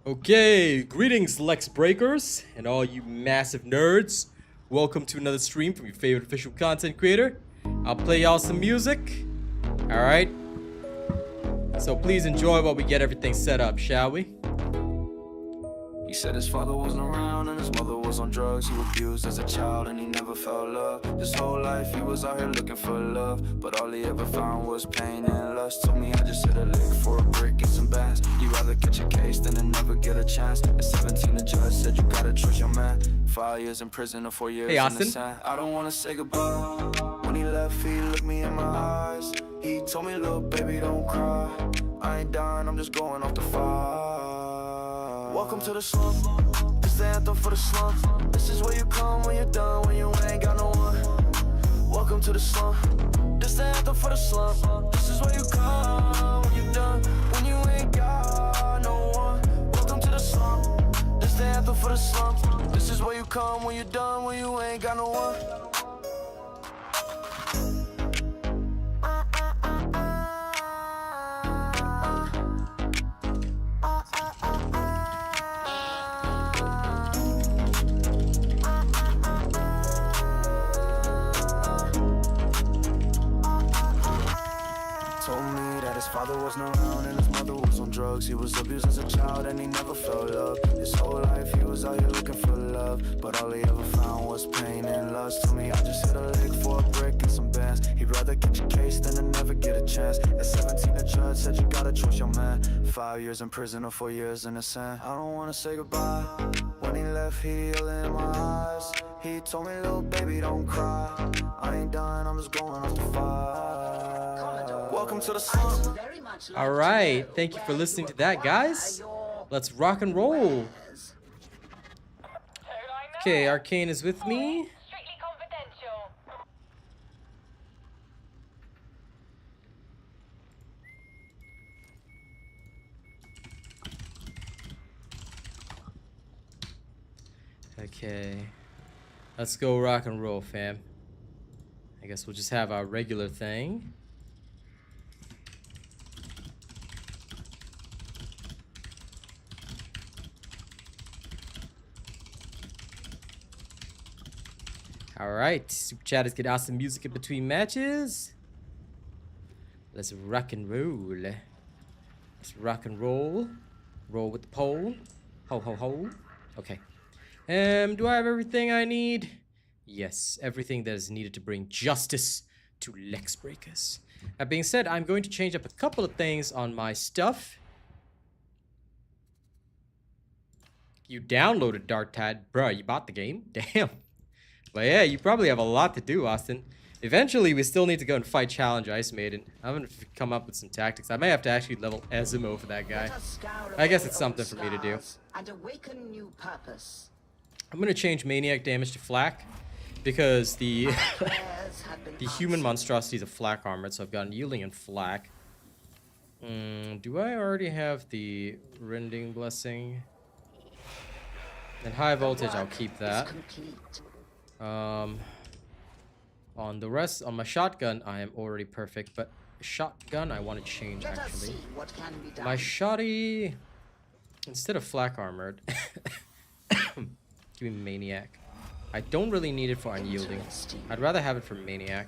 Okay, greetings Lex Breakers and all you massive nerds. Welcome to another stream from your favorite official content creator. I'll play y'all some music. Alright. So please enjoy while we get everything set up, shall we? He said his father wasn't around and his mother was on drugs. He was abused as a child and he never felt love. His whole life he was out here looking for love, but all he ever found was pain and lust. Told me I just hit a lick for a brick and some bass. He'd rather catch a case than to never get a chance. At 17 the judge said you gotta trust your man. 5 years in prison or 4 years hey, in the sand. I don't wanna say goodbye. When he left he looked me in my eyes. He told me little baby don't cry. I ain't dying, I'm just going off the fire. Welcome to the slum. This the anthem for the slum. This is where you come when you're done, when you ain't got no one. Welcome to the slum. This the anthem for the slum. This is where you come when you're done, when you ain't got no one. Welcome to the slum. This the anthem for the slum. This is where you come when you're done, when you ain't got no one. His father wasn't around and his mother was on drugs. He was abused as a child and he never felt love. His whole life he was out here looking for love, but all he ever found was pain and lust. Told me I just hit a lick for a brick and some bands. He'd rather catch a case than to never get a chance. At 17 the judge said you gotta trust your man. 5 years in prison or 4 years in the sand. I don't wanna say goodbye. When he left he yelled in my eyes. He told me little baby don't cry. I ain't dying, I'm just going off the fire. Welcome to the slum. Alright, thank you for listening to that, guys. Let's rock and roll. Okay, Arcane is with me. Strictly confidential. Okay. Let's go rock and roll, fam. I guess we'll just have our regular thing. Alright, Super Chatters get awesome music in between matches. Let's rock and roll. Let's rock and roll. Roll with the pole. Ho ho ho. Okay. Do I have everything I need? Yes, everything that is needed to bring justice to Lex Breakers. That being said, I'm going to change up a couple of things on my stuff. You downloaded Darktide. Bruh, you bought the game? Damn. But yeah, you probably have a lot to do, Austin. Eventually, we still need to go and fight Challenge Ice Maiden. I'm gonna come up with some tactics. I may have to actually level Ezimo for that guy. I guess it's something for me to do. And awaken new purpose. I'm gonna change Maniac damage to flak because the the human monstrosity is a flak armored, so I've got Yielding and flak. Do I already have the Rending Blessing? And high voltage, I'll keep that. On the rest, on my shotgun, I am already perfect, but shotgun I want to change actually. My shotty, instead of flak armored, give me Maniac. I don't really need it for Unyielding. I'd rather have it for Maniac,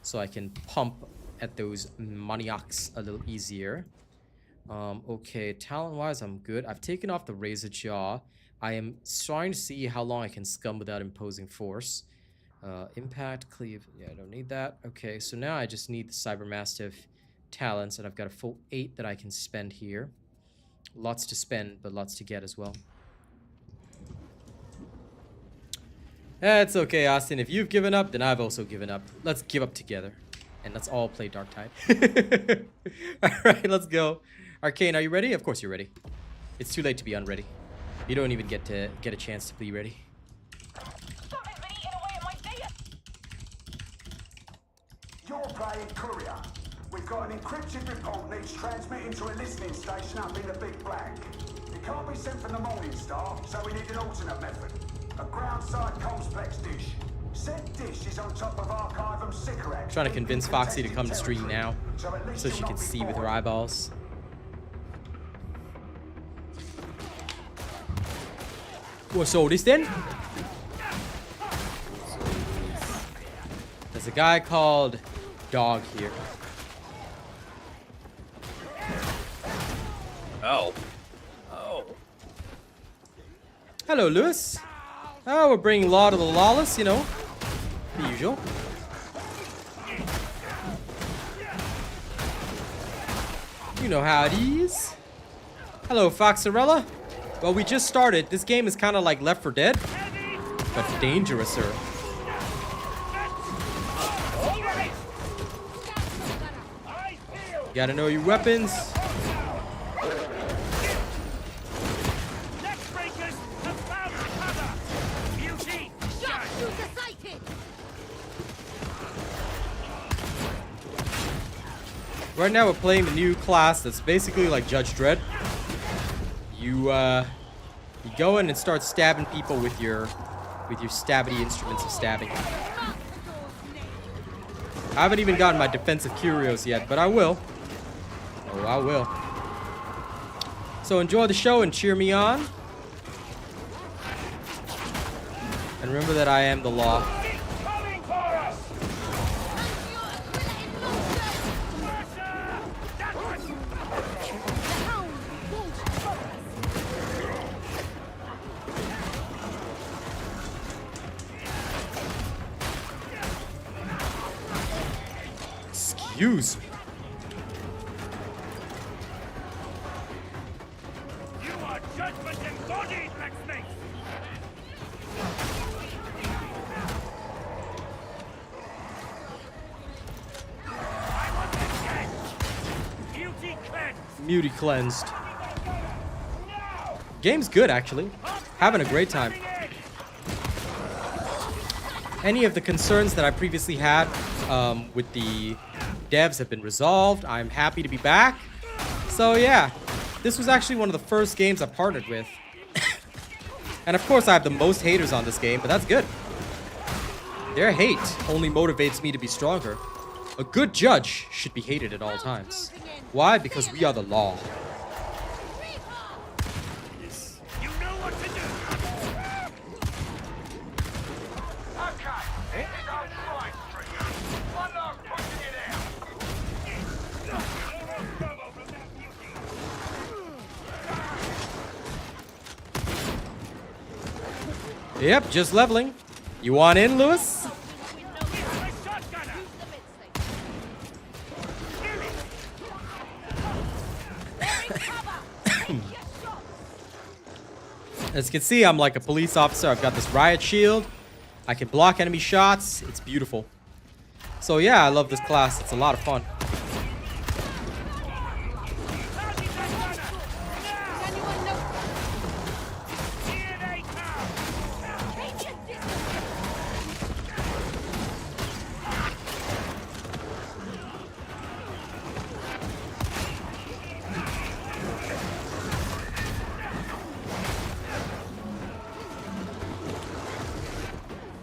so I can pump at those maniacs a little easier. Okay, talent-wise, I'm good. I've taken off the Razor Jaw. I am trying to see how long I can scum without imposing force. Impact, cleave, yeah, I don't need that. Okay, so now I just need the Cybermastiff talents, and I've got a full 8 that I can spend here. Lots to spend, but lots to get as well. That's okay, Austin. If you've given up, then I've also given up. Let's give up together, and let's all play Darktide. Alright, let's go. Arcane, are you ready? Of course you're ready. It's too late to be unready. You don't even get a chance to be ready. Something's been eating away at my data. You're playing courier. We've got an encrypted report needs transmitting to a listening station up in the Big Black. It can't be sent from the Morning Star, so we need an alternate method. A ground-side Comms-Plex dish. Said dish is on top of Archivum Sycorax. Trying to convince Foxy to come to stream now, so she can see with her eyeballs. What's all this then? There's a guy called Dog here. Oh. Oh. Hello, Lewis. Oh, we're bringing law to the lawless, you know. The usual. You know how it is. Hello, Foxarella. Well, we just started. This game is kind of like Left 4 Dead, but dangerouser. You gotta know your weapons. Right now we're playing the new class that's basically like Judge Dredd. You go in and start stabbing people with your stabby instruments of stabbing. I haven't even gotten my defensive curios yet, but I will. Oh, I will. So enjoy the show and cheer me on. And remember that I am the law. Excuse me. You are judgment embodied, blacksmith! I want them dead! Beauty cleansed! Beauty cleansed. Game's good, actually. Having a great time. Any of the concerns that I previously had with the devs have been resolved. I'm happy to be back. So yeah, this was actually one of the first games I partnered with. And of course I have the most haters on this game, but that's good. Their hate only motivates me to be stronger. A good judge should be hated at all times. Why? Because we are the law. You know what to do! Okay, it's our right street. One last pushing it out. Yep, just leveling. You want in, Lewis? As you can see, I'm like a police officer. I've got this riot shield. I can block enemy shots. It's beautiful. So yeah, I love this class. It's a lot of fun.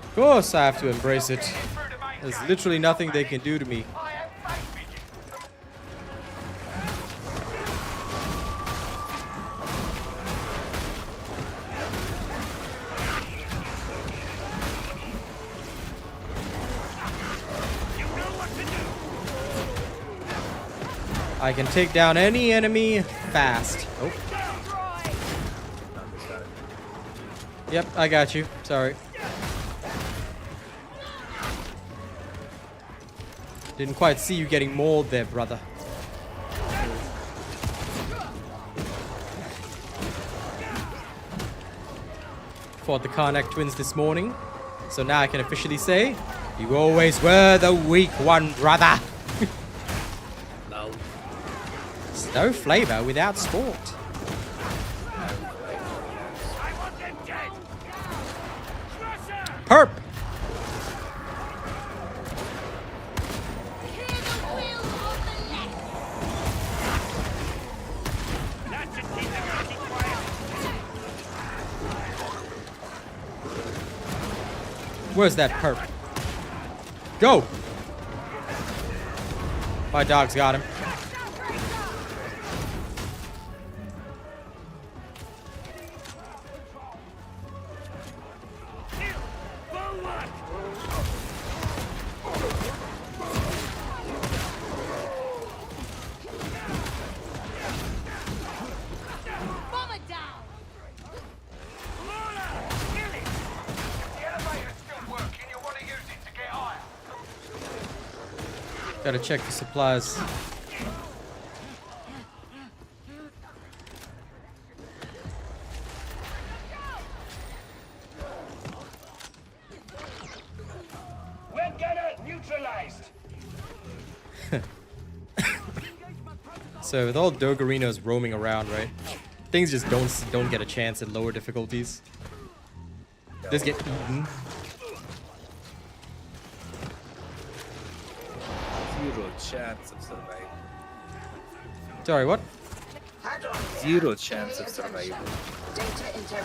Of course I have to embrace it. There's literally nothing they can do to me. I can take down any enemy fast. Oh. Yep, I got you. Sorry. Didn't quite see you getting mauled there, brother. Fought the Karnak twins this morning, so now I can officially say, you always were the weak one, brother. No. There's no flavor without sport. Perp! Where's that perp? Go! My dog's got him. Gotta check the supplies. We're gonna neutralized. So with all Dogarinos roaming around, right? Things just don't get a chance at lower difficulties. Just get eaten. Zero chance of survival. Sorry, what? Zero chance of survival.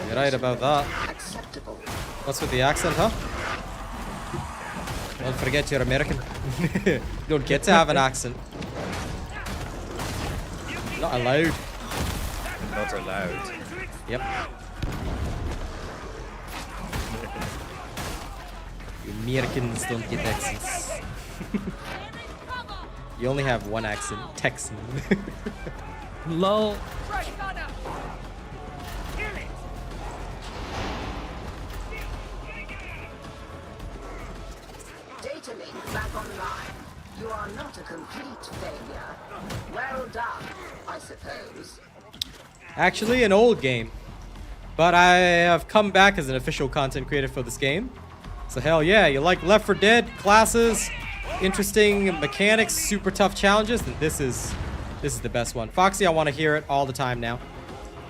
You're right about that. Acceptable. What's with the accent, huh? Don't forget you're American. You don't get to have an accent. Not allowed. Not allowed. Yep. You Americans don't get accents. You only have one accent, Texan. Lol. Right, gunner. Kill it. Data link back online. You are not a complete failure. Well done, I suppose. Actually, an old game. But I have come back as an official content creator for this game. So hell yeah, you like Left 4 Dead, classes, interesting mechanics, super tough challenges, then this is the best one. Foxy, I want to hear it all the time now.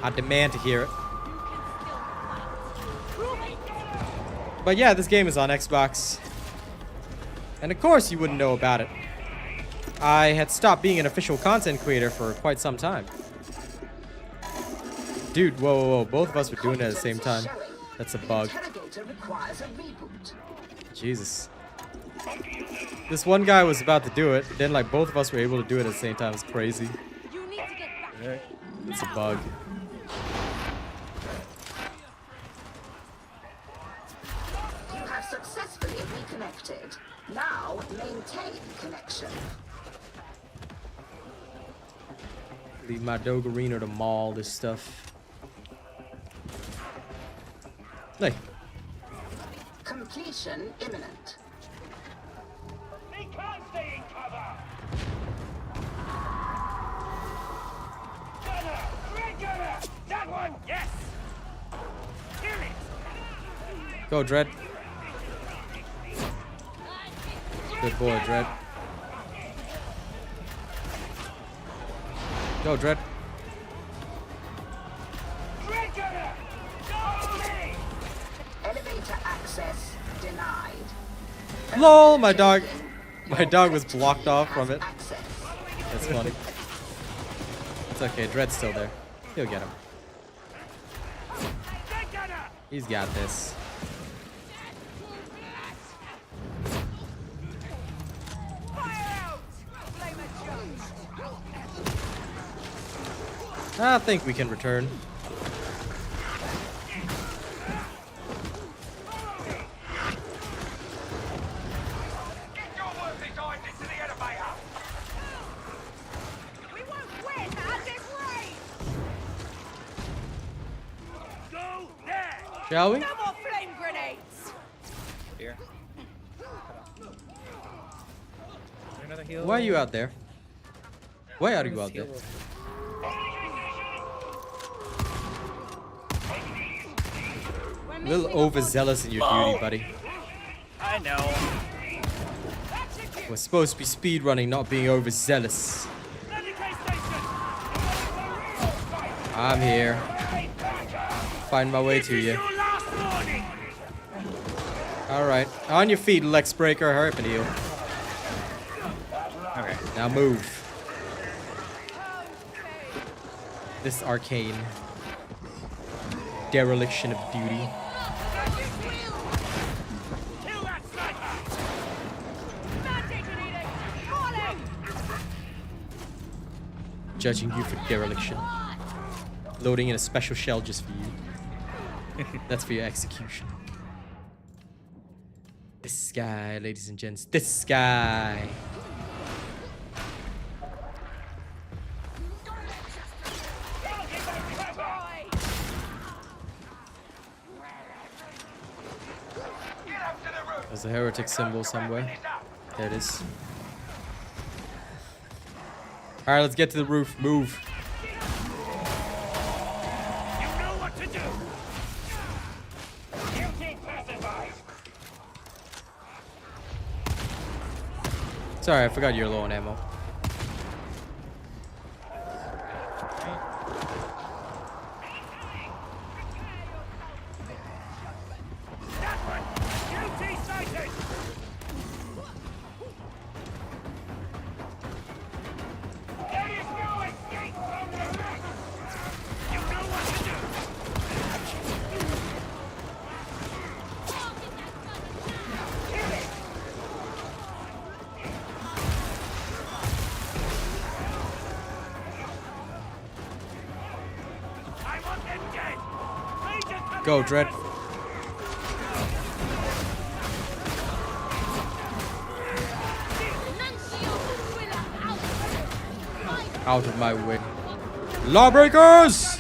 I demand to hear it. But yeah, this game is on Xbox. And of course you wouldn't know about it. I had stopped being an official content creator for quite some time. Dude, whoa, whoa, whoa. Both of us were doing it at the same time. That's a bug. Interrogator requires a reboot. Jesus. This one guy was about to do it, then like both of us were able to do it at the same time. It's crazy. You need to get back. It's a bug. You have successfully reconnected. Now maintain connection. Leave my Dogarino to maul this stuff. Hey. Completion imminent. They can't stay in cover. Gunner! Red gunner! That one! Yes! Kill it! Go, Dread. Good boy, Dread. Go, Dread. Red gunner! Go me! Elevator access denied. LOL, my dog was blocked off from it. Access. That's funny. It's okay, Dread's still there. He'll get him. Red gunner! He's got this. Fire out. Flame a jump. I think we can return. Get your worthless eyes into the elevator! We won't win at this rate. Go there! Shall we? No more flame grenades. Here. Another heal. Why are you out there? Why are you out there? A little overzealous in your duty, buddy. I know. We're supposed to be speedrunning, not being overzealous. I'm here. Find my way to you. Your last warning! Alright. On your feet, Lex Breaker. Hurry up and heal. Okay. Now move. This arcane dereliction of duty. Kill that sniper! Magic edict. Falling. Judging you for dereliction. Loading in a special shell just for you. That's for your execution. This guy, ladies and gents. This guy. There's a heretic symbol somewhere. There it is. All right, let's get to the roof. Move. You know what to do. Guilty pacified. Sorry, I forgot you're low on ammo. Guilty sighted. There is no escape from the wreck. You know what to do. I want them dead. Major command. Go, Dread. Out of my way. Lawbreakers!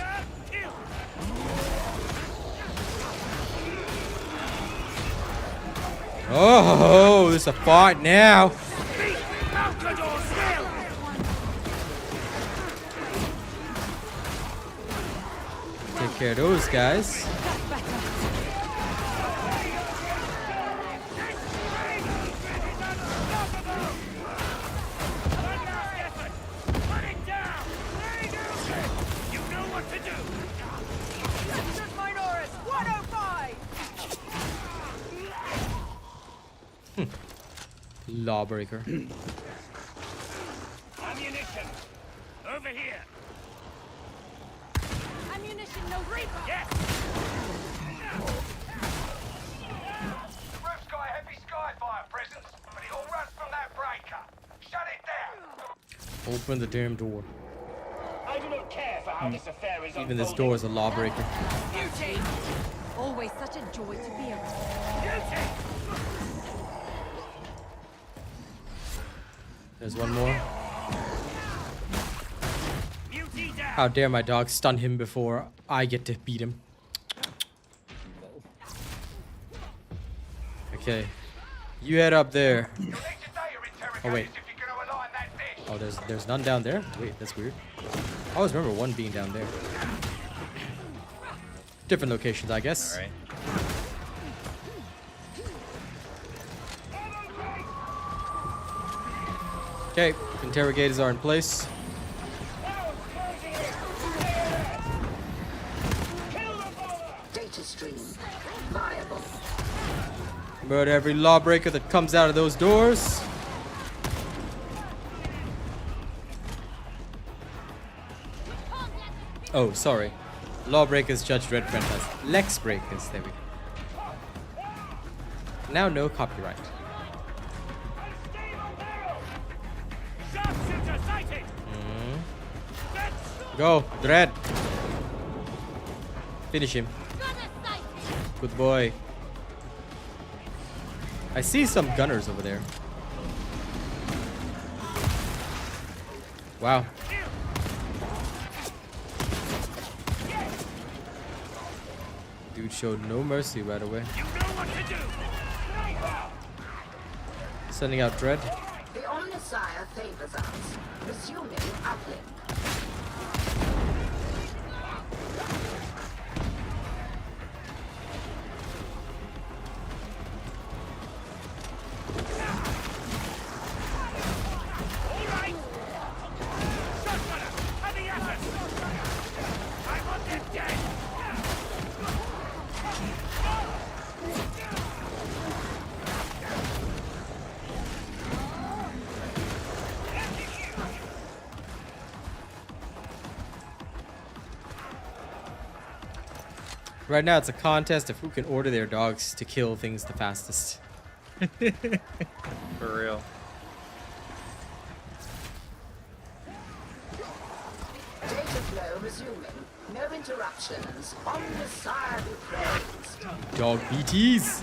Oh, there's a fight now. Take care of those guys. Texas Minoris 105. Lawbreaker. Ammunition. Over here. Ammunition, no Reaper. Yes. Roof's got a heavy skyfire presence, but it all runs from that breaker. Shut it down. Open the damn door. I do not care for how this affair is Even this door is a lawbreaker. Beauty. Always such a joy to be around. Beauty. There's one more. Beauty down. How dare my dog stun him before I get to beat him. Okay. You head up there. You'll need your data interrogators Oh, wait. if you're going to align that dish. Oh, there's none down there? Wait, that's weird. I always remember one being down there. Different locations, I guess. All right. Okay, interrogators are in place. Data stream viable. Murder every lawbreaker that comes out of those doors. Oh, sorry. Lawbreakers judged Red Friend as Lex Breakers. There we go. Now no copyright. Sharpshooter sighted. Go, Dread. Finish him. Good boy. I see some gunners over there. Wow. Dude showed no mercy right away. You know what to do. Sending out Dread. The Omnissiah favors us. Resuming uplink. All right. Shotgunner, heavy effort. I want them dead. Right now it's a contest of who can order their dogs to kill things the fastest. For real. Data flow resuming. No interruptions. Omnissiah be praised. Dog BTs.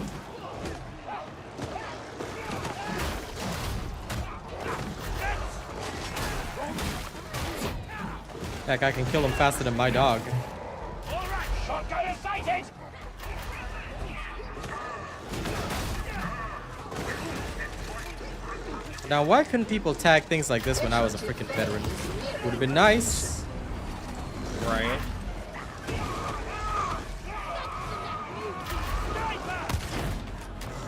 Heck, I can kill him faster than my dog. All right, shotgunner sighted. Now, why couldn't people tag things like this when I was a freaking veteran? Would have been nice. Right.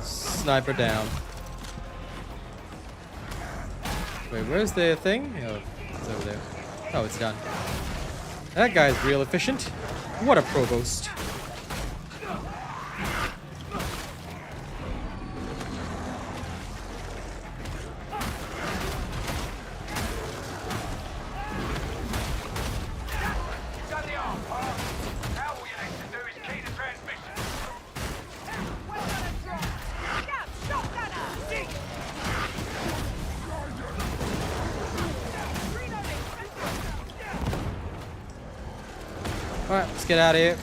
Sniper down. Wait, where's the thing? Oh, it's over there. Oh, it's done. That guy's real efficient. What a provost. Done the arm, Park. Now all you need to do is key the transmission. Scout, shotgunner! Dig! Reloading! Alright, let's get out of here.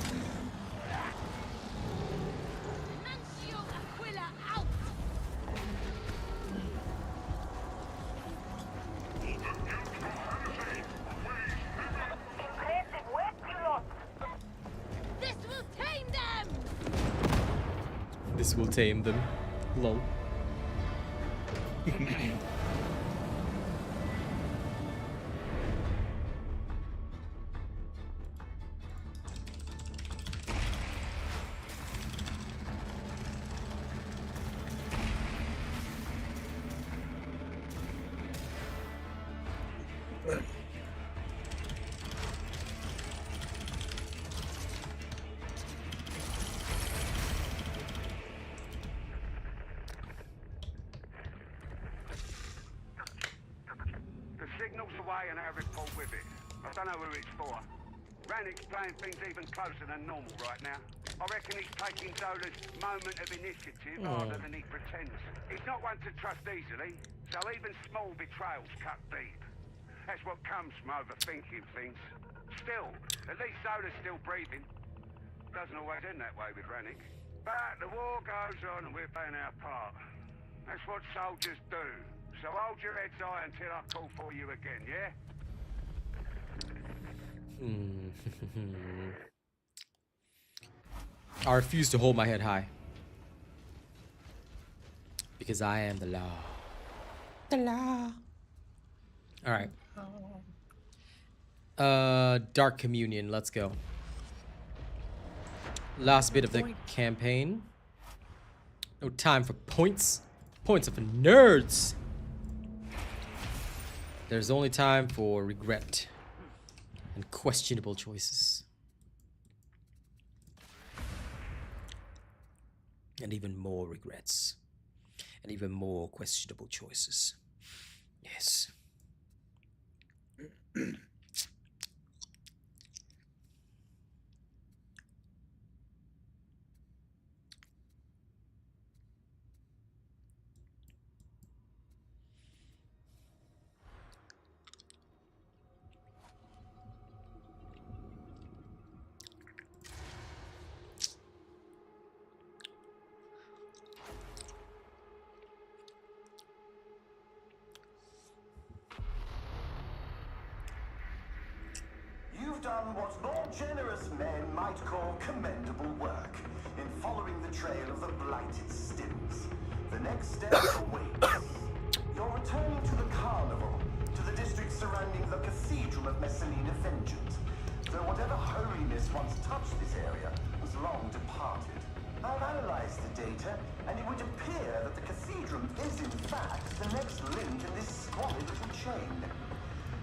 This will tame them! This will tame them. Lol. The signal's away and our report with it. I don't know who it's for. Rannick's playing things even closer than normal right now. I reckon he's taking Zola's moment of initiative harder than he pretends. He's not one to trust easily, so even small betrayals cut deep. That's what comes from overthinking things. Still, at least Zola's still breathing. Doesn't always end that way with Rannick. But the war goes on and we're playing our part. That's what soldiers do. So hold your heads high until I call for you again, yeah? I refuse to hold my head high. Because I am the law. The law. Alright. Dark Communion, let's go. Last bit of the campaign. No time for points. Points are for nerds. There's only time for regret and questionable choices. And even more regrets. And even more questionable choices. Yes. You've done what more generous men might call commendable work in following the trail of the blighted stims. The next step awaits. You're returning to the carnival, to the district surrounding the Cathedral of Messalina Vengeance. Though whatever holiness once touched this area was long departed. I've analyzed the data, and it would appear that the cathedral is in fact the next link in this squalid little chain.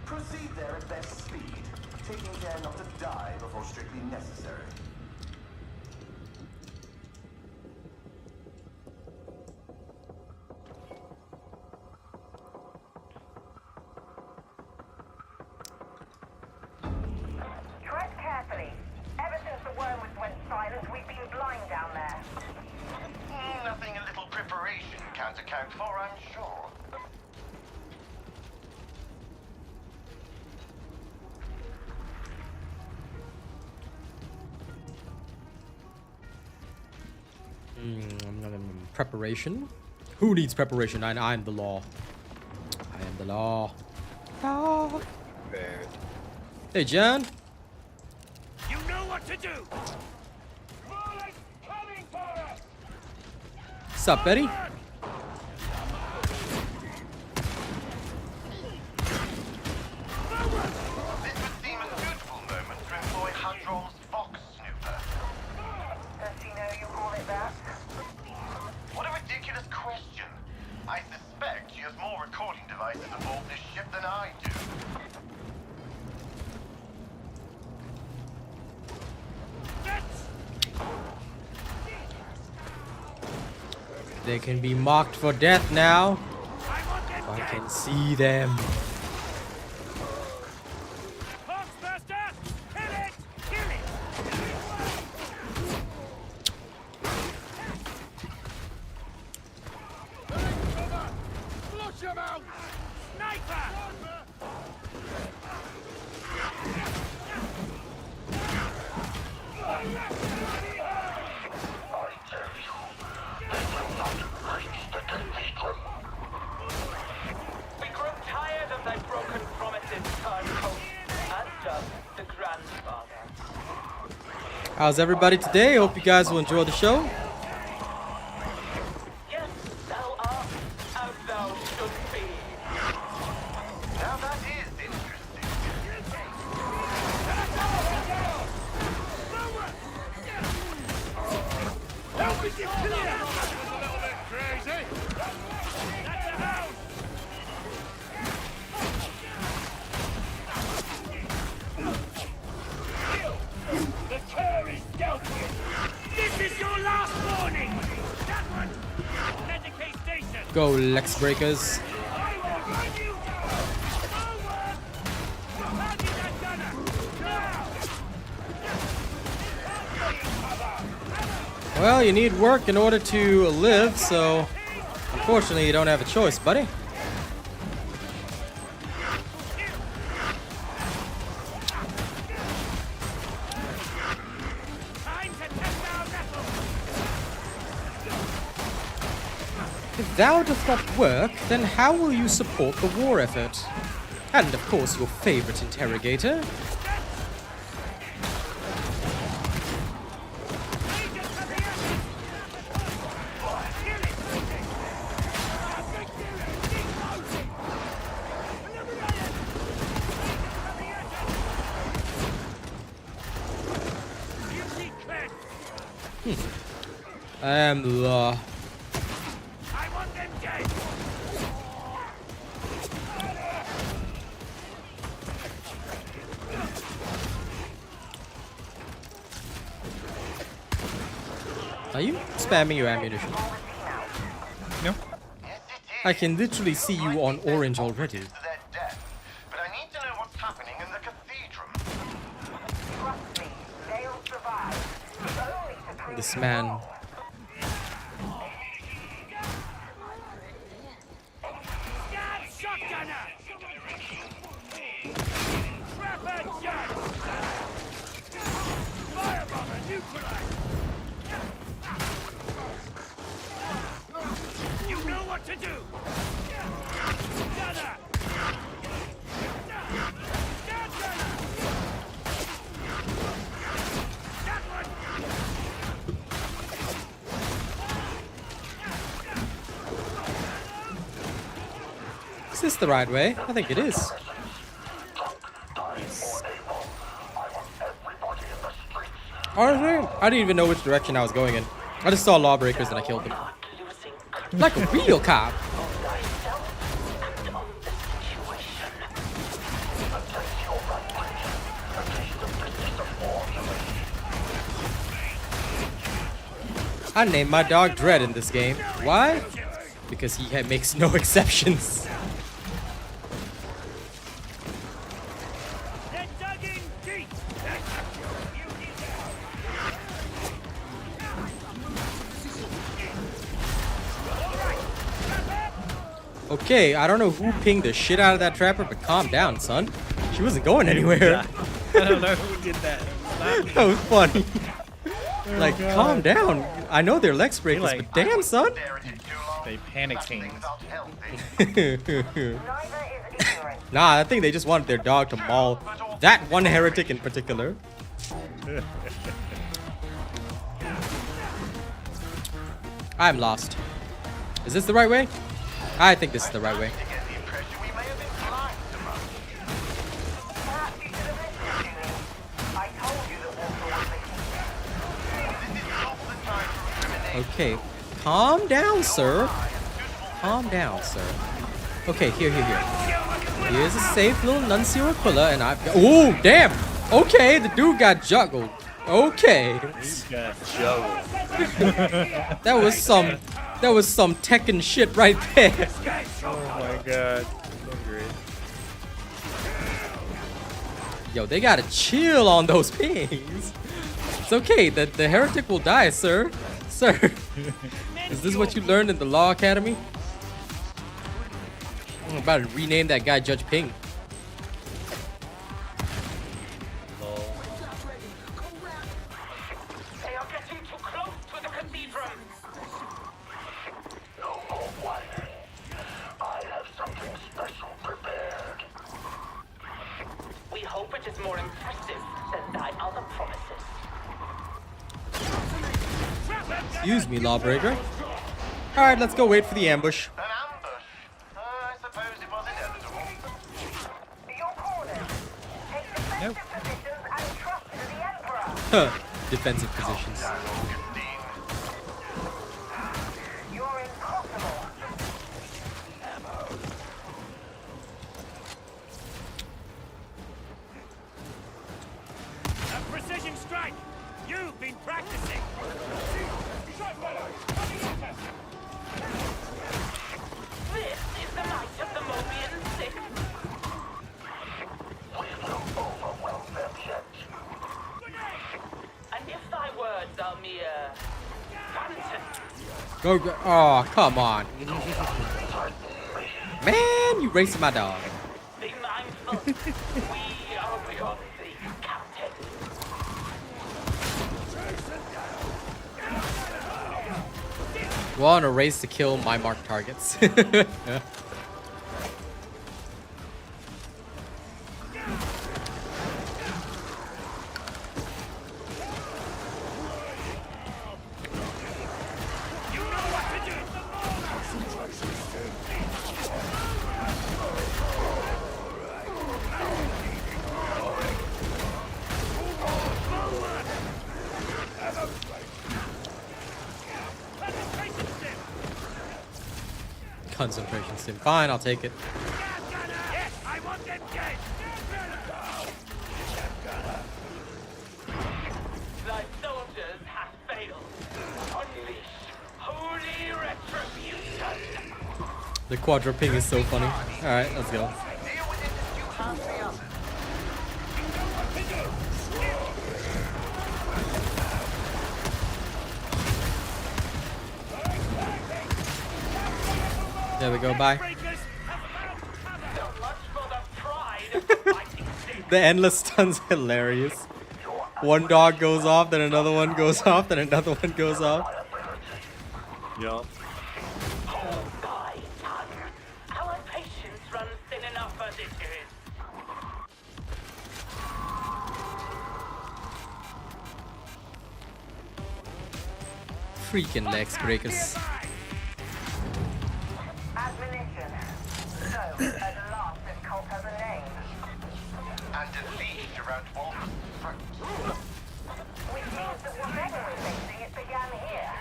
Proceed there at best speed, taking care not to die before strictly necessary. Tread carefully. Ever since the wormwood went silent, we've been blind down there. Nothing a little preparation can't account for, I'm sure. Preparation? Who needs preparation? I'm the law. I am the law. Law. Hey, John. You know what to do! Mullet's coming for us! What's up, Betty? They can be marked for death now. I can see them. Comms-Master! Kill it! Kill it! Flush him out! Sniper! We grow tired of thy broken promises, turncoat, and just the grandfather. How's everybody today? Hope you guys will enjoy the show. Yes, thou art as thou should be. Now that is interesting. Help me get clear! That was a little bit crazy. That's a hound! The cur is dealt with. This is your last warning. That one. Medicate station. Go, Lex Breakers. I will run you down. Forward. Target that gunner. Now. Well, you need work in order to live, so unfortunately you don't have a choice, buddy. Time to test our mettle. If thou doth not work, then how will you support the war effort? And of course your favorite interrogator. I am the... I want them dead. Are you spamming your ammunition? No. I can literally see you on orange already. To their death, but I need to know what's happening in the cathedral. Trust me, they'll survive. Only to prove This you man. wrong. Stab shotgunner. Trapper judge. Firebomber neutralized. You know what to do. Gunner. Stab gunner. That one. Is this the right way? I think it is. Honestly, I didn't even know which direction I was going in. I just saw lawbreakers and I killed them. Like a real cop. I named my dog Dread in this game. Why? Because he makes no exceptions. They're dug in deep. You need Okay, I don't know who pinged the shit out of that trapper, but calm down, son. She wasn't going anywhere. I don't know who did that. That was funny. Like, God. calm down. I know they're Lex breakers, like- but damn, son. They panic teams. Neither is ignorant. Nah, I think they just wanted their dog to maul that one heretic in particular. I'm lost. Is this the right way? I think this is the right way. Perhaps you should have listened to me. I told you that Walter was Okay, calm down, sir. Calm down, sir. Okay, here. Here's a safe little Nuncio Aquila, and I've got... Oh, damn! Okay, the dude got juggled. Okay. You got Joe. That was some Tekken shit right there. Oh my god. So great. Yo, they gotta chill on those pings. It's okay, the heretic will die, sir. Sir. Is this what you learned in the Law Academy? I'm about to rename that guy Judge Ping. They are getting too close to the cathedral. No more whining. I have something special prepared. We hope it is more impressive than thy other promises. Excuse me, Lawbreaker. Alright, let's go wait for the ambush. An ambush? I suppose it was inevitable. Your corner. Take defensive positions and trust to the Emperor. Huh. Defensive positions. You're impossible. A precision strike! You've been practicing! This is the might of the Mobian Six. We will overwhelm them yet. And if thy words are mere fantasy, Go. Oh, come on. Man, you racing my dog. be mindful. We are beyond thee, Captain. We're on a race to kill my marked targets. You know what to do! Concentration sim. Fine, I'll take it. Yes, I want them dead! Thy soldiers have failed. Unleash holy retribution. The quadra ping is so funny. Alright, let's go. Deal with it as you have the others. There we go, bye. Breakers have found cover! So much for the pride of the fighting state. The endless stun's hilarious. One dog goes off, then another one goes off, then another one goes off. Yup. Hold thy tongue. Our patience runs thin enough as it is. Freaking legs breakers. Admonition. So, at last this cult has a name. And a lead around Wolf's throat. Which means that whatever we're facing, it began here.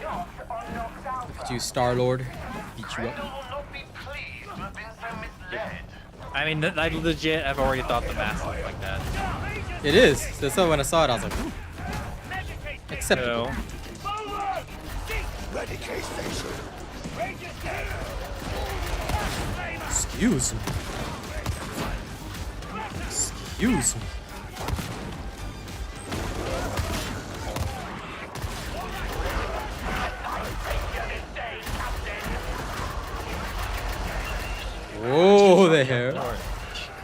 Not on Nox Alpha. You Star-Lord. Beat you Grendel up. will not be pleased to have been so misled. I mean, I legit have already thought the math looked like that. It is. So when I saw it, I was like, ooh, Meditate this! acceptable. So, Forward! Ready, station. Rangers dead! Excuse me. Excuse me. Whoa there.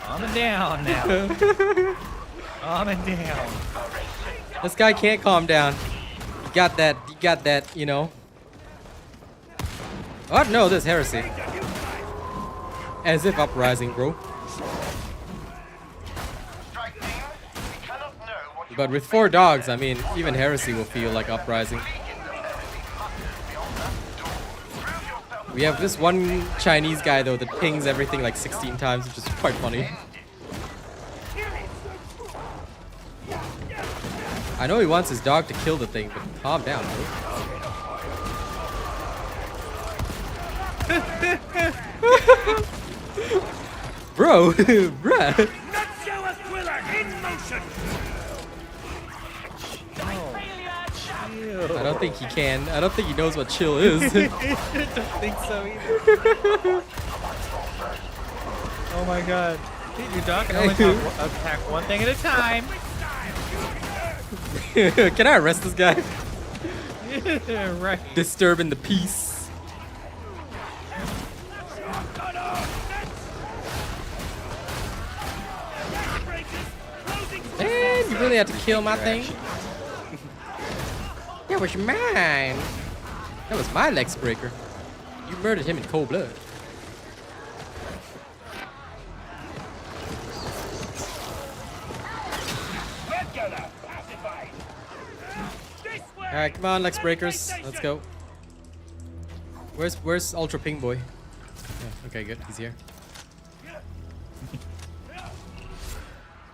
calm it down now. Calm it down. This guy can't calm down. You got that, you know. Oh no, this heresy. As if uprising, bro. Strike team, we cannot know what you But with 4 dogs, I mean, even heresy will feel like uprising. We have this one Chinese guy though that pings everything like 16 times, which is quite funny. I know he wants his dog to kill the thing, but calm down, bro. Bro, bruh. Not show us Quiller in motion! I don't think he can. I don't think he knows what chill is. I don't think so either. Oh my god. Your dog can only attack one thing at a time. Can I arrest this guy? Right. Disturbing the peace. Man, you really have to kill my thing? That was mine. That was my Lex Breaker. You murdered him in cold blood. Alright, come on, Lex Breakers. Let's go. Where's Ultra Ping Boy? Oh, okay, good. He's here.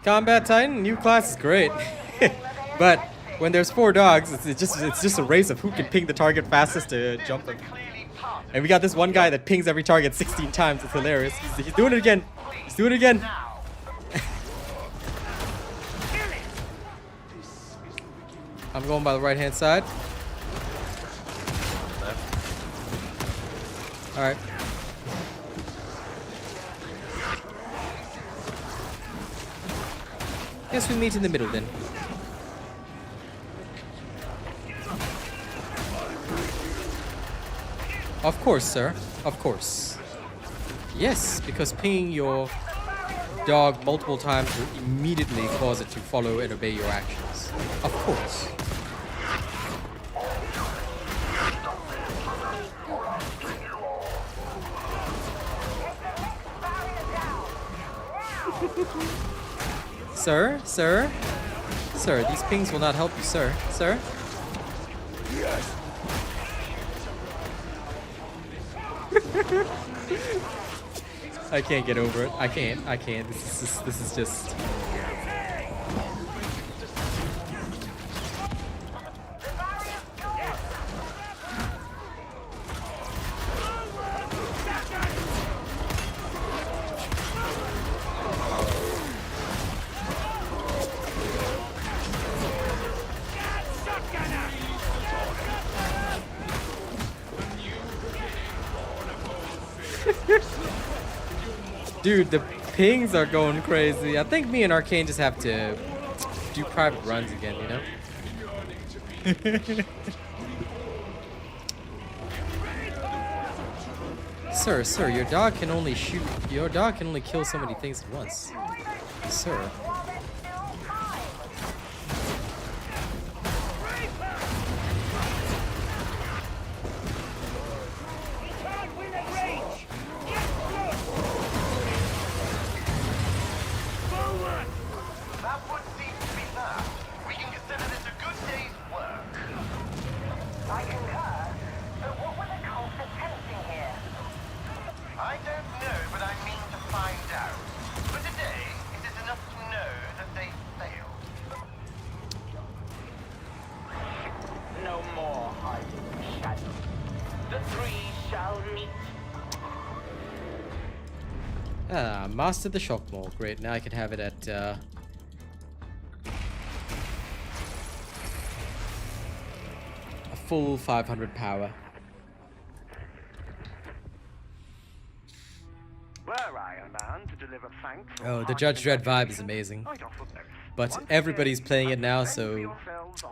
Combat Titan, new class is great. But when there's 4 dogs, it's just a race of who can ping the target fastest to jump them. And we got this one guy that pings every target 16 times. It's hilarious. He's doing it again. He's doing it again. I'm going by the right hand side. Alright. Guess we meet in the middle then. Of course, sir. Of course. Yes, because pinging your dog multiple times will immediately cause it to follow and obey your actions. Of course. Sir, sir, sir, these pings will not help you, sir. Sir? I can't get over it. I can't. This is just... Dude, the pings are going crazy. I think me and Arcane just have to do private runs again, you know? Sir, your dog can only shoot. Your dog can only kill so many things at once. Sir. Mastered the shock maul. Great. Now I can have it at a full 500 power. Oh, the Judge Dredd vibe is amazing. But everybody's playing it now, so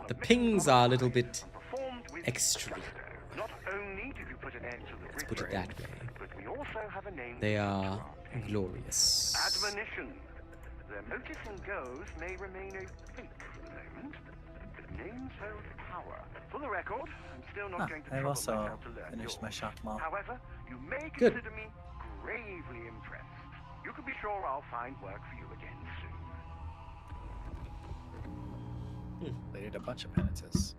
the pings are a little bit extreme. Let's put it that way. They are glorious. Admonition. Their motives and goals may remain opaque for the moment, but names hold power. For the record, I'm still not going to I've trouble also myself to learn finished yours. my shock maul. However, you may Good. consider me gravely impressed. You can be sure I'll find work for you again soon. They did a bunch of penances.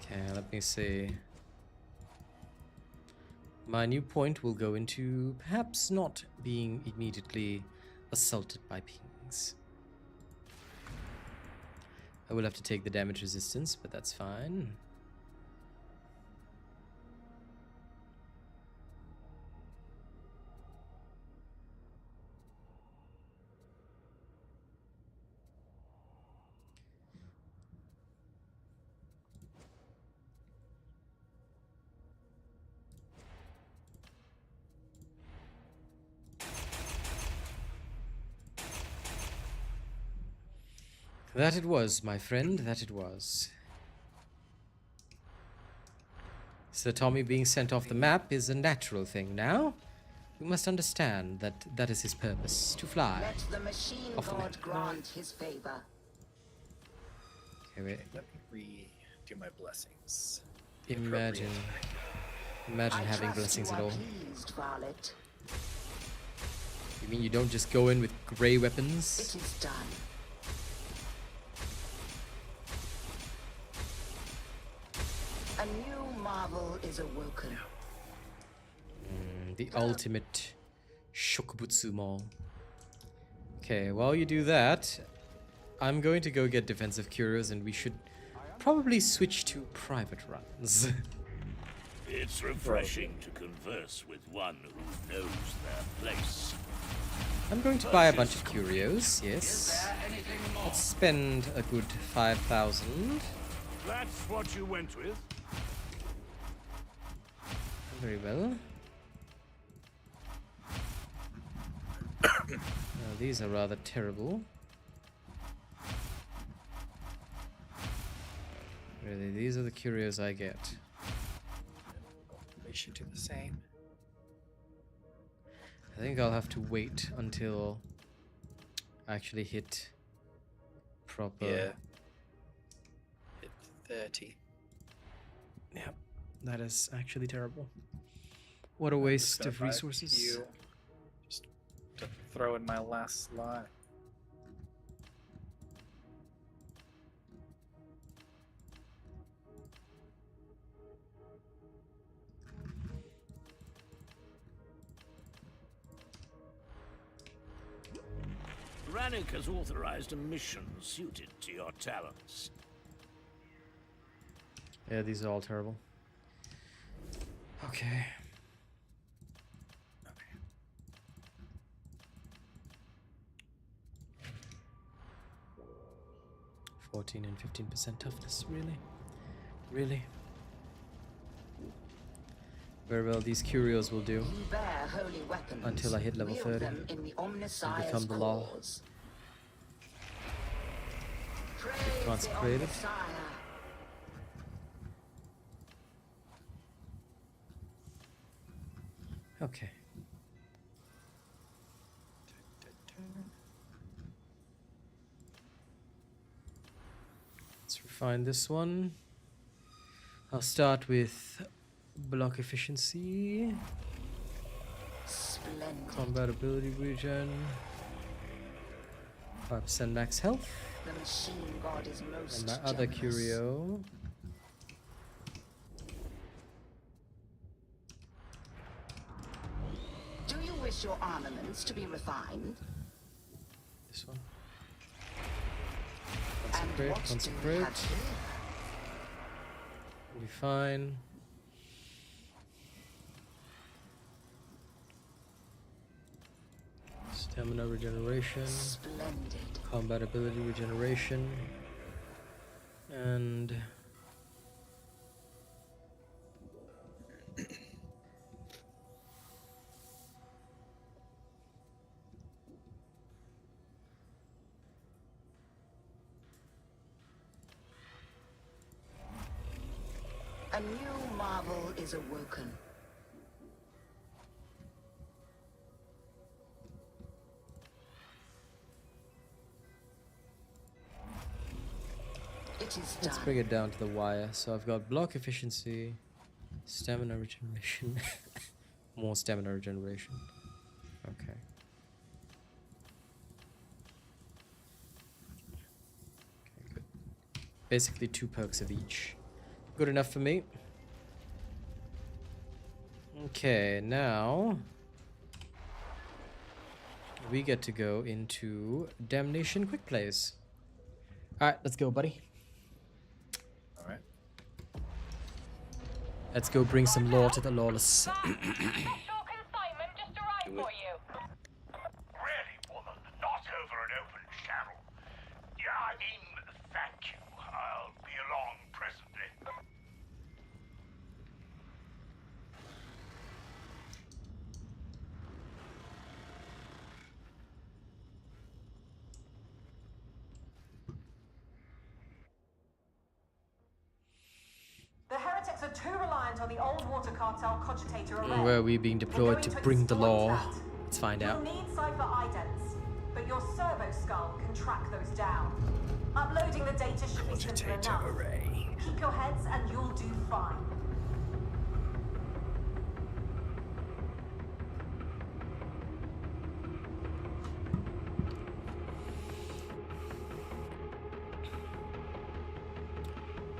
Okay, let me see. My new point will go into perhaps not being immediately assaulted by pings. I will have to take the damage resistance, but that's fine. That it was, my friend, that it was. Sir Tommy being sent off the map is a natural thing now. You must understand that that is his purpose, to fly. Let the machine Off the god map. grant his favor. Okay, wait. Let me redo my blessings. Imagine having blessings at all. Pleased, Varlet. You mean you don't just go in with grey weapons? It is done. A new marvel is awoken. The ultimate Shokubutsu Mall. Okay, while you do that, I'm going to go get defensive curios, and we should probably switch to private runs. It's refreshing to converse with one who knows their place. I'm going to buy a bunch of curios, yes. Let's spend a good 5,000. That's what you went with? Very well. Now, these are rather terrible. Really, these are the curios I get. We should do the same. I think I'll have to wait until I actually hit proper. Yeah. Hit 30. Yep, that is actually terrible. What a waste of resources. Just to throw in my last slot. Rannick has authorized a mission suited to your talents. Yeah, these are all terrible. Okay. 14 and 15% toughness, really? Really? Very well, these curios will do. You bear holy weapons. Until I hit level Wield 30 them in the Omnissiah's become the law. cause. Consecrated. Praise the Omnissiah. Okay. Let's refine this one. I'll start with block efficiency, Splendid. combat ability regen, 5% max health, The machine god is most and my other generous. curio. Do you wish your armaments to be refined? This one. And Consecrate, what do you consecrate. have here? Refine. Stamina regeneration, Splendid. combat ability regeneration, and A new marvel is awoken. It is let's done. bring it down to the wire. So I've got block efficiency, stamina regeneration, more stamina regeneration. Okay. Okay, good. Basically 2 perks of each. Good enough for me. Okay, now we get to go into Damnation Quick Plays. Alright, let's go, buddy. Alright. Let's go bring some law to the lawless. Short consignment just arrived for you. Really, woman? Not over an open channel. Yeah, I mean, thank you. I'll be along presently. are too reliant on the old water cartel cogitator array. Where are we being deployed to bring the law? Let's find out. You'll need cipher idents, but your servo skull can track those down. Uploading the data should be simple enough. Keep your heads and you'll do fine.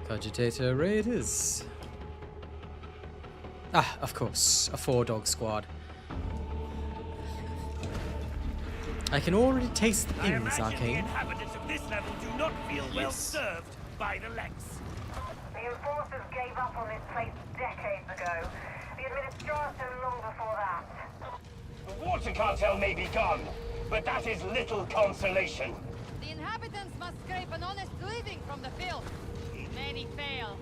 Cogitator array it is. Ah, of course, a 4-dog squad. I can already taste the ins, Arcane. The inhabitants of this level do not feel well served by the Lex. The enforcers gave up on this place decades ago. The administrator long before that. The water cartel may be gone, but that is little consolation. The inhabitants must scrape an honest living from the filth. Many fail.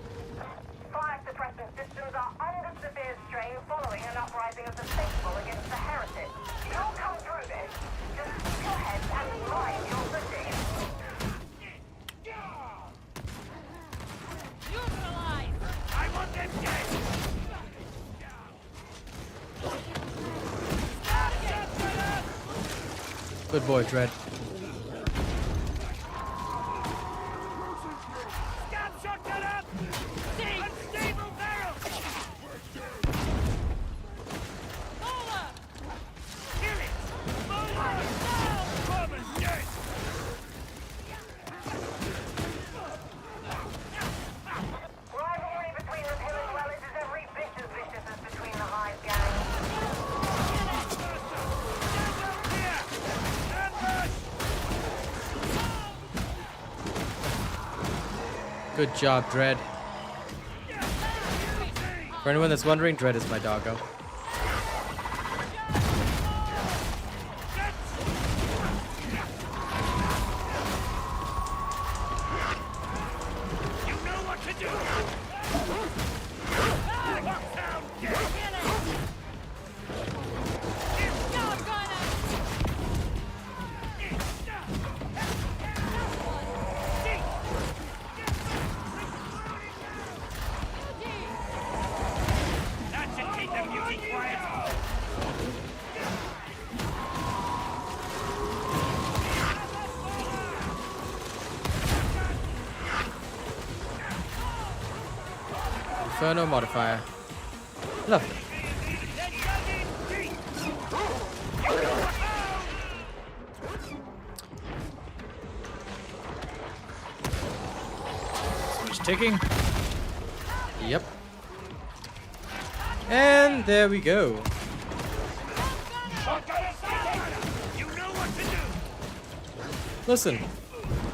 Fire suppressant systems are under severe strain following an uprising of the faithful against the heretics. You'll come through this. Just keep your heads and mind your footing. Neutralize! I want them dead! Good boy, Dread. Rivalry between the Pill and Dwellers is every bit as vicious as between the Hive gangs. Good job, Dread. For anyone that's wondering, Dread is my doggo. Inferno modifier. Lovely. Switch ticking. Yep. And there we go. You know what to do. Listen,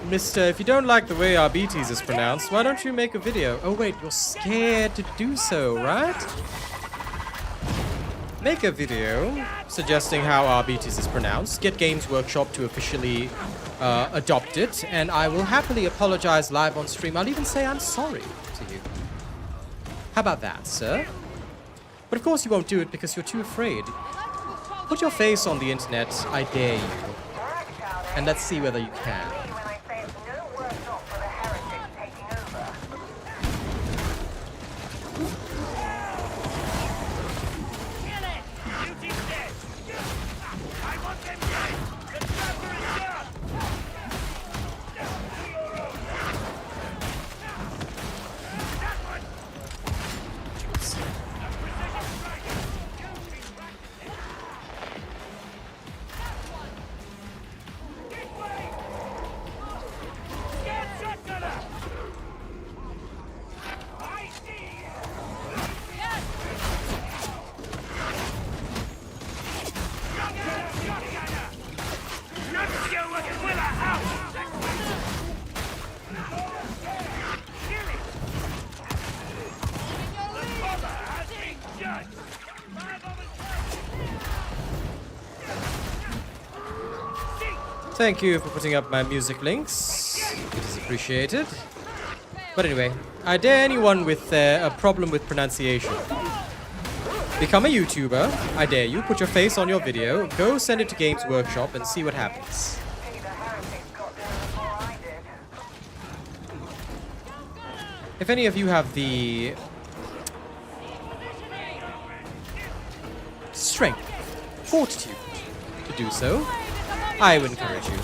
Mister, if you don't like the way Arbites is pronounced, why don't you make a video? Oh wait, you're scared to do so, right? Make a video suggesting how Arbites is pronounced, get Games Workshop to officially adopt it, and I will happily apologize live on stream. I'll even say I'm sorry to you. How about that, sir? But of course you won't do it because you're too afraid. Put your face on the internet, I dare you. And let's see whether you can. When I say it's no workshop for the heretics taking over. Kill it! Duty's dead! I want them dead! The trapper is done! That one! Thank you for putting up my music links. It is appreciated. But anyway, I dare anyone with a problem with pronunciation. Become a YouTuber. I dare you. Put your face on your video. Go send it to Games Workshop and see what happens. Pity the heretics got there before I did. If any of you have the strength, fortitude to do so, I would encourage you.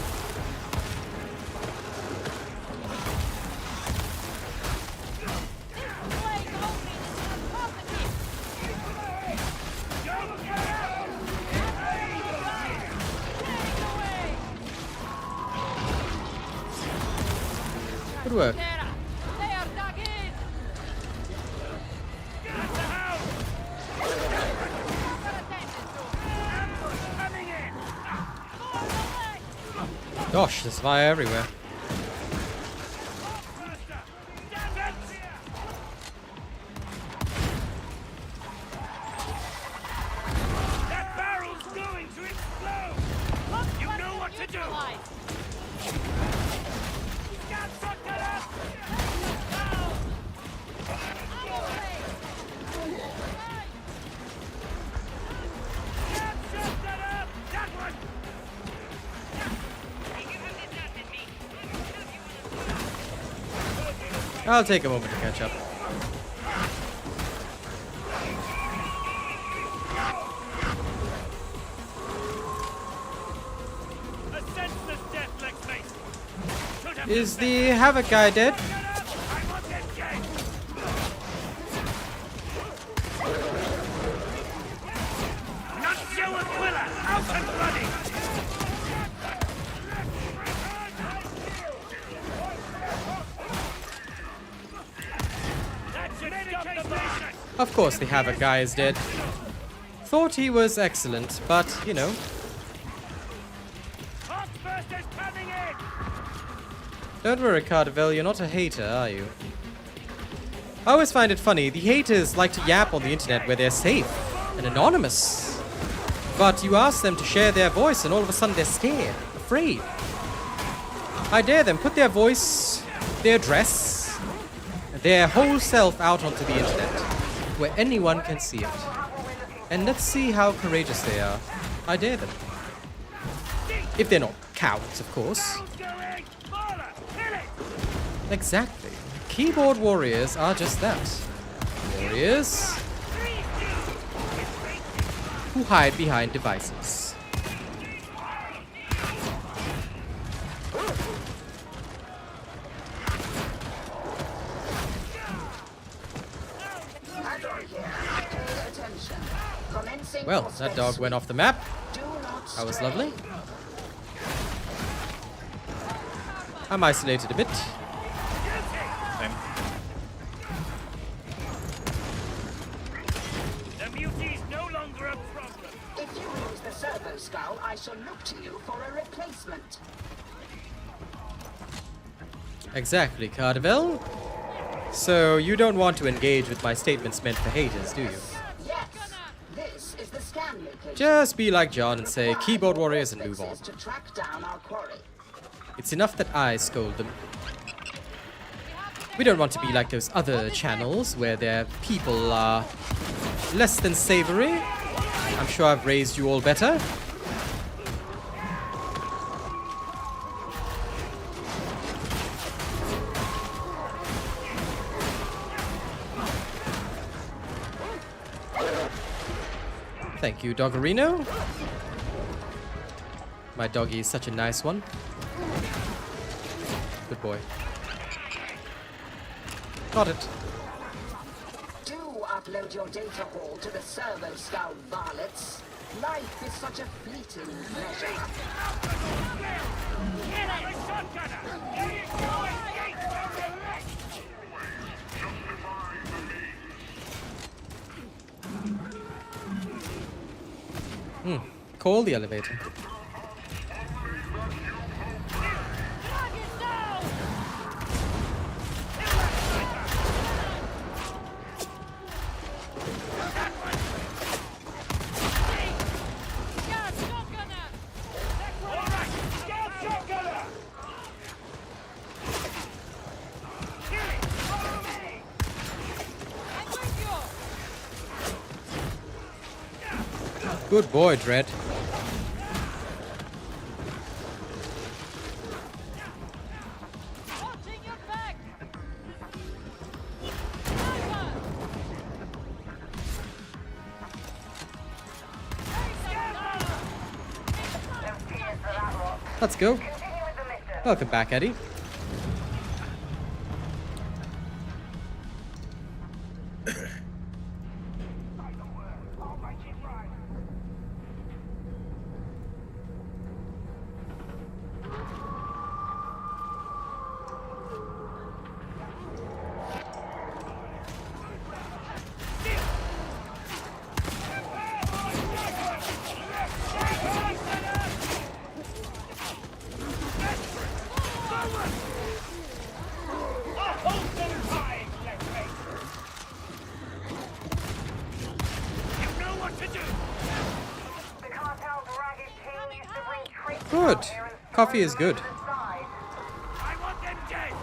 Good work. Gosh, there's fire everywhere. That barrel's going to explode! You know what to do! I'll take a moment to catch up. Is the Havoc guy dead? Of course the Havoc guy is dead. Thought he was excellent, but, you know. Don't worry, Cardivel, you're not a hater, are you? I always find it funny, the haters like to yap on the internet where they're safe and anonymous. But you ask them to share their voice and all of a sudden they're scared, afraid. I dare them put their voice, their address, their whole self out onto the internet, where anyone can see it. And let's see how courageous they are. I dare them. If they're not cowards, of course. Exactly. Keyboard warriors are just that. Warriors who hide behind devices. Well, that dog went off the map. That was lovely. I'm isolated a bit. The muti's no longer a problem. If you lose the servo skull, I shall look to you for a replacement. Exactly, Cardivel. So you don't want to engage with my statements meant for haters, do you? Yes. This is the scan location. Just be like John and say keyboard warriors and move on. To track down our quarry. It's enough that I scold them. We don't want to be like those other channels where their people are less than savory. I'm sure I've raised you all better. Thank you, Doggerino. My doggy is such a nice one. Good boy. Got it. Do upload your data haul to the servo skull, varlets. Life is such a fleeting pleasure. Call the elevator. Good boy, Dread. Let's go. Continue with the mission. Welcome back, Eddie. The cartel's ragged team used to bring tricks Good. out here and Coffee is good. inside. I want them dead!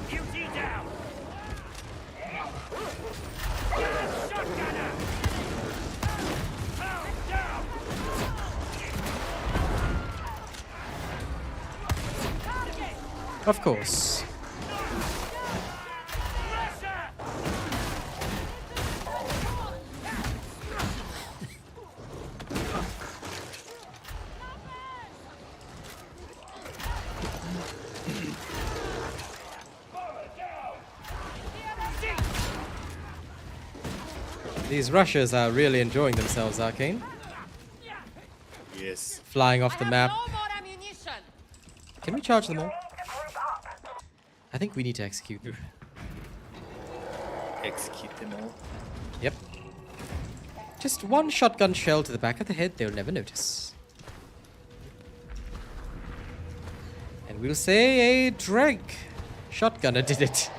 Beauty down! Shotgunner! Pound down! Of course. These rushers are really enjoying themselves, Arcane. Yes. Flying off the map. No more ammunition. Can we charge them all? Need to group up. I think we need to execute them. Execute them all. Yep. Just one shotgun shell to the back of the head, they'll never notice. And we'll say a Drake shotgunner did it.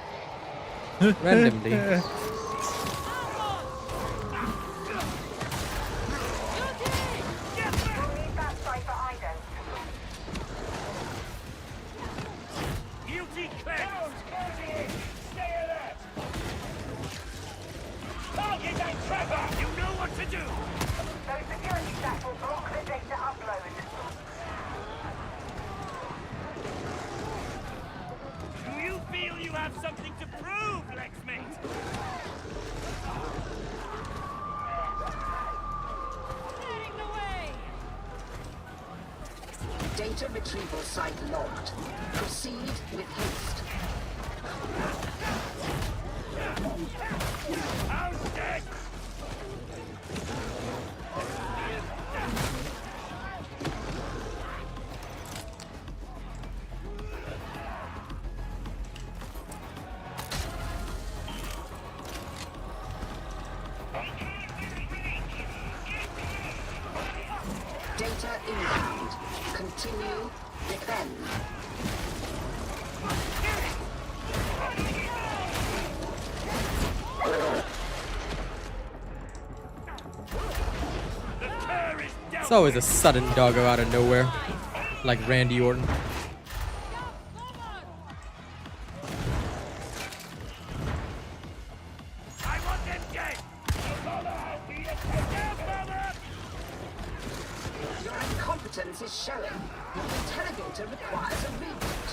Randomly. We'll need that site for ident. Beauty cleansed! Stay alert! Target and Trevor! You know what to do! Those security stacks will block the data upload. Do you feel you have something to prove, Lexmate? Clearing the way. Data retrieval site logged. Proceed with haste. How's dead? Data inbound. Continue. Defend. The cur is dealt. It's always a sudden doggo out of nowhere. Like Randy Orton. I want them dead! Your incompetence is showing. Your interrogator requires a reboot.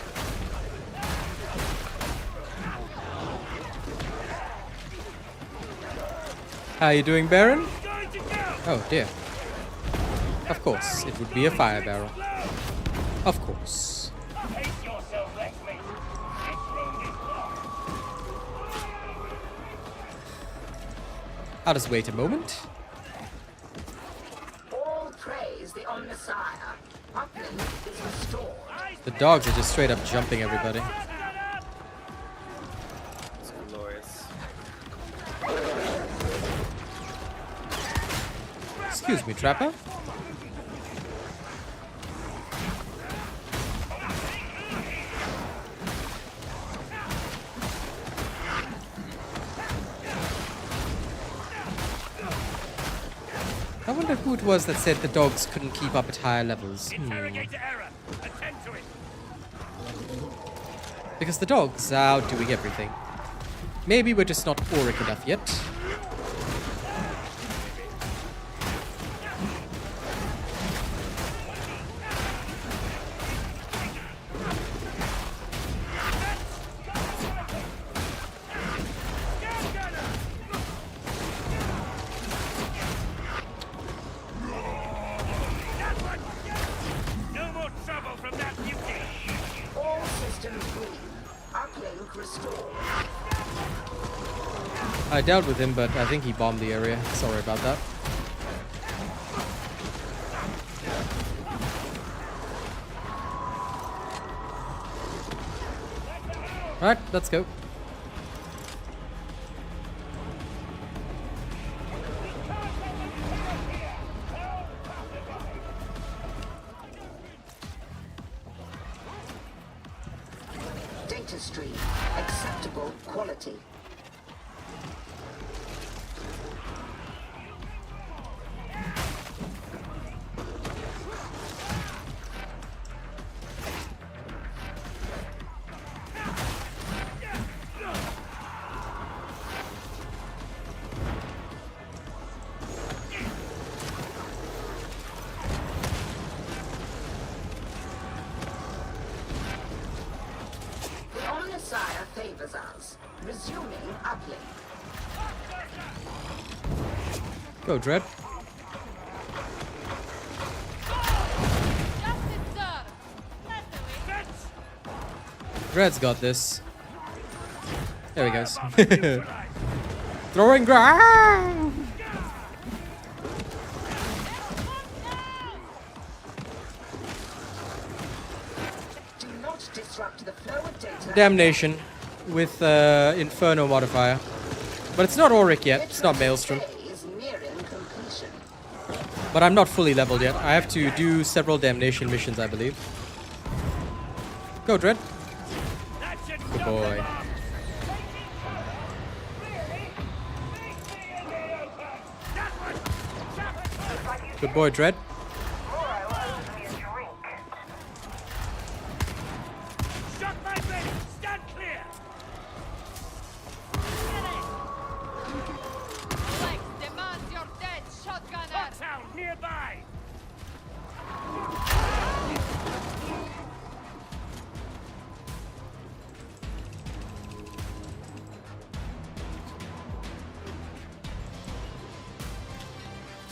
How you doing, Baron? Going to go! Oh dear. Of course, it would be a fire barrel. Of course. Pace yourself, Lexmate. This road is blocked. I'll just wait a moment. All praise the Omnissiah. Uplink is restored. The dogs are just straight up jumping everybody. It's glorious. Excuse me, Trapper. I wonder who it was that said the dogs couldn't keep up at higher levels. Interrogator error. Attend to it. Because the dogs are outdoing everything. Maybe we're just not auric enough yet. Link restored. I dealt with him, but I think he bombed the area. Sorry about that. Alright, let's go. Data stream. Acceptable quality. Favors us. Resuming uplink. Go, Dread. Dread's got this. There he goes. Throwing ground. Do not disrupt the flow of data. Damnation with Inferno modifier. But it's not Auric yet. It's not Maelstrom. But I'm not fully leveled yet. I have to do several Damnation missions, I believe. Go, Dread. Good boy. Good boy, Dread.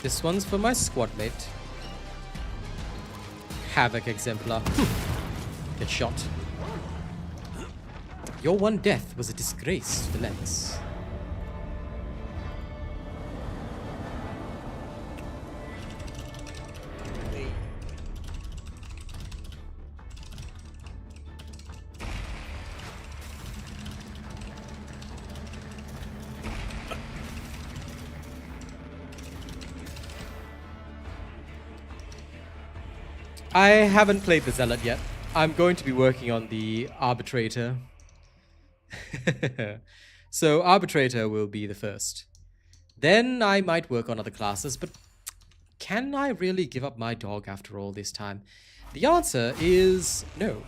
This one's for my squad mate. Havoc Exemplar. Get shot. Your one death was a disgrace to the Lens. I haven't played the Zealot yet. I'm going to be working on the Arbitrator. So Arbitrator will be the first. Then I might work on other classes, but can I really give up my dog after all this time? The answer is no,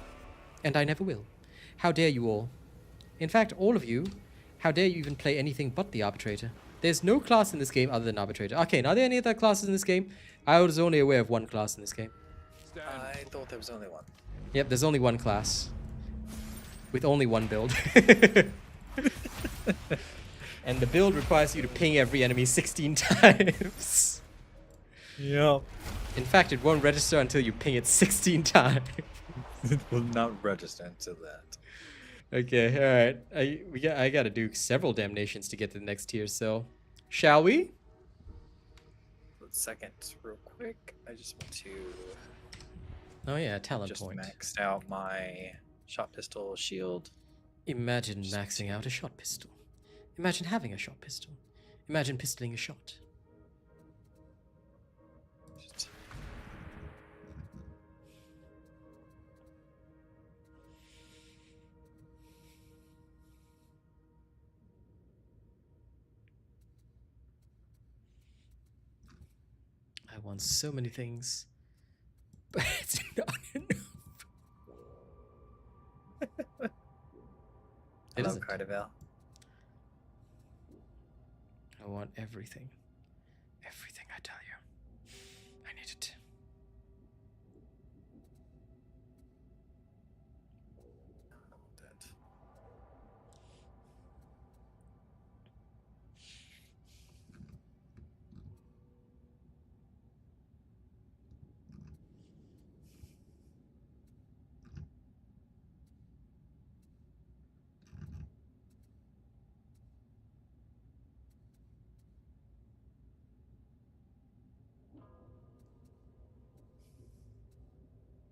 and I never will. How dare you all? In fact, all of you, how dare you even play anything but the Arbitrator? There's no class in this game other than Arbitrator. Okay, are there any other classes in this game? I was only aware of one class in this game. I thought there was only one. Yep, there's only one class. With only one build. And the build requires you to ping every enemy 16 times. Yep. In fact, it won't register until you ping it 16 times. It will not register until that. Okay, alright. I gotta do several damnations to get to the next tier, so... Shall we? Second, real quick. I just want to... Oh yeah, talent just point. maxed out my shot pistol shield. Imagine maxing out a shot pistol. Imagine having a shot pistol. Imagine pistoling a shot. I want so many things, but it's not enough. I love Cardival. I want everything. Everything, I tell you. I need it.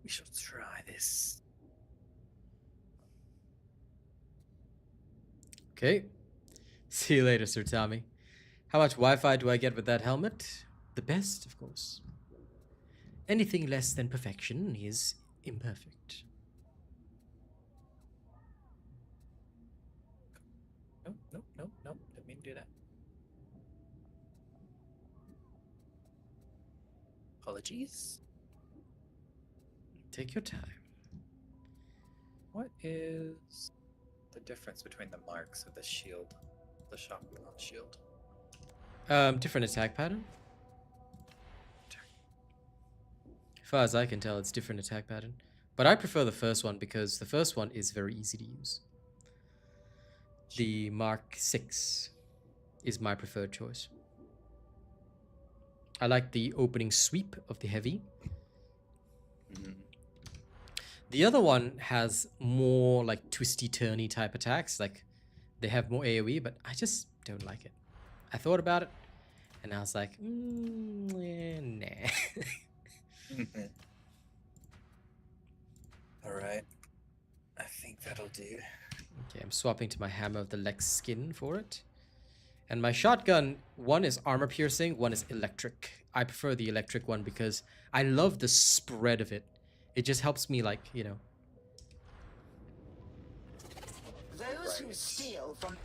We shall try this. Okay. See you later, Sir Tommy. How much Wi-Fi do I get with that helmet? The best, of course. Anything less than perfection is imperfect. Nope. Didn't mean to do that. Apologies. Take your time. What is the difference between the marks of the shield, the shotgun shield? Different attack pattern. As far as I can tell, it's different attack pattern. But I prefer the first one because the first one is very easy to use. The Mark 6 is my preferred choice. I like the opening sweep of the heavy. The other one has more like twisty-turny type attacks. Like they have more AoE, but I just don't like it. I thought about it, and I was like, nah. Alright. I think that'll do. Okay, I'm swapping to my Hammer of the Lex skin for it. And my shotgun, one is armor piercing, one is electric. I prefer the electric one because I love the spread of it. It just helps me, like, you know. Those who steal from...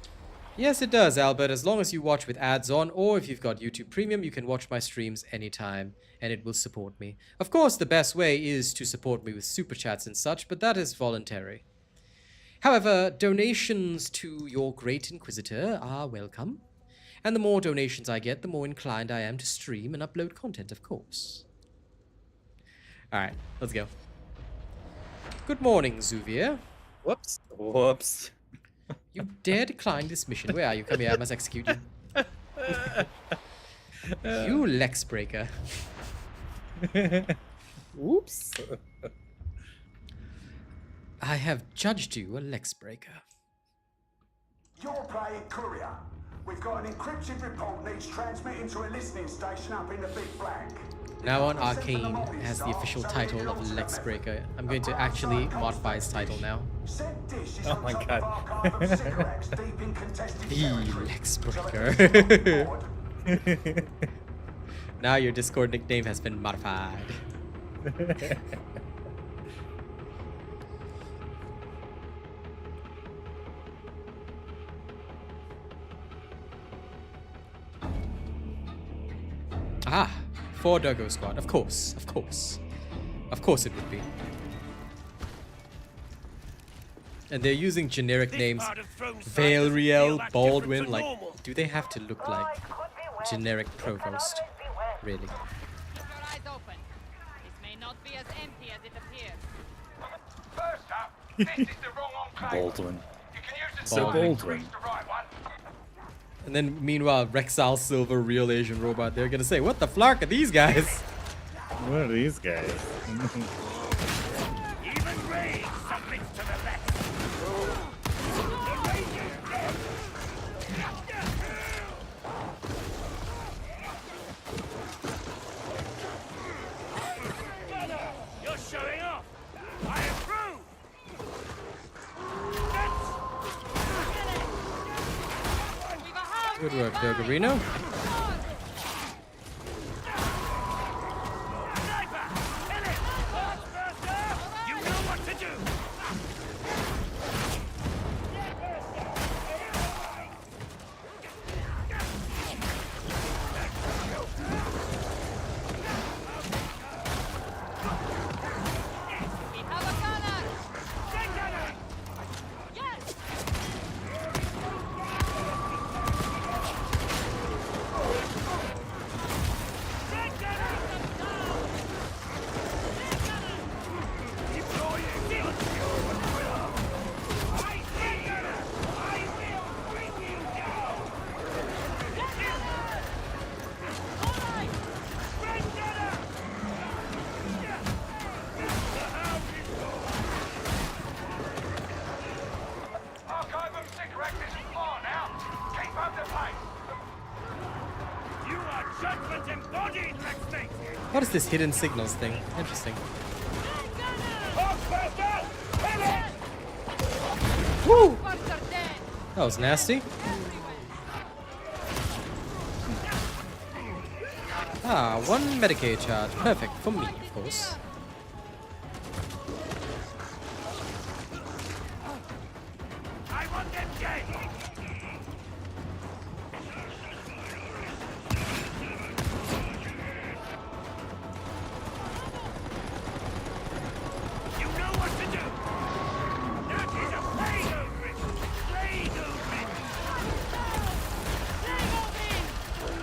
Yes, it does, Albert. As long as you watch with ads on, or if you've got YouTube Premium, you can watch my streams anytime, and it will support me. Of course, the best way is to support me with super chats and such, but that is voluntary. However, donations to your Great Inquisitor are welcome. And the more donations I get, the more inclined I am to stream and upload content, of course. Alright, let's go. Good morning, Zuvia. Whoops. You dare decline this mission. Where are you? Come here, I must execute you. You Lex Breaker. Whoops. I have judged you a Lex Breaker. You're playing courier. We've got an encrypted report needs transmitting to a listening station up in the Big Black. Now on Arcane has the official title of Lex Breaker. I'm going to actually modify his title now. Oh my god. The Lex Breaker. Now your Discord nickname has been modified. Ah, 4 Doggo Squad. Of course. Of course it would be. And they're using generic names. Valriel, Baldwin. Like, do they have to look like generic Provost? Really? Keep your eyes open. This may not be as empty as it appears. First up, this is the wrong enclave. Baldwin. You can use the So Baldwin. the right one. And then, meanwhile, Rexal Silver, Real Asian Robot, they're gonna say, what the flark are these guys? What are these guys? Even Ray submits to the left. The Rangers dead. You're showing off. I approve. Good work, Doggerino. You know what to do. We have a gunner! Yes! Archive of cigarettes is far now. Keep up the pace. You are judgment embodied, Lex Mate. What is this hidden signals thing? Interesting. Woo! That was nasty. Ah, 1 Medicaid charge. Perfect for me, of course. I want them dead! You know what to do! That is a plague ogre! Plague ogre!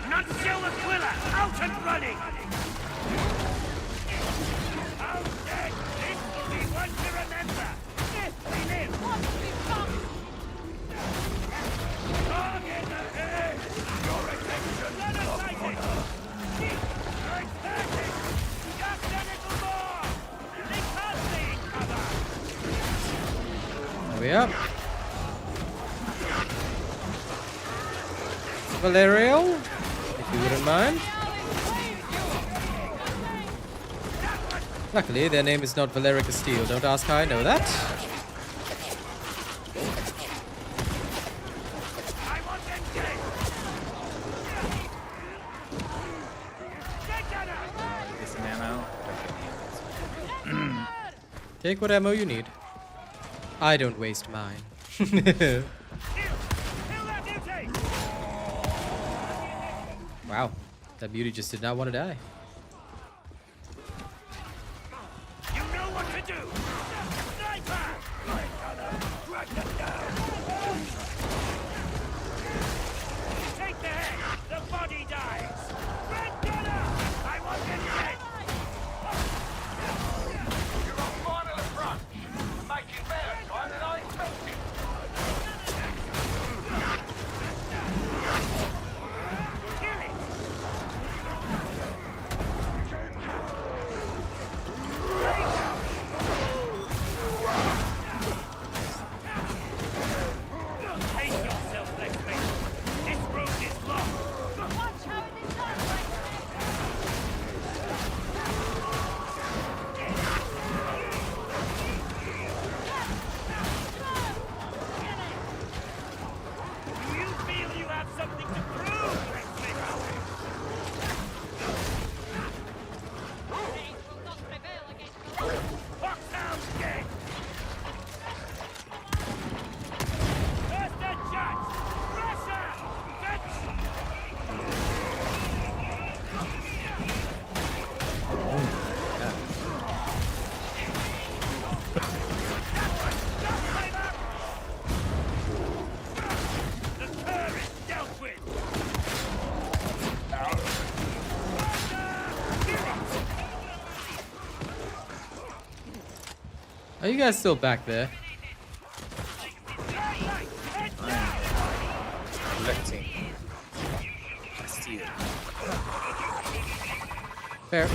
Not Silver Quiller! Out and running! How dead! This will be one to remember! If we live! Target ahead! Your attention! Let us light it! Right, perfect! Just a little more! They can't stay in cover! There we are. Valerio, if you wouldn't mind. Luckily, their name is not Valeric Castile. Don't ask how I know that. I want them dead! Get that out! Get some ammo. Take what ammo you need. I don't waste mine. Kill that mutate! Wow, that beauty just did not want to die. You know what to do! Sniper! Right, Gunner. Drag them down! Take the head! The body dies! Red Gunner! I want them dead! You're on final at front! Making better time than I expected! Kill it! Take yourself, Blackface. This road is locked. Watch how it is done. Do you feel you have something to prove, Blackface? Fate will not prevail against the law. Foxhound's dead! Where's the judge? Russia! The cur is dealt with! Are you guys still back there? Collecting. Steal. Fair.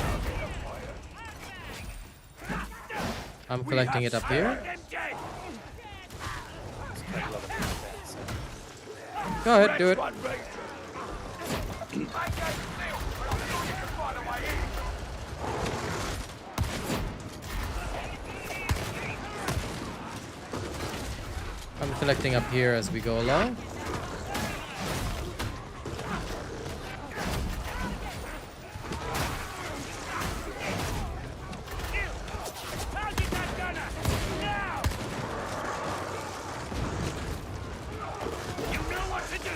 I'm collecting it up here. Go ahead, do it. I'm collecting up here as we go along. Target that gunner! Now! You know what to do!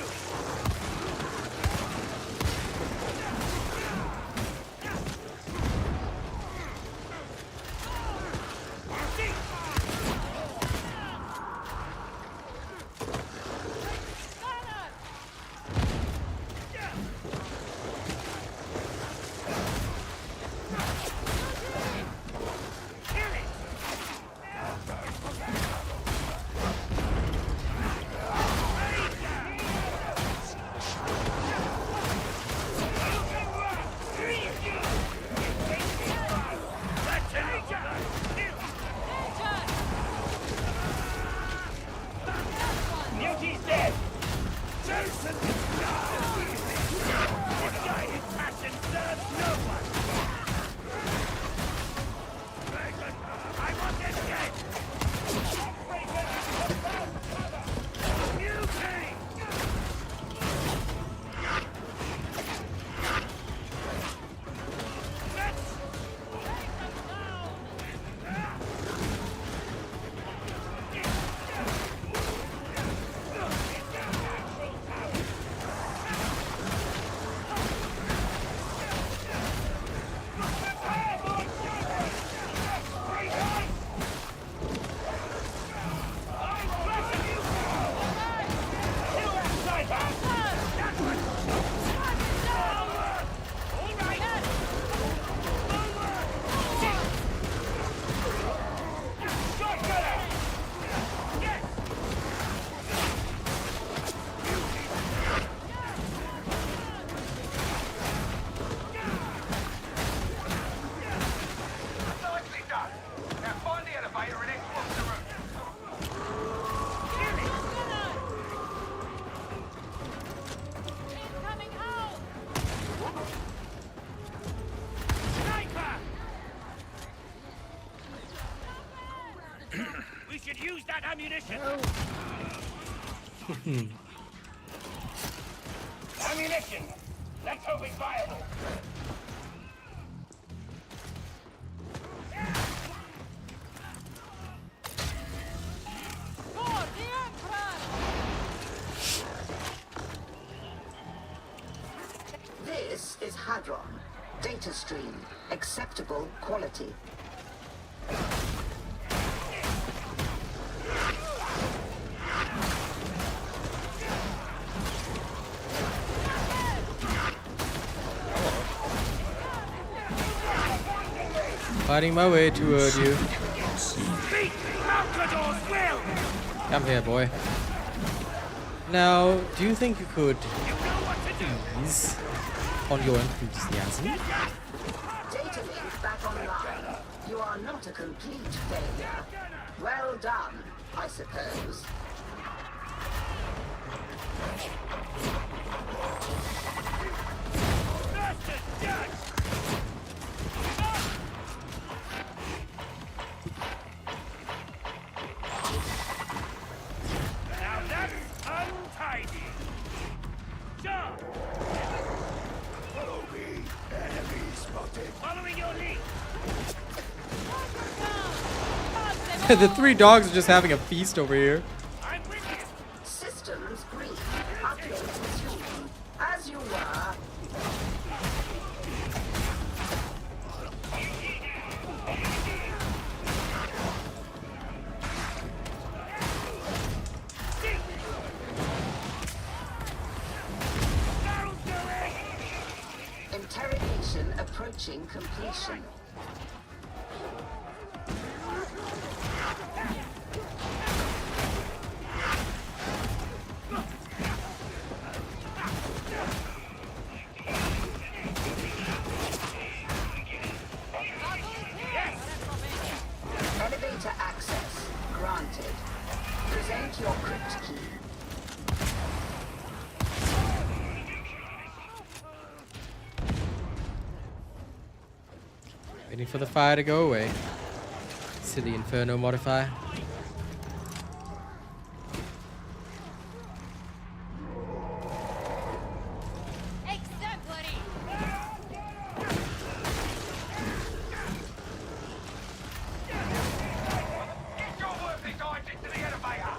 Beauty's dead! Jason is gone! Misguided passion serves no one! I want them dead! Ammunition! Let's hope it's viable! For the Emperor! This is Hadron. Data stream. Acceptable quality. Fighting my way toward you. Beat Malcador's will! Come here, boy. Now, do you think you could You know what to do! ease on your enthusiasm? Data link back online. You are not a complete failure. Well done, I suppose. Bastard judge! Now that's untidy! John! Follow me. Enemy spotted. Following your lead! The three dogs are just having a feast over here. I'm with you! Systems green. Upload resumed. As you were. Barrel going! Interrogation approaching completion. Elevator access granted. Present your crypt key. Waiting for the fire to go away. Silly Inferno modifier. Exemplary! Get your worthless eyes into the elevator!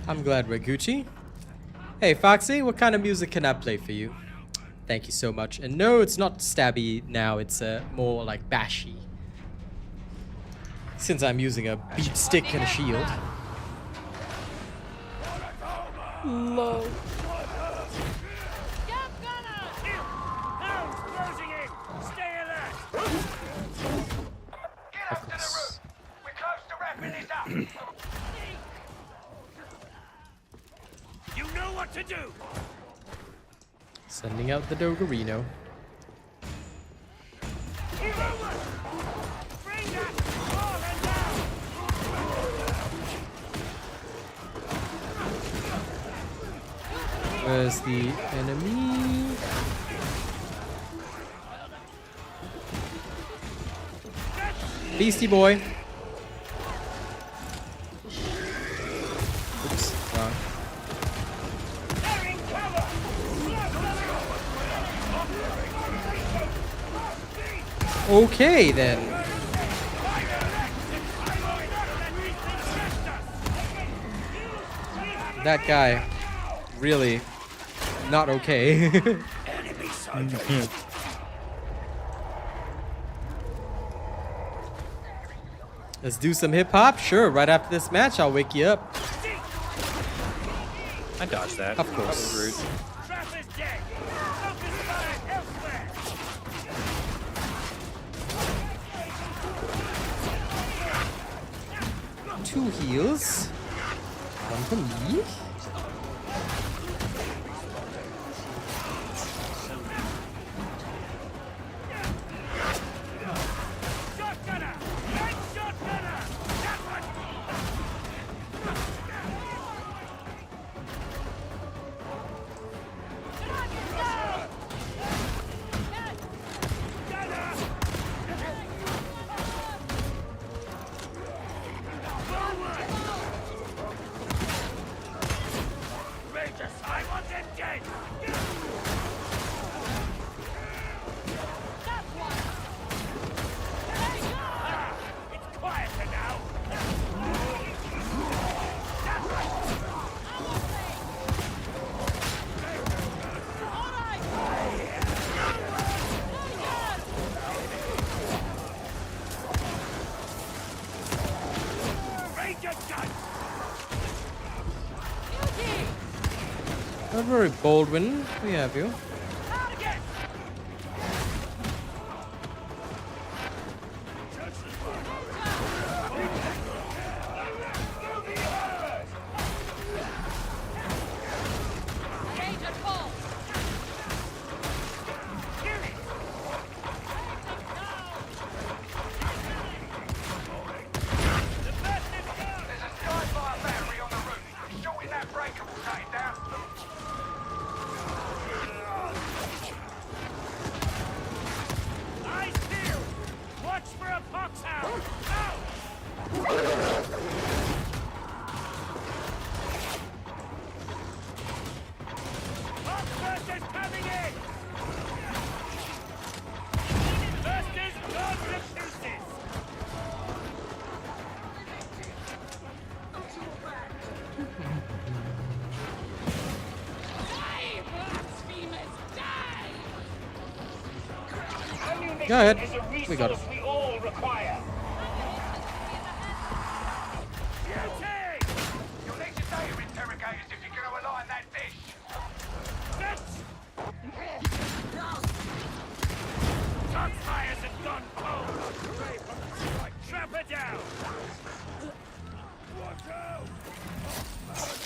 I'm glad we're Gucci. Hey, Foxy, what kind of music can I play for you? Thank you so much. And no, it's not stabby now. It's more like bashy. Since I'm using a beat stick and a shield. Low. Jump gunner! Hounds closing in! Stay alert! Get Of up to the course. roof! We're close to wrapping this up! You know what to do! Sending out the Doggerino. Hero one! Bring that ball and down! Where's the enemy? Beastie boy. Oops, wrong. They're in cover! Okay then. That guy really not okay. Enemy sighted. Let's do some hip hop. Sure, right after this match, I'll wake you up. I dodged that. Of That course. was rude. Trap is dead! Focus fire elsewhere! 2 heals. 1 for me. Shotgunner! Right shotgunner! That one! Don't worry, Baldwin. We have you. Go ahead. We got it. We all require. You'll need your data interrogators if you're going to align that dish. Shots fires and gone cold. Trap her down. Watch out.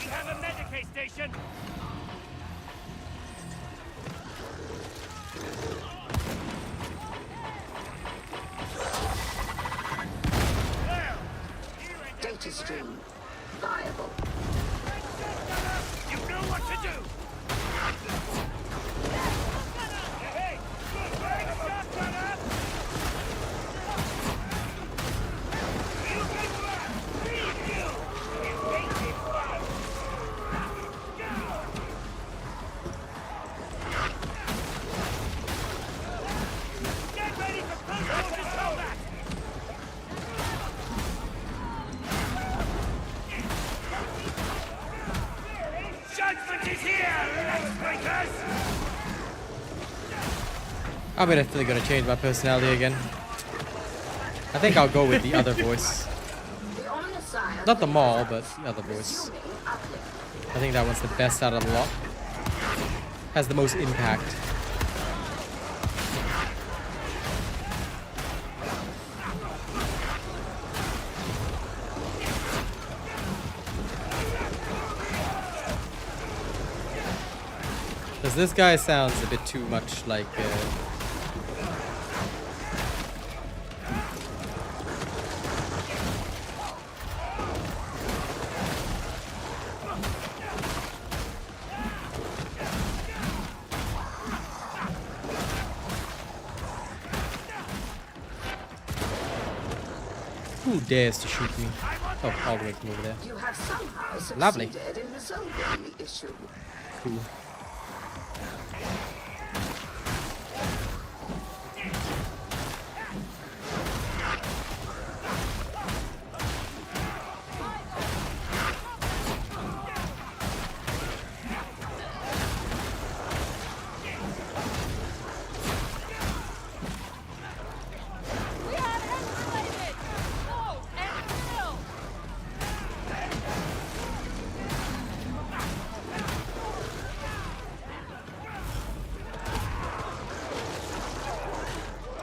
We have a Medicaid station. Data stream viable. You know what to do. Hey, shotgunner! You can run! Leave you! You hate it fun! Get ready for close-quarters combat! Judgment is here, legs breakers! I'm definitely gonna change my personality again. I think I'll go with the other voice. Not the Maul, but the other voice. I think that one's the best out of the lot. Has the most impact. Because this guy sounds a bit too much like who dares to shoot me? Oh, all the way from over there. You have somehow Lovely. succeeded in resolving the issue. Cool.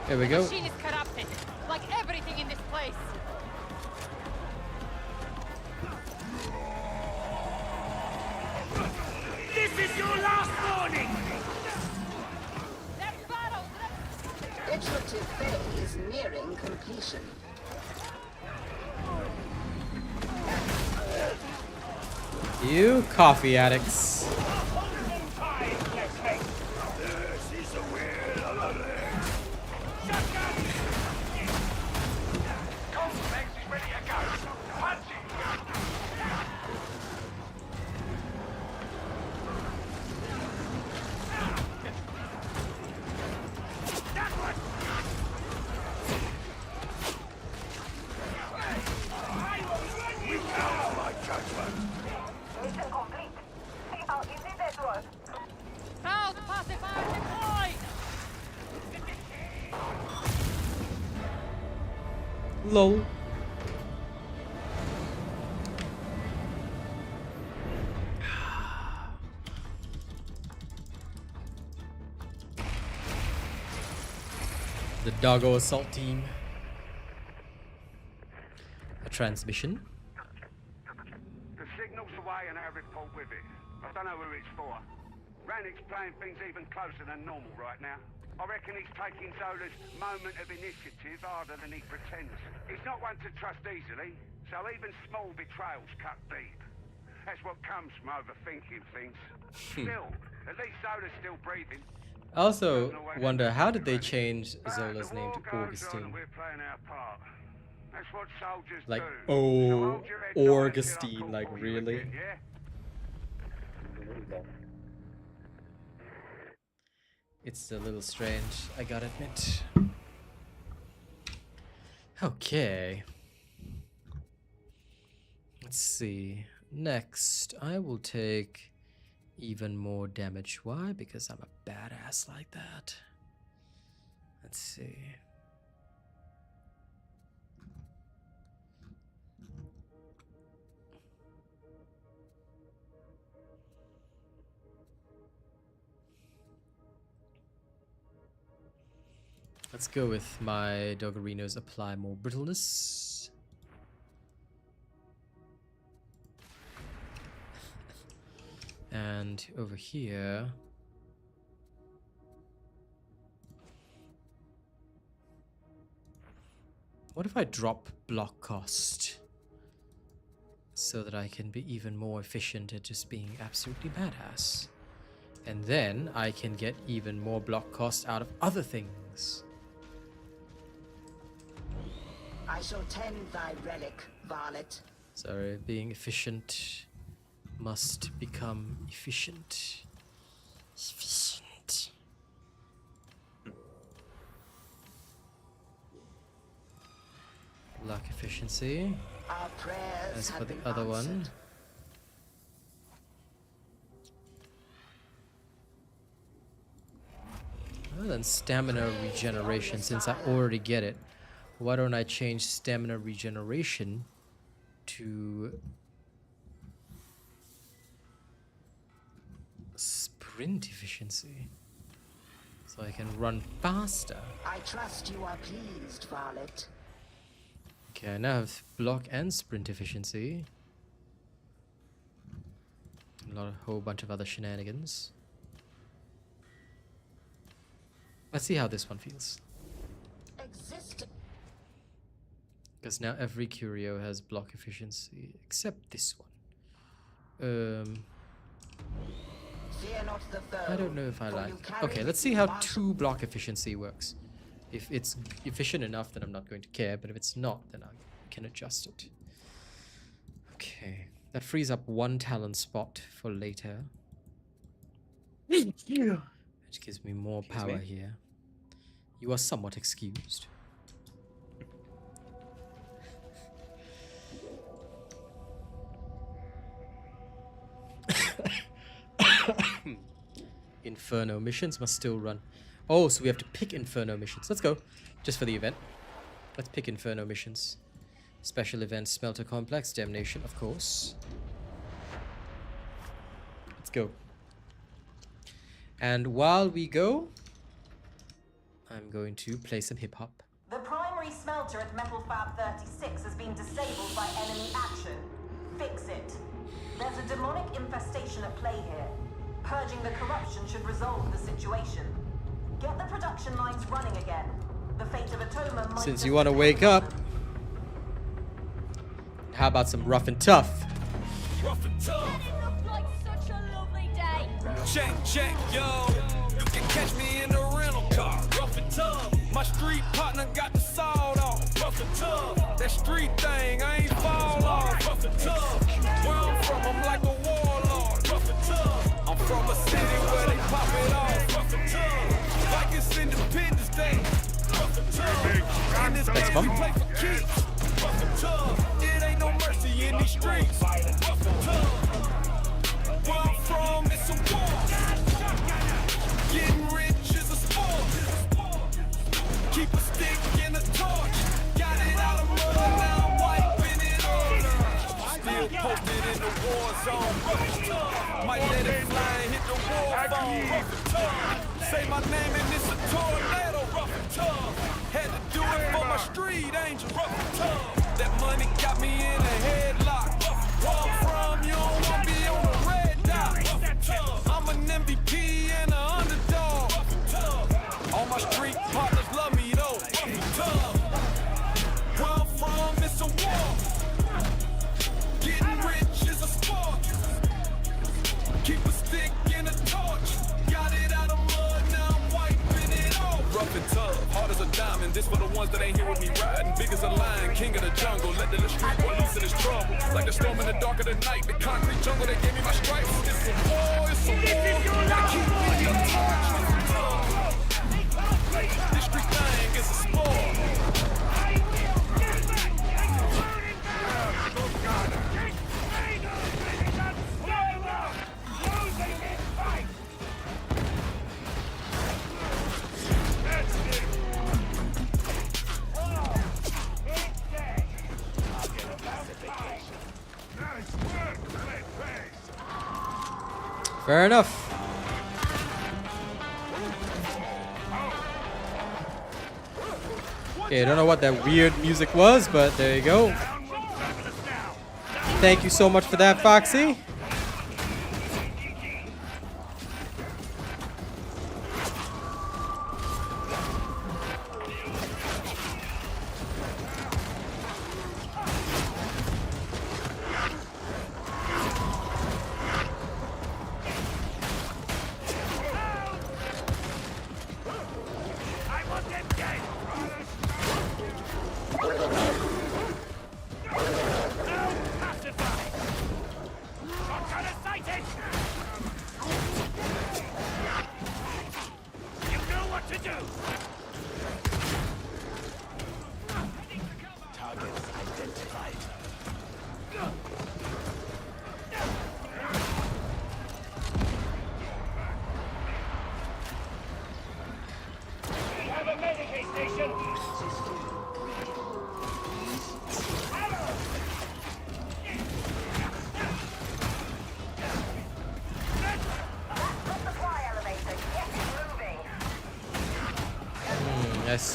There we go. The machine is corrupted, like everything in this place. This is your last warning! Iterative phase nearing completion. You coffee addicts. Comms-Plex is ready to go. Punch it! That one! We count my judgment. Mission complete. See how easy that was. Crowd pacifier deployed! Lol. The doggo assault team. A transmission. The signal's away and our report with it. I don't know who it's for. Rannick's playing things even closer than normal right now. I reckon he's taking Zola's moment of initiative harder than he pretends. He's not one to trust easily, so even small betrayals cut deep. That's what comes from overthinking things. Still, at least Zola's still breathing. I also wonder, how did they change Zola's name to Augustine? We're playing our part. That's what soldiers Like, do. oh, So hold your head down Augustine, until I like call for you really? again, yeah? It's a little strange, I gotta admit. Okay. Let's see. Next, I will take even more damage. Why? Because I'm a badass like that. Let's see. Let's go with my Doggerinos apply more brittleness. And over here, what if I drop block cost so that I can be even more efficient at just being absolutely badass? And then I can get even more block cost out of other things. I shall tend thy relic, varlet. Sorry, being efficient must become efficient. Efficient. Luck efficiency. Our prayers As for have the been other one. answered. Well, then stamina regeneration, since I already get it. Why don't I change stamina regeneration to sprint efficiency? So I can run faster. I trust you are pleased, varlet. Okay, I now have block and sprint efficiency. A whole bunch of other shenanigans. Let's see how this one feels. Because now every curio has block efficiency, except this one. Fear not the foe, I don't know if I for like you it. carry Okay, let's the see how martial- 2 block efficiency works. If it's efficient enough, then I'm not going to care, but if it's not, then I can adjust it. Okay, that frees up 1 talent spot for later. Which gives me more power here. You are somewhat excused. Inferno missions must still run. Oh, so we have to pick Inferno missions. Let's go. Just for the event. Let's pick Inferno missions. Special events, Smelter Complex, Damnation, of course. Let's go. And while we go, I'm going to play some hip-hop. The primary smelter at Metal Fab 36 has been disabled by enemy action. Fix it. There's a demonic infestation at play here. Purging the corruption should resolve the situation. Get the production lines running again. The fate of Atoma might Since just you want to depend wake on up, them. how about some rough and tough? Rough and tough. It looked like such a lovely day. Check, yo. You can catch me in a rental car. Rough and tough. My street partner got the sawed off. Rough and tough. That street thing, I ain't fall off. Rough and tough. Where I'm from, I'm like a warlord. Rough and tough. I'm from a city where they pop it off. Rough and tough. Like it's Independence Day. Rough and tough. In this game we play for keeps. Rough and tough. It ain't no mercy in these streets. Rough and tough. Where I'm from, it's a war. Getting rich is a sport. Keep a stick and a torch. Got it out of mud, now I'm wiping it up. Still posted in the war zone. Might let it fly and hit the war phone. Say my name and it's a tornado. Rough and tough. tough, hard as a diamond. This for the ones that ain't here with me riding. Big as a lion, king of the jungle. Let the street boy loose in his trouble. Like the storm in the dark of the night. The concrete jungle that gave me my stripes. It's a war, it's a war. Gotta keep me untouched. This street thing is a sport. Fair enough. Okay, I don't know what that weird music was, but there you go. Thank you so much for that, Foxy.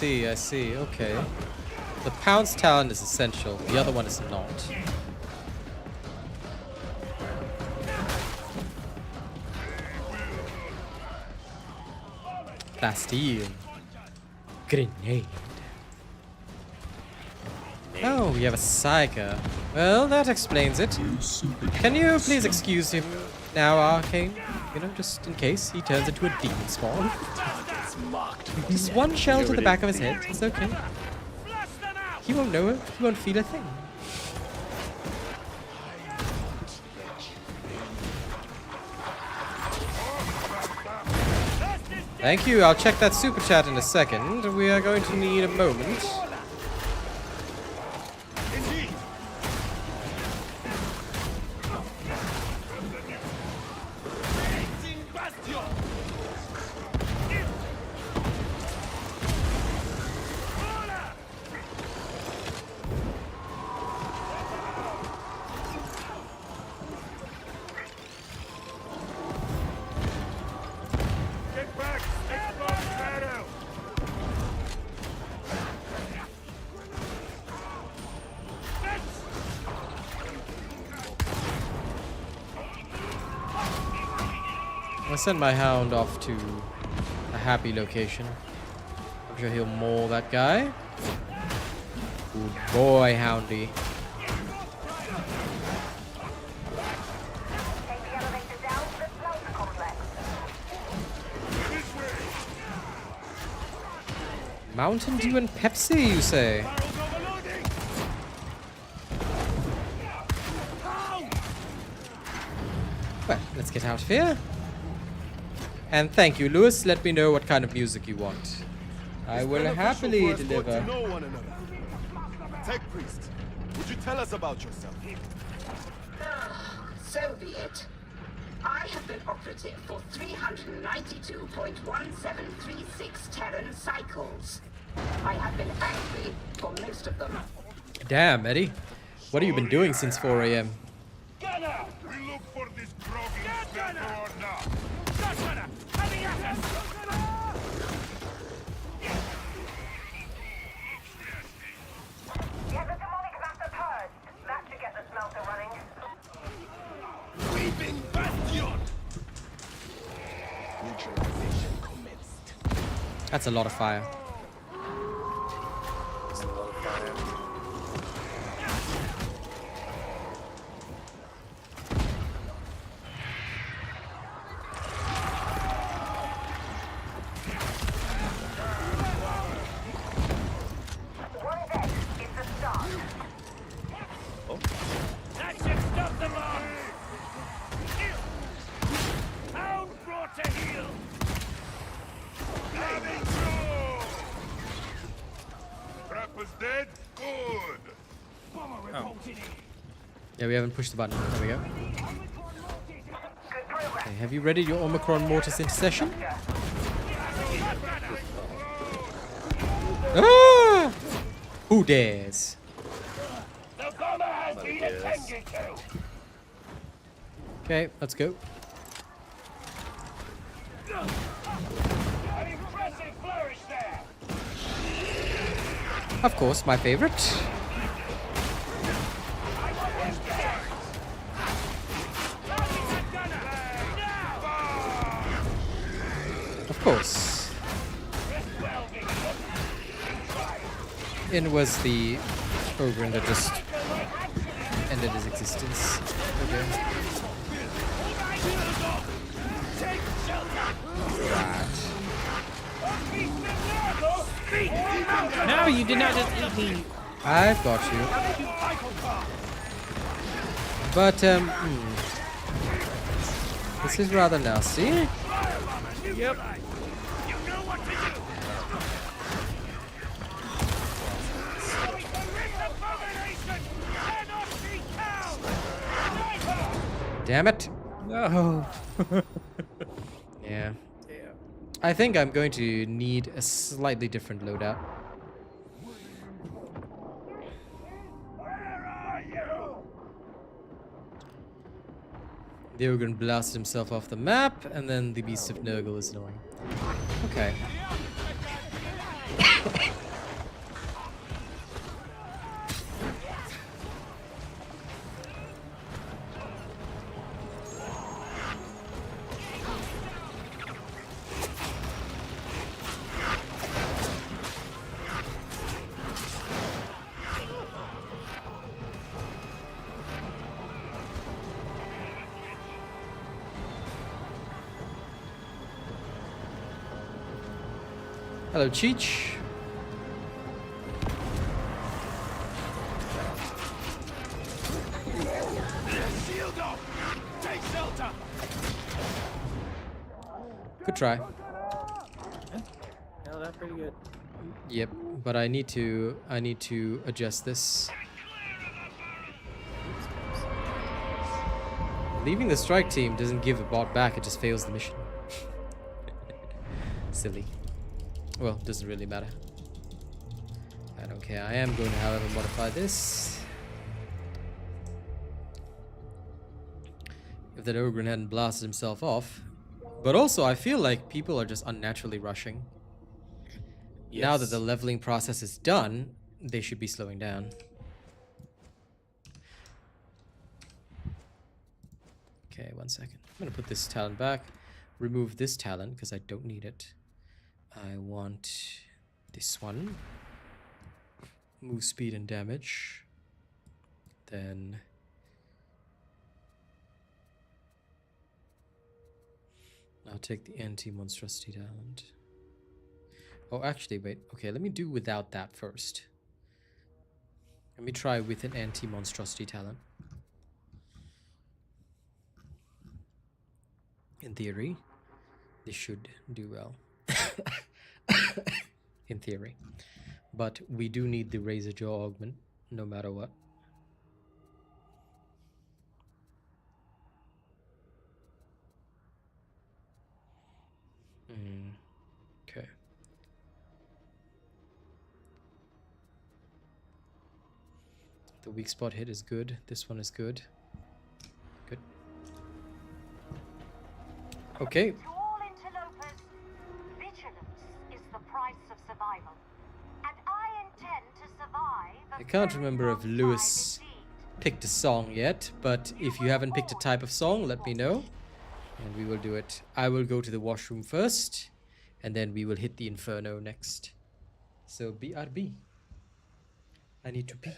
I see, okay. The Pounce talent is essential, the other one is not. Bastille. Grenade. Oh, we have a Psyker. Well, that explains it. Can you please excuse him now, Arcane? You know, just in case he turns into a demon spawn. Just one shell to the back of his head. It's okay. He won't know it. He won't feel a thing. Thank you. I'll check that super chat in a second. We are going to need a moment. I'll send my hound off to a happy location. I'm sure he'll maul that guy. Good boy, Houndy. Take the elevator down to the Smelter complex. Mountain Dew and Pepsi, you say? Well, let's get out of here. And thank you, Lewis. Let me know what kind of music you want. I will happily deliver. Tech Priest, would you tell us about yourself? So be it. I have been operative for 392.1736 Terran cycles. I have been angry for most of them. Damn, Eddie. What have you been doing since 4 a.m.? Gunner! We look for this groggy Smelter or not? Gunner! Coming at us! Get the demonic master purged. That should get the smelter running. Weaving Bastion! Neutralization commenced. That's a lot of fire. It's a lot of fire. Sniper's dead? Good. Yeah, we haven't pushed the button. There we go. Okay, have you readied your Omicron Mortis intercession? Ah! Who dares? The bomber has been attended to. Okay, let's go. An impressive flourish there. Of course, my favorite. Of course. It was the Ogren that just ended his existence. Okay. No, you did not just eat me. I've got you. But, this is rather nasty. Yep. You know what to do. Damn it. No. Yeah. I think I'm going to need a slightly different loadout. The Ogren blasted himself off the map, and then the Beast of Nurgle is annoying. Okay. Hello, Cheech. Shield off. Take shelter. Good try. Held out pretty good. Yep, but I need to adjust this. Leaving the strike team doesn't give a bot back, it just fails the mission. Silly. Well, doesn't really matter. I don't care. I am going to, however, modify this. If that Ogren hadn't blasted himself off. But also, I feel like people are just unnaturally rushing. Yes. Now that the leveling process is done, they should be slowing down. Okay, 1 second. I'm gonna put this talent back. Remove this talent, because I don't need it. I want this one. Move speed and damage. Then I'll take the anti-monstrosity talent. Oh, actually, wait. Okay, let me do without that first. Let me try with an anti-monstrosity talent. In theory, this should do well. In theory. But we do need the Razor Jaw augment, no matter what. Okay. The weak spot hit is good. This one is good. Good. Okay. To all interlopers, vigilance is the price of survival. And I intend to survive. I can't remember if Lewis picked a song yet, but if you haven't picked a type of song, let me know. And we will do it. I will go to the washroom first, and then we will hit the Inferno next. So BRB. I need to pee.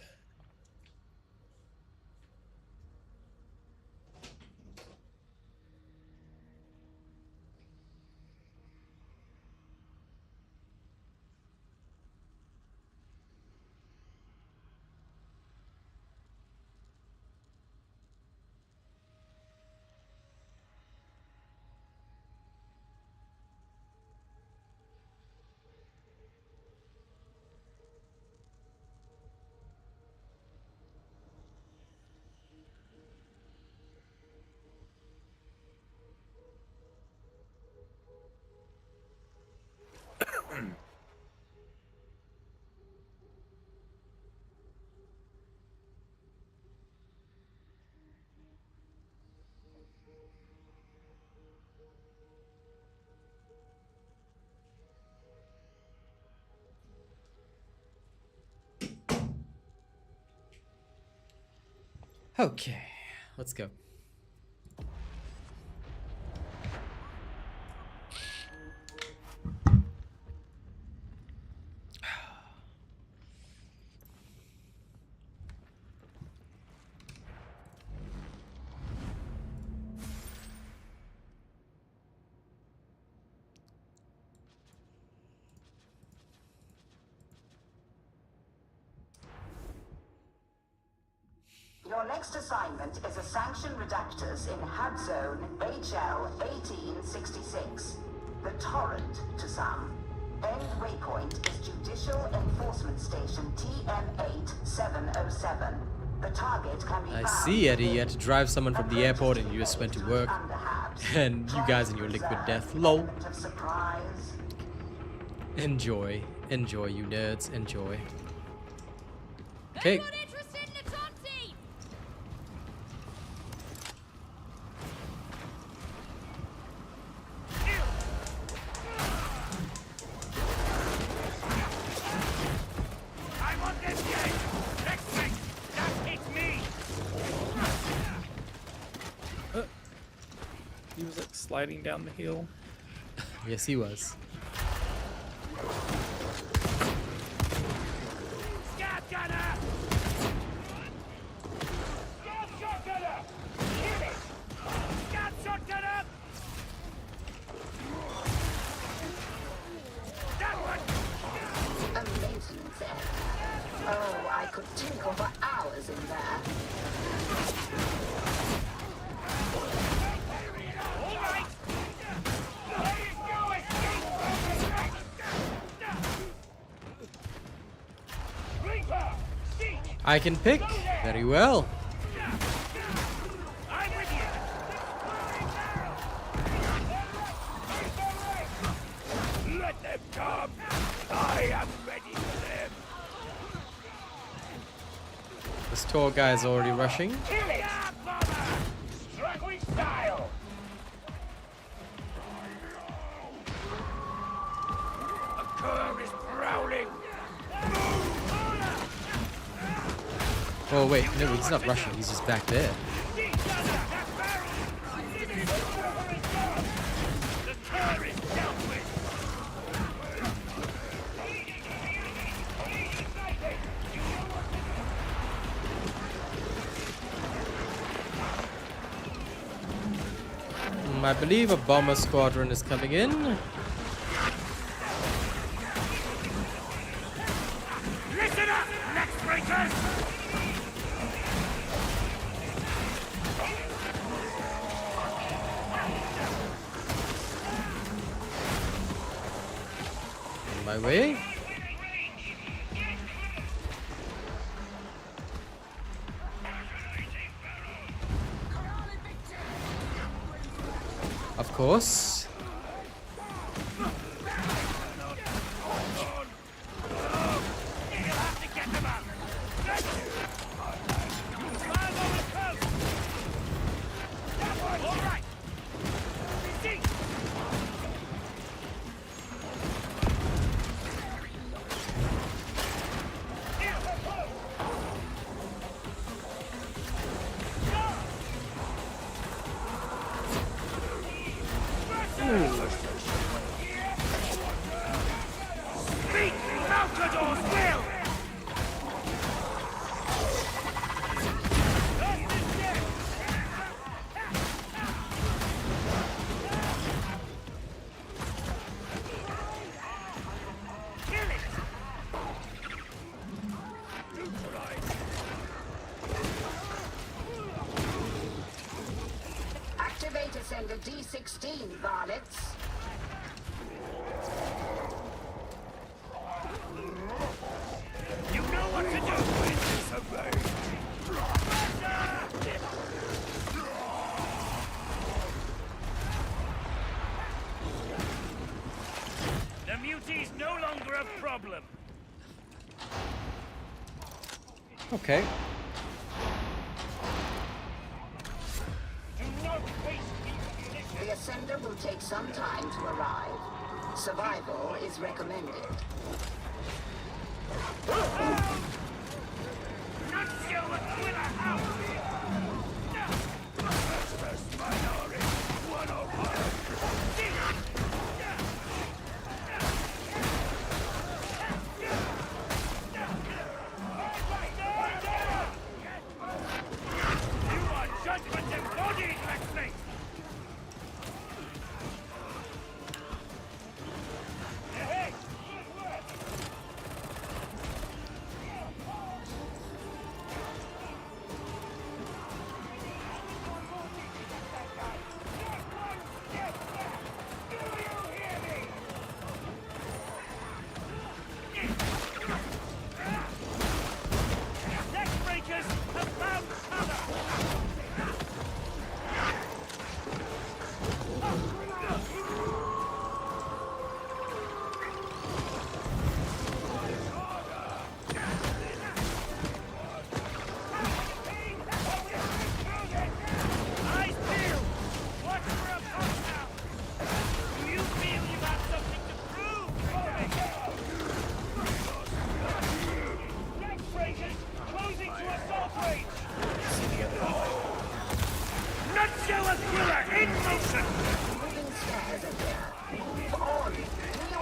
Okay, let's go. Your next assignment is a sanctioned redactors in HUD Zone HL 1866. The Torrent to some. End waypoint is Judicial Enforcement Station TM8707. The target can be I found see, Eddie. You had to drive someone from the airport and you just went to work. And you guys in your liquid death. Lol. Enjoy. Enjoy, you nerds. Enjoy. Okay. He was like sliding down the hill. Yes, he was. Scout gunner! Scout shotgunner! Kill it! Scout shotgunner! That one! A maintenance error. Oh, I could tinkle for hours in there. I can pick. Very well. Let them come. I am ready for them. This tall guy is already rushing. Kill it! Strike with style. A cur is prowling. Oh wait, no, he's not rushing. He's just back there. I believe a bomber squadron is coming in. Listen up, next breakers! On my way. Of course. Activate Ascender D16, varlets. You know what to do when disobeyed. The muti's no longer a problem. Okay. The Ascender will take some time to arrive. Survival is recommended.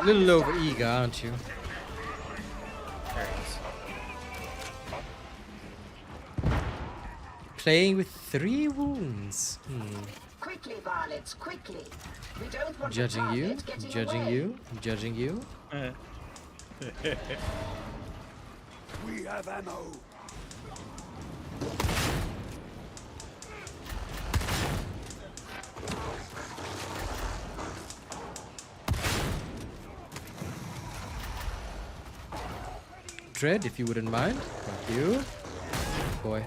Little over eager, aren't you? There it is. Playing with 3 wounds. Quickly, varlets, quickly. We don't want Judging the you, target getting judging away. you, judging you. We have ammo. Dread, if you wouldn't mind. Thank you. Boy.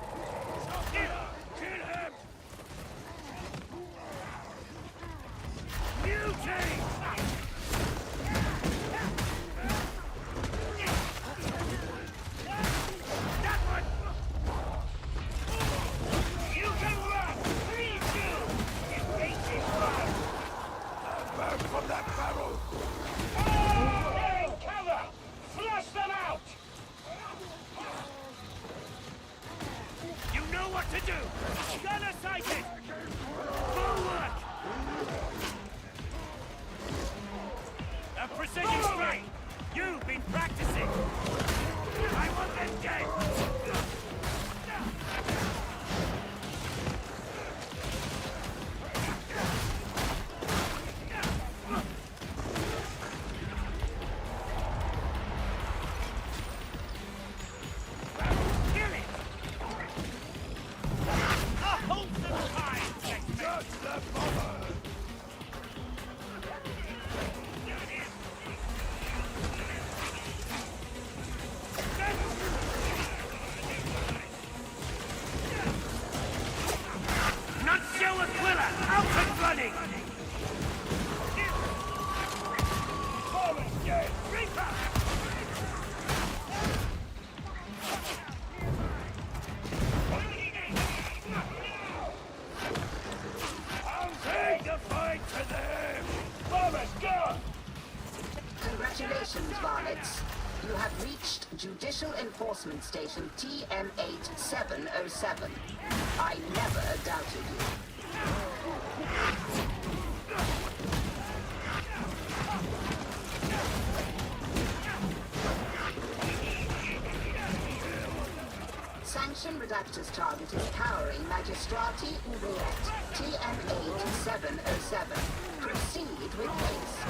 Congratulations, varlets. You have reached Judicial Enforcement Station TM8707. I never doubted you. Sanction Redactor's target is Cowering Magistrati Oubliette TM8707. Proceed with haste.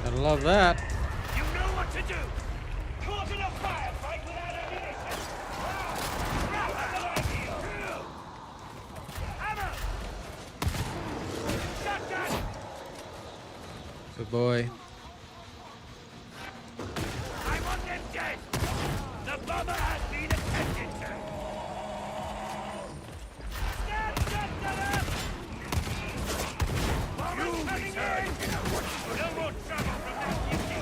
I love that. You know what to do. Caught in a firefight without ammunition. Hammer. Shotgun. Good boy. I want them dead. The bomber has been attended to. Stand up, bomber's coming in. No more trouble from that beauty.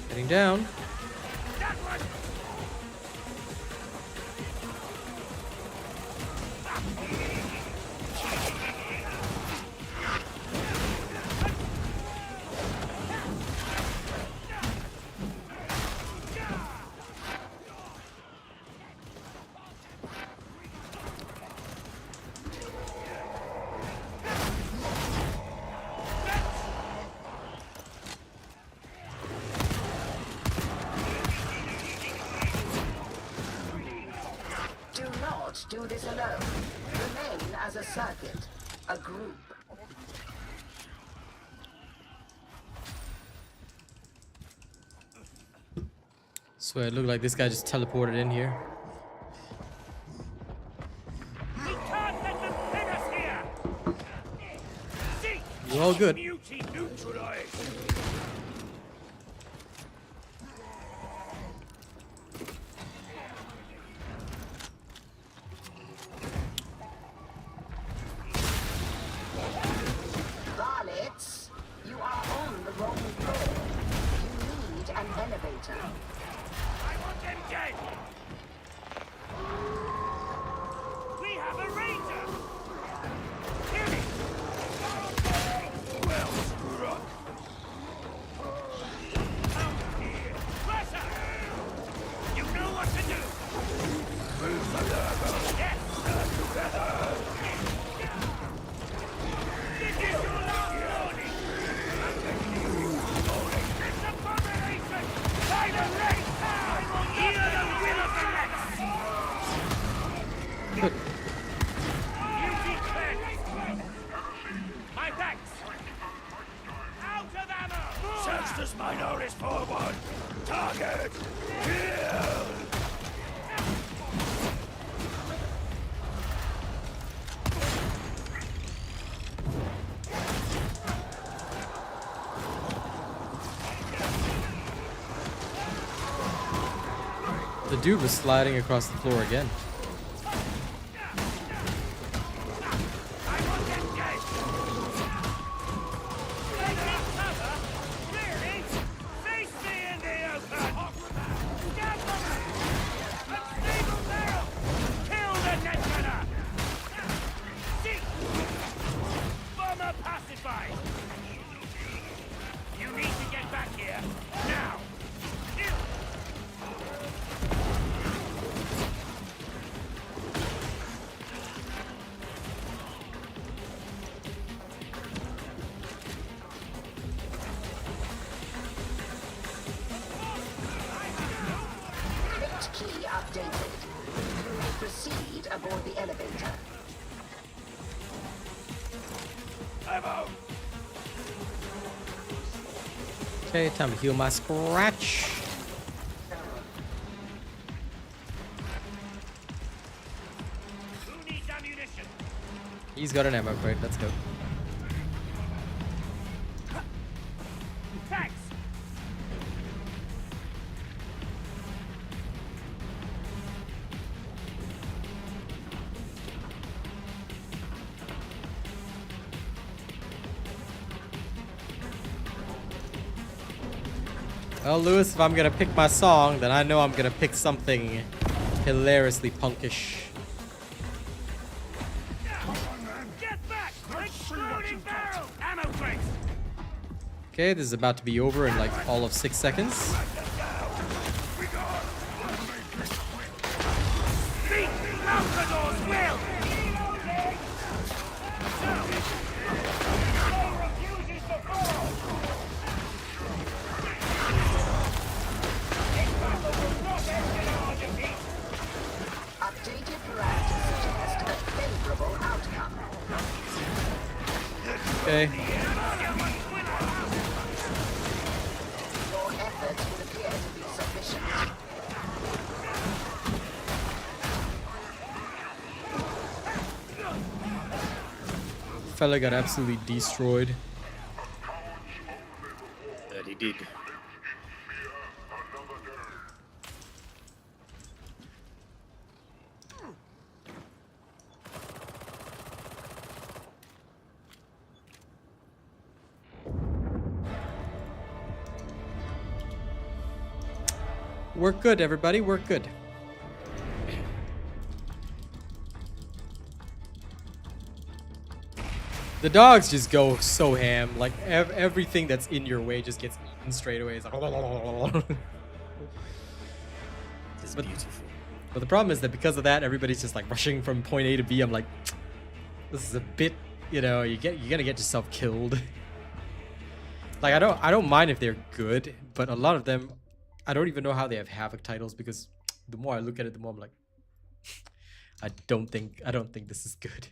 Getting down. do this alone. Remain as a circuit, a group. So it looked like this guy just teleported in here. We can't let them pin us here! See, You're all good. beauty neutralized! Varlets, you are on the wrong floor. You need an elevator. I want them dead! We have a ranger! Kill it! Well struck! Out here! Pressure! You know what to do! Yes! Together! This is your last warning! This abomination! By the race! I will hear the will of the next! Beauty cleansed! My thanks! Out of ammo! Sextus Minor is forward! Target! Kill! The dude was sliding across the floor again. I want them dead! Taking cover? Really? Face me in the open! Stab them! Unstable barrel! Kill the netrunner! See! Bomber pacified! You need to get back here, now! Crypt key updated. You may proceed aboard the elevator. Okay, time to heal my scratch. Who needs ammunition? He's got an ammo crate. Let's go. Thanks! Well, Lewis, if I'm gonna pick my song, then I know I'm gonna pick something hilariously punkish. Get back! Exploding barrel! Ammo crates! Okay, this is about to be over in like all of 6 seconds. Beat Malcador's will! Refuses to fall! This battle will not end in our defeat! Updated parameters suggest a favorable outcome. Okay. Your efforts would appear to be sufficient. Fella got absolutely destroyed. That he did. Work good, everybody. Work good. The dogs just go so ham. Like everything that's in your way just gets eaten straight away. It's like It's beautiful. But the problem is that because of that, everybody's just like rushing from point A to B. I'm like, this is a bit, you know, you're gonna get yourself killed. Like I don't mind if they're good, but a lot of them, I don't even know how they have Havoc titles because the more I look at it, the more I'm like, I don't think this is good.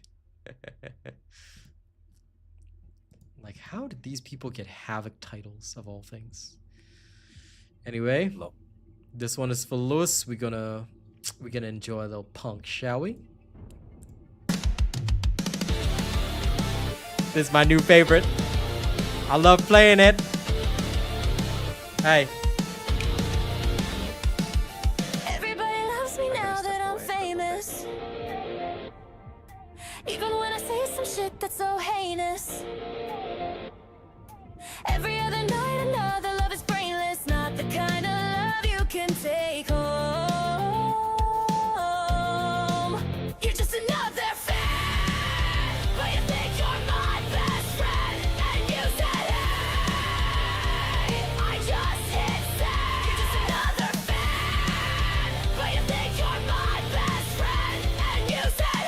Like, how did these people get Havoc titles of all things? Anyway, this one is for Lewis. We're gonna enjoy a little punk, shall we? This is my new favorite. I love playing it. Hey. Everybody loves me now that I'm famous. Even when I say some shit that's so heinous. Every other night another love is brainless. Not the kind of love you can take home. You're just another fan, but you think you're my best friend. And you said, hey, I just hit send. You're just another fan, but you think you're my best friend. And you said,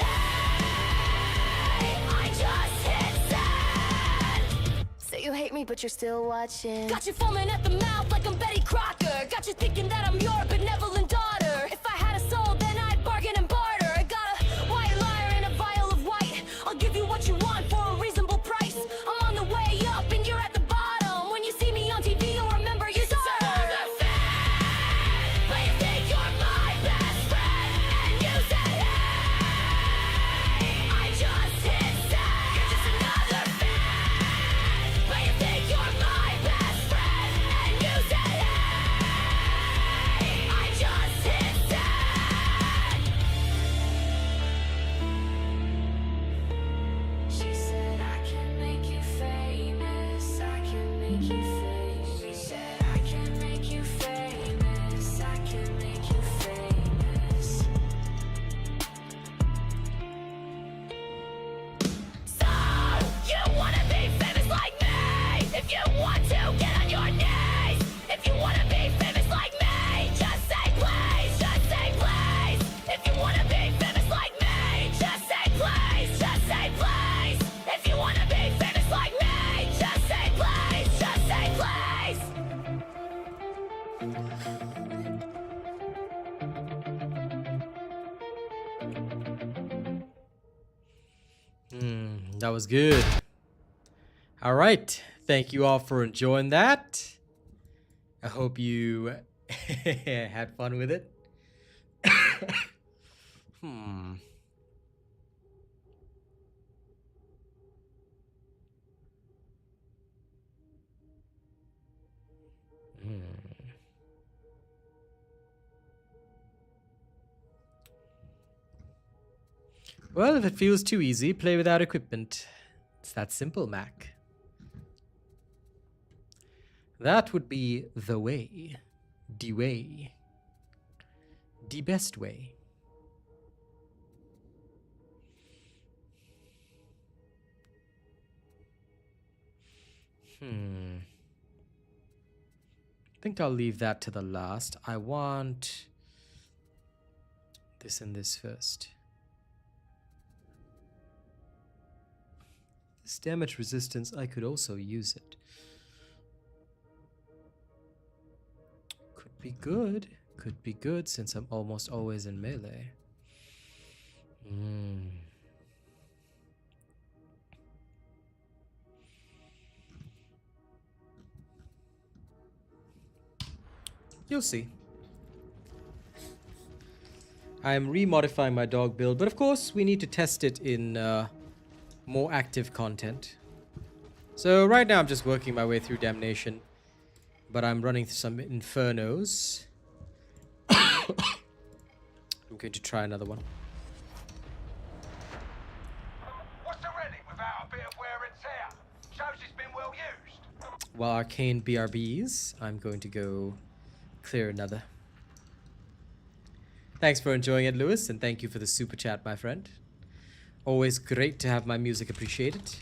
hey, I just hit send. Say you hate me, but you're still watching. Got you foaming at the mouth like I'm Betty Crocker. Got you thinking that I'm your benevolent daughter. If I had a soul, then I'd bargain and barter. I got a white liar and a vial of white. I'll give you what you want for a reasonable price. I'm on the way up and you're at the bottom. When you see me on TV, you'll remember your daughter. But you think you're my best friend. And you said, hey, I just hit send. You're just another fan. But you think you're my best friend. And you said, hey, I just hit send. She said, I can make you famous. I can make you famous. She said, I can make you famous. I can make you famous. So, you wanna be famous like me? If you want to, get on your knees. If you wanna be famous like me, just say please, just say please. If you wanna be famous like me, just say please, just say please. If you wanna be famous like me, just say please, just say please. That was good. All right. Thank you all for enjoying that. I hope you had fun with it. Well, if it feels too easy, play without equipment. It's that simple, Mac. That would be the way. The way. The best way. I think I'll leave that to the last. I want this and this first. This damage resistance, I could also use it. Could be good. Could be good since I'm almost always in melee. You'll see. I am remodifying my dog build, but of course we need to test it in more active content. So right now I'm just working my way through Damnation, but I'm running some Infernos. I'm going to try another one. What's the relic without a bit of wear and tear? Shows it's been well used. While Arcane BRBs, I'm going to go clear another. Thanks for enjoying it, Lewis, and thank you for the super chat, my friend. Always great to have my music appreciated.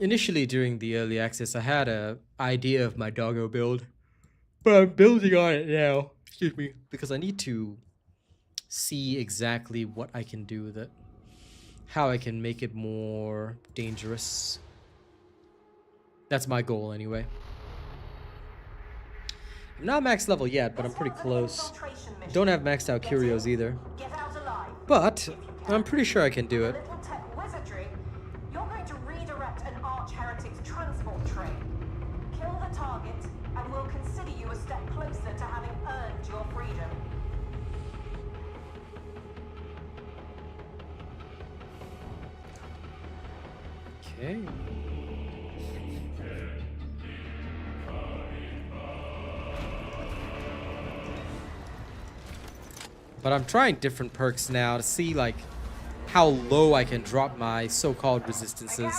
Initially, during the early access, I had an idea of my doggo build, but I'm building on it now. Excuse me, because I need to see exactly what I can do with it, how I can make it more dangerous. That's my goal anyway. I'm not max level yet, but I'm pretty close. Don't have maxed out curios either. But I'm pretty sure I can do it. Little tech wizardry. You're going to redirect an arch-heretic's transport train. Kill the target, and we'll consider you a step closer to having earned your freedom. Okay. But I'm trying different perks now to see like how low I can drop my so-called resistances.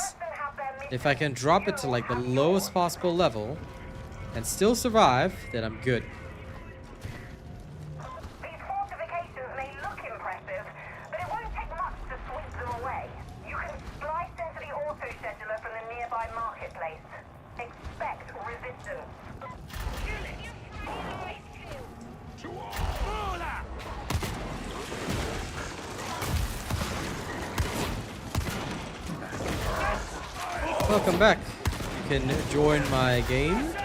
If I can drop it to like the lowest possible level and still survive, then I'm good. These fortifications may look impressive, but it won't take much to sweep them away. You can splice into the auto-scheduler from the nearby marketplace. Expect resistance. Welcome back. You can join my game.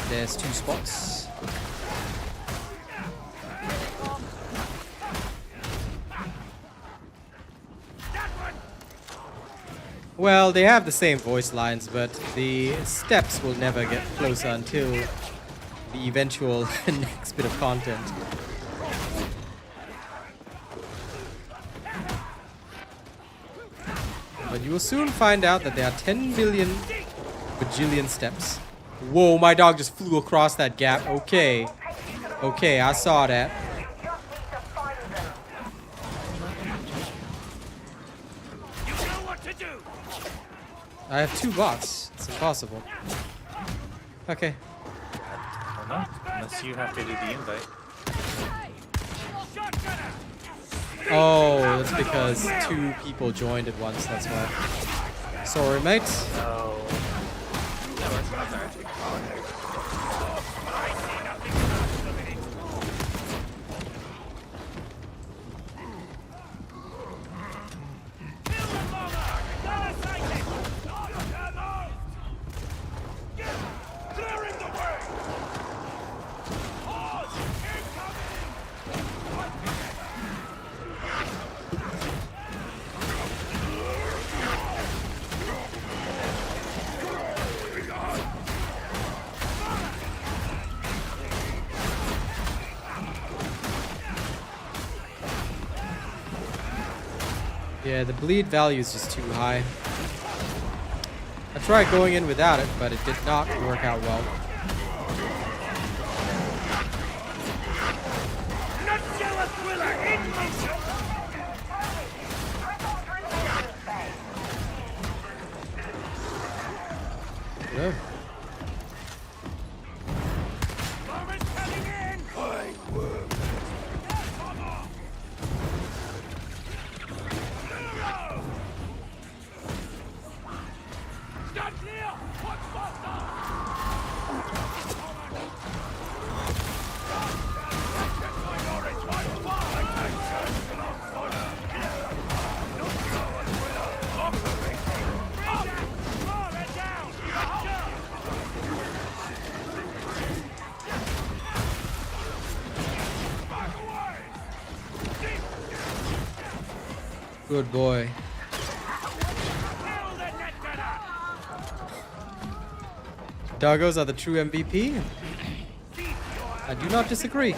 There's 2 spots. Well, they have the same voice lines, but the steps will never get closer until the eventual next bit of content. But you will soon find out that there are 10 billion bajillion steps. Whoa, my dog just flew across that gap. Okay. Okay, I saw that. I have 2 bots. It's impossible. Okay. Well, no, unless you have to do the invite. Oh, that's because 2 people joined at once, that's why. Sorry, mate. Oh. Yeah, the bleed value is just too high. I tried going in without it, but it did not work out well. Yeah. Good boy. Doggos are the true MVP? I do not disagree.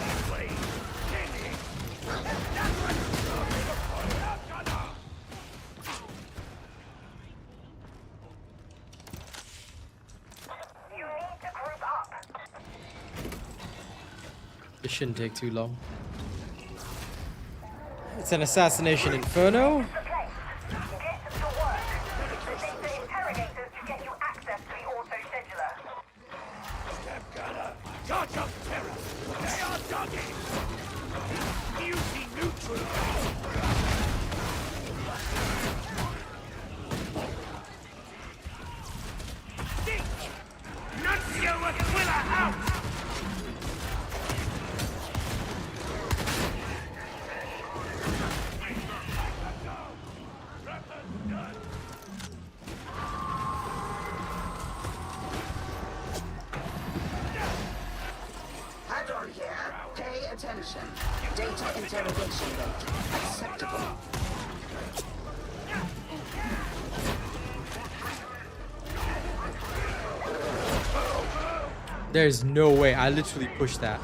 It shouldn't take too long. It's an assassination Inferno. propagation rate acceptable. There's no way. I literally pushed that.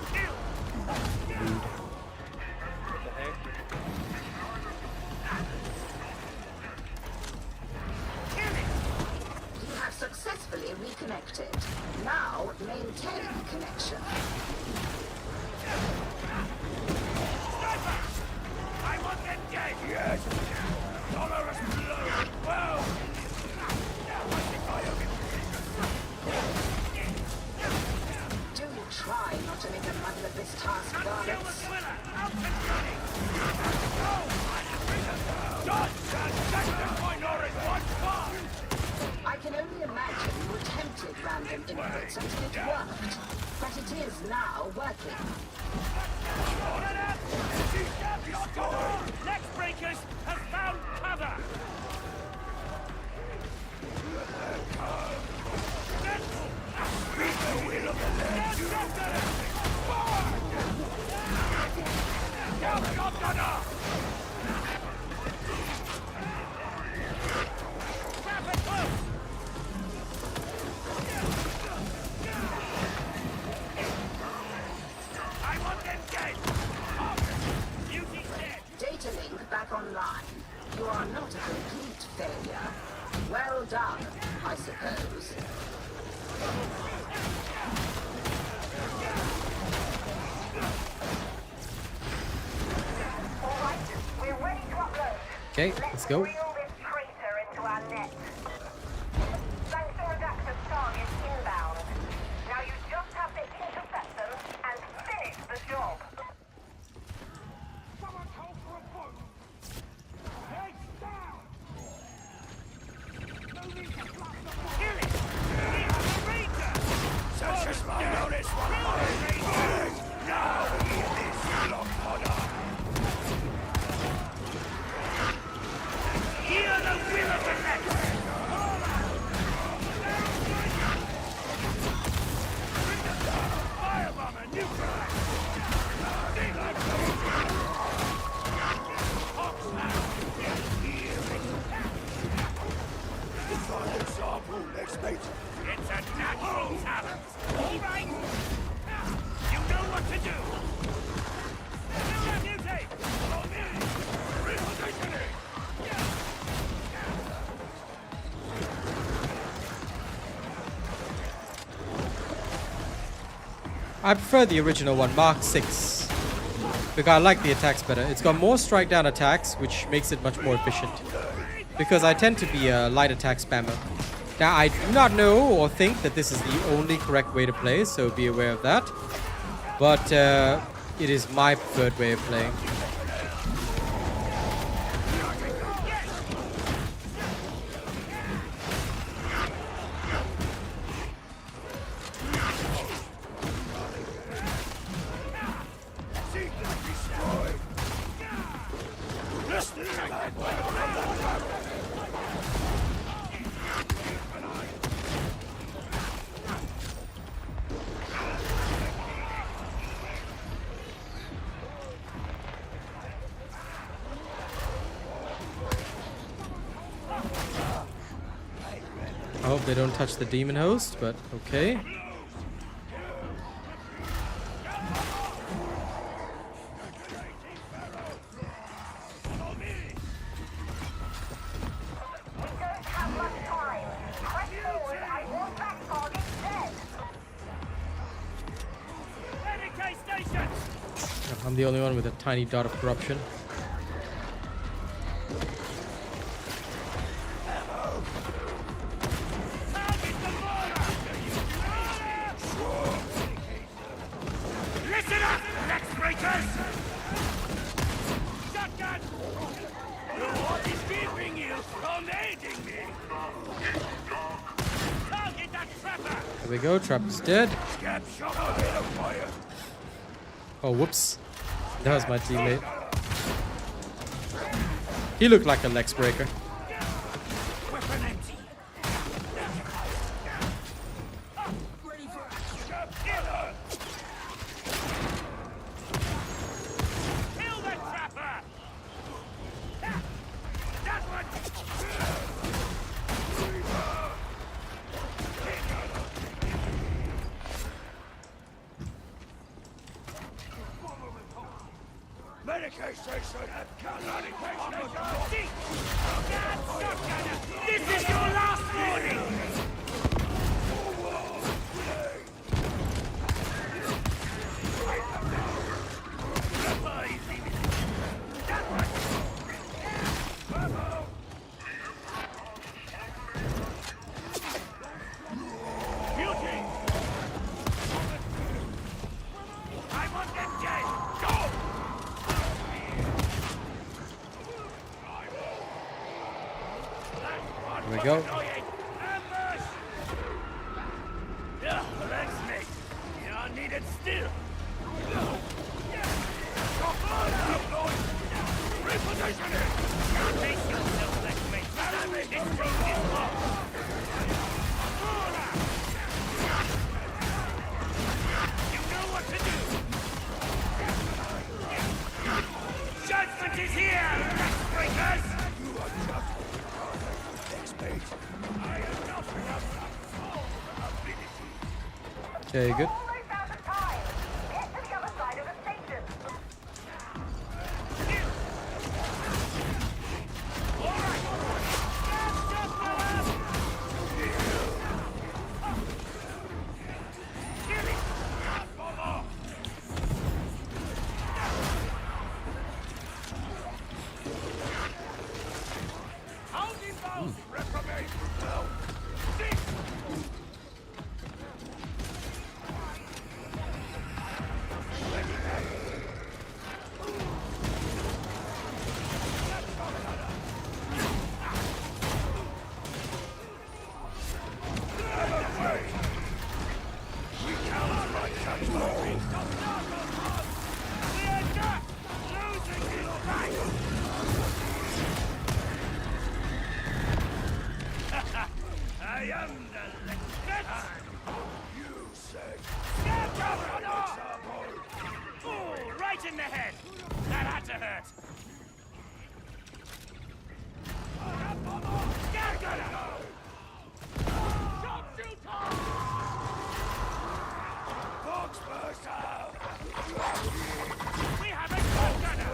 You have successfully reconnected. Now maintain connection. I want them dead! Yes! Dolorous blow! Well! Do you try not to make a muddle of this task, Darktides? I can only imagine you attempted random inputs until it worked. But it is now working. Next breakers have found cover! Data link back online. You are not a complete failure. Well done, I suppose. Alright, we're ready to upload. Okay, let's go. Reel this traitor into our net. Sanction Adeptus target inbound. Now you just have to intercept them and finish the job. Someone call for a boat! Heads down! No need to blast them! Kill it! It's the Ranger! Such as my notice one more! Now hear this, Lock Hodder! Hear the will of the next! Firebomber neutralized! Next mate. It's a natural talent. All right. You know what to do. Mutate. Follow me. Repositioning. I prefer the original one, Mark 6. Because I like the attacks better. It's got more strike down attacks, which makes it much more efficient. Because I tend to be a light attack spammer. Now, I do not know or think that this is the only correct way to play, so be aware of that. But it is my preferred way of playing. I hope they don't touch the demon host, but okay. I'm the only one with a tiny dot of corruption. Listen up, next breakers! Shotgun! What is keeping you from aiding me? Target that trapper! There we go, trap is dead. Scab shot a bit of fire! Oh, whoops. That was my teammate. He looked like a Lex breaker. Weapon empty! Kill that trapper! This is your last warning! Here we go. Judgment is here, breakers! Okay, good. Almost out of time. Get to the other side of the station. Right in the head! That had to hurt! We have a shotgunner!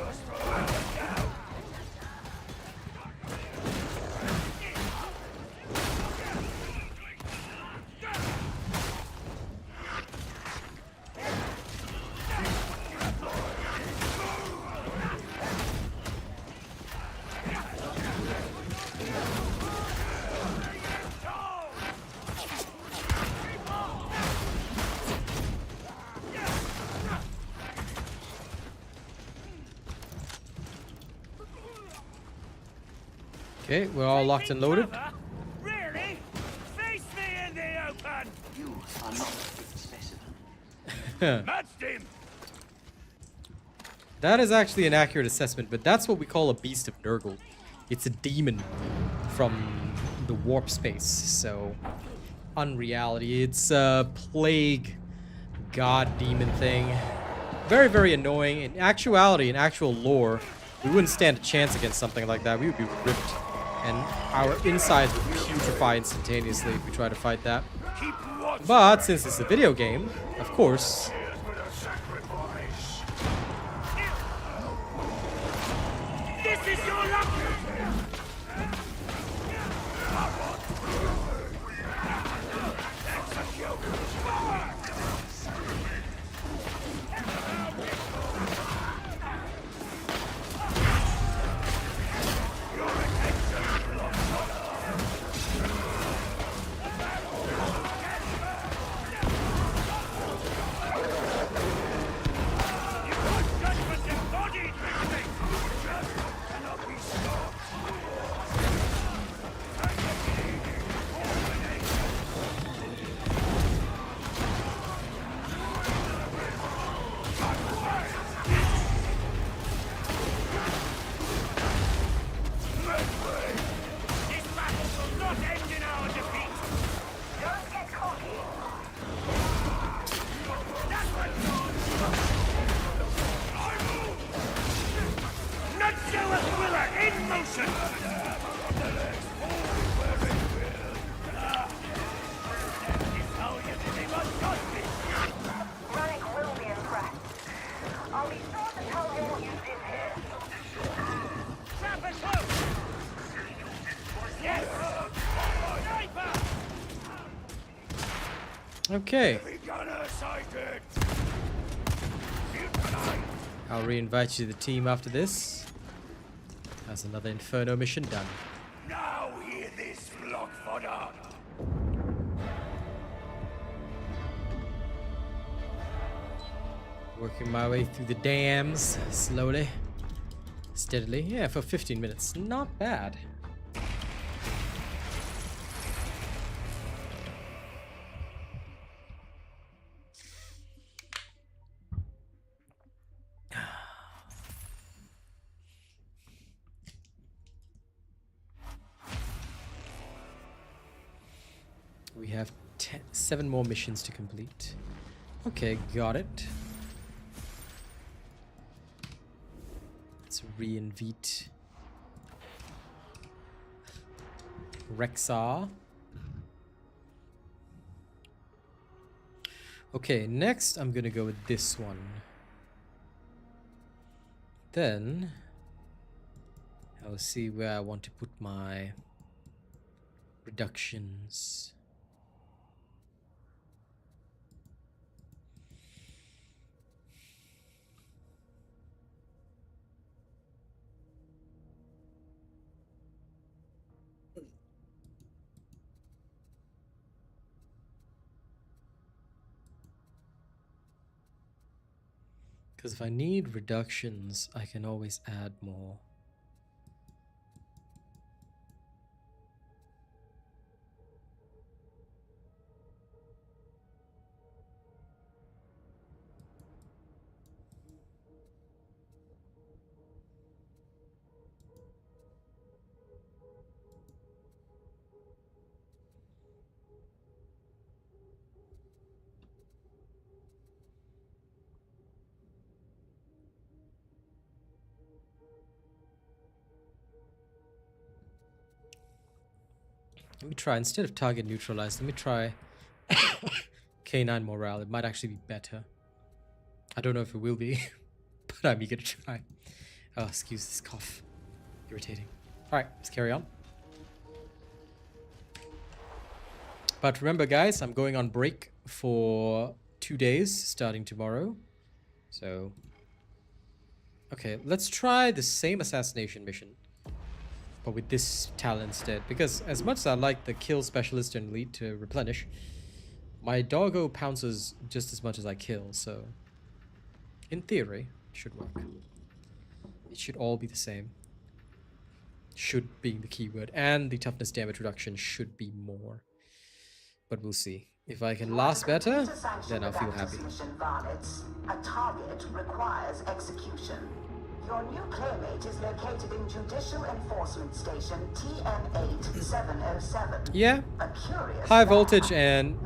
Okay, we're all locked and loaded. Really? Face me in the open! You are not a fit specimen. Matched him! That is actually an accurate assessment, but that's what we call a beast of Nurgle. It's a demon from the warp space, so unreality. It's a plague god demon thing. Very, very annoying. In actuality, in actual lore, we wouldn't stand a chance against something like that. We would be ripped, and our insides would putrefy instantaneously if we try to fight that. But since it's a video game, of course, This is your luck! Okay. Heavy gunner sighted. I'll re-invite you to the team after this. That's another Inferno mission done. Now hear this, block fodder. Working my way through the dams slowly, steadily. Yeah, for 15 minutes, not bad. We have 7 more missions to complete. Okay, got it. Let's re-invite Rexar. Okay, next I'm gonna go with this one. Then I'll see where I want to put my reductions. Because if I need reductions, I can always add more. Let me try, instead of target neutralized, let me try K9 morale. It might actually be better. I don't know if it will be, but I'm eager to try. Oh, excuse this cough. Irritating. Alright, let's carry on. But remember guys, I'm going on break for 2 days starting tomorrow. So, okay, let's try the same assassination mission, but with this talent instead. Because as much as I like the kill specialist and elite to replenish, my doggo pounces just as much as I kill, so in theory, it should work. It should all be the same. Should being the keyword. And the toughness damage reduction should be more. But we'll see. If I can last better, then I'll feel happy. A target requires execution. Your new playmate is located in Judicial Enforcement Station TN8707. Yeah. High voltage and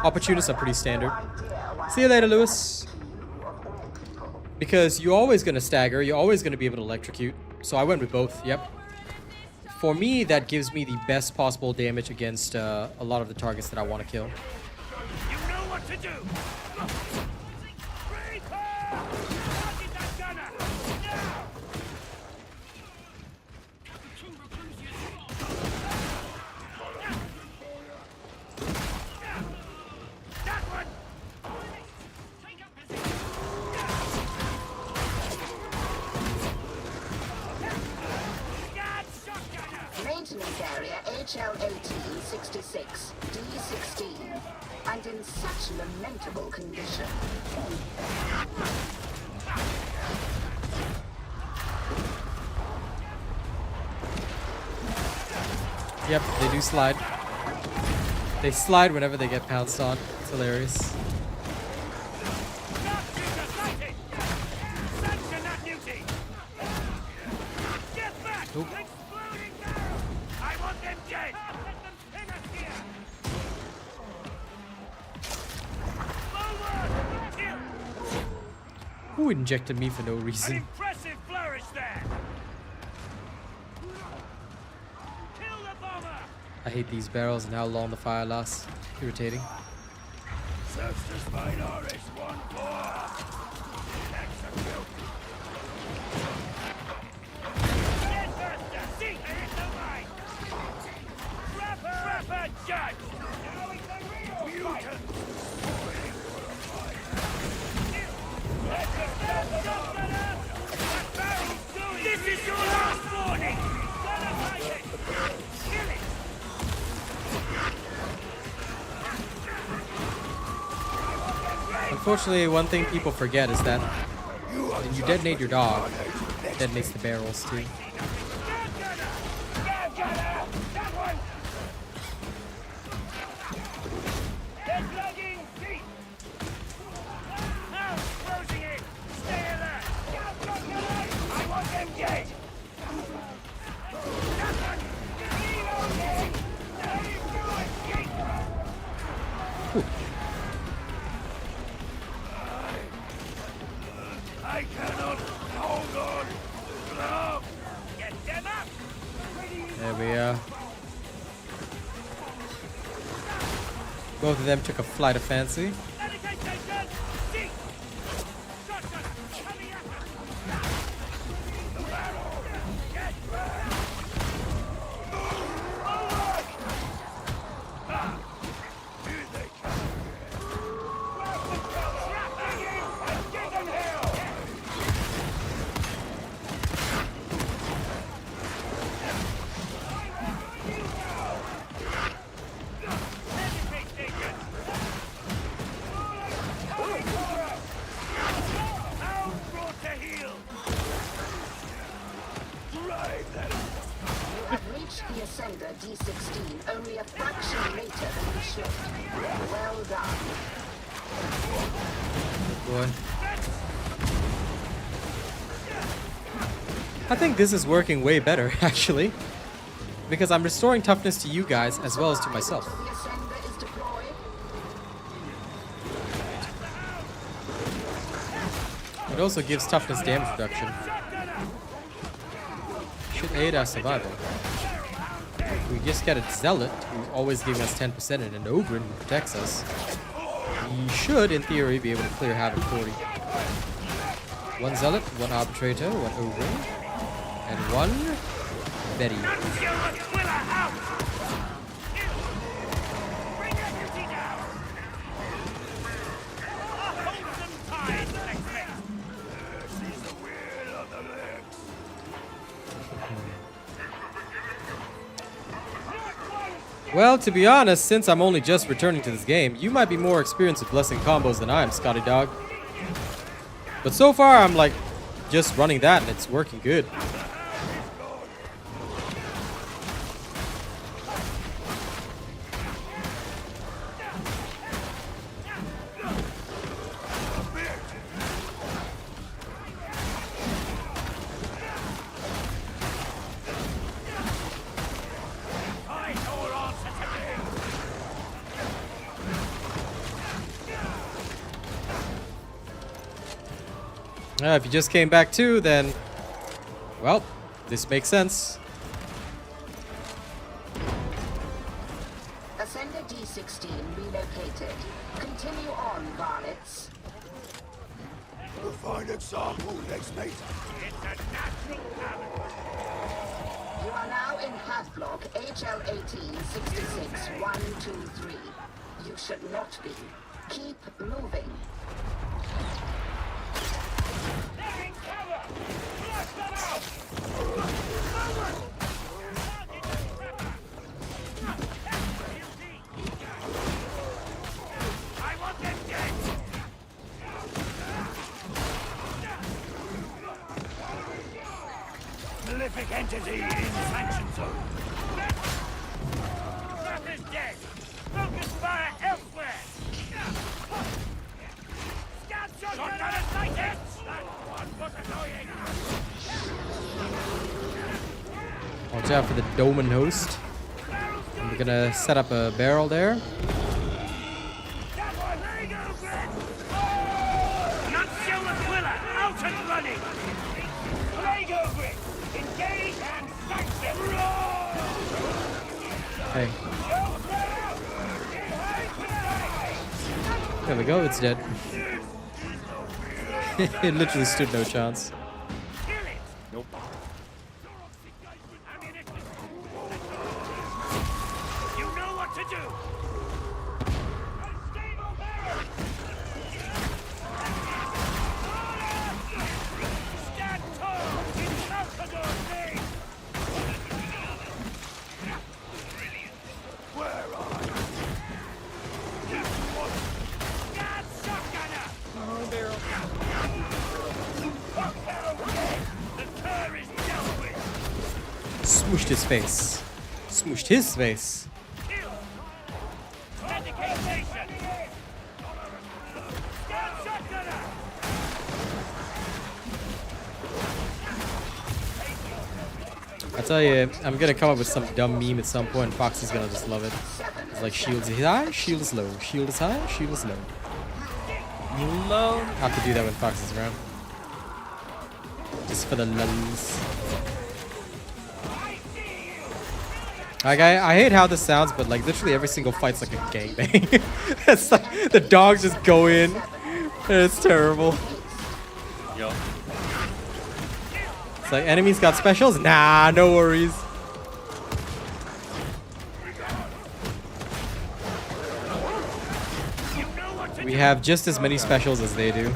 opportunists are pretty standard. See you later, Lewis. Because you're always going to stagger, you're always going to be able to electrocute. So I went with both, yep. For me, that gives me the best possible damage against a lot of the targets that I want to kill. You know what to do. Maintenance area HL1866, D16, and in such lamentable condition. Yep, they do slide. They slide whenever they get pounced on. It's hilarious. Oop. I want them dead. Who injected me for no reason? An impressive flourish there. Kill the bomber. I hate these barrels and how long the fire lasts. Irritating. Search the spine RS-14. Execute. Deadbuster, see, there is no mine. Trapper, judge. Unfortunately, one thing people forget is that when you detonate your dog, it detonates the barrels too. I cannot hold on. No. Get them up. There we are. Both of them took a flight of fancy. The Ascender D16 only a fraction later than we should. Well done. Boy. I think this is working way better, actually. Because I'm restoring toughness to you guys as well as to myself. It also gives toughness damage reduction. Should aid our survival. If we just get a Zealot, who's always giving us 10%, and an Ogren who protects us, we should, in theory, be able to clear Havoc 40. One Zealot, one Arbitrator, one Ogren, and one Betty. Well, to be honest, since I'm only just returning to this game, you might be more experienced with blessing combos than I am, Scotty Dog. But so far, I'm like just running that and it's working good. If you just came back too, then, well, this makes sense. Ascender D16 relocated. Continue on, varlets. A fine example, next mate. It's a natural talent. You are now in half block HL 1866123. You should not be. Keep moving. I want them dead. Malefic entity in sanction zone. That is dead. Focus fire elsewhere. Scout shotgun sighted. That one was annoying. Watch out for the Doman host. And we're gonna set up a barrel there. Okay. There we go, it's dead. It literally stood no chance. Nope. You know what to do. Stand tall in Smelter's name. Where are you? God, shotgunner! Smooshed his face. Smooshed his face. I tell you, I'm gonna come up with some dumb meme at some point, and Foxy's gonna just love it. It's like shield is high, shield is low, shield is high, shield is low. Low. I have to do that when Fox is around. Just for the lulls. Like, I hate how this sounds, but like literally every single fight's like a gangbang. It's like the dogs just go in. It's terrible. Yo. It's like enemies got specials? Nah, no worries. We have just as many specials as they do.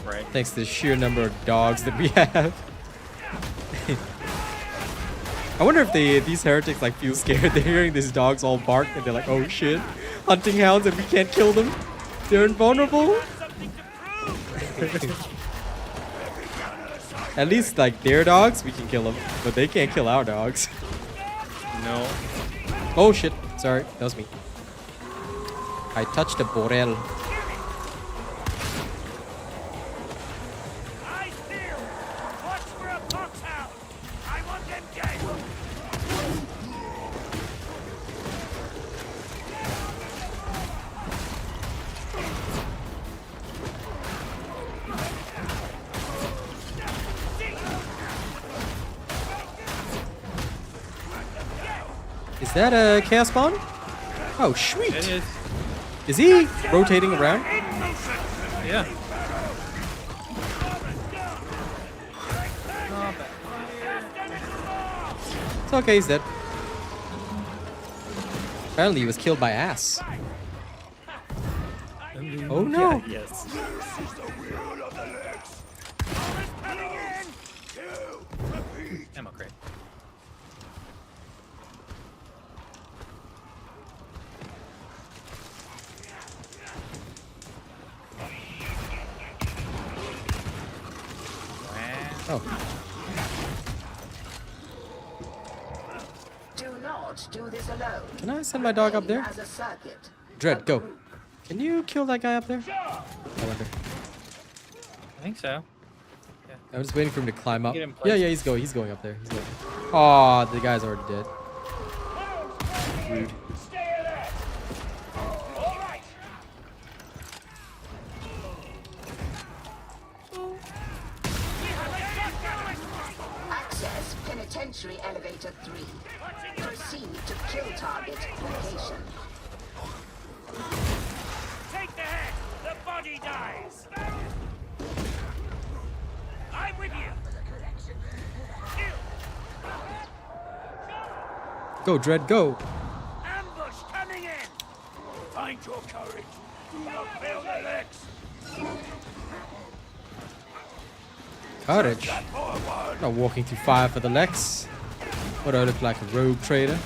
Right. Thanks to the sheer number of dogs that we have. I wonder if these heretics like feel scared. They're hearing these dogs all bark and they're like, oh shit, hunting hounds and we can't kill them. They're invulnerable. At least like their dogs, we can kill them, but they can't kill our dogs. No. Oh shit, sorry, that was me. I touched a borel. Is that a chaos spawn? Oh, sweet. It is. Is he rotating around? Yeah. It's okay, he's dead. Apparently he was killed by ass. Oh no. Yeah, yes. Ammo crate. Oh. Do not do this alone. Can I send my dog up there? As a circuit. Dread, go. Can you kill that guy up there? I wonder. I think so. Yeah. I'm just waiting for him to climb up. Get him Yeah, placed. yeah, he's going. He's going up there. He's going. Oh, the guy's already dead. Rude. Access Penitentiary Elevator 3. Proceed to kill target location. Take the head! The body dies! I'm with you! Go, Dread, go. Ambush coming in! Find your courage! Do not fail the legs! Courage. Not walking through fire for the Lex. What do I look like, a rogue trader?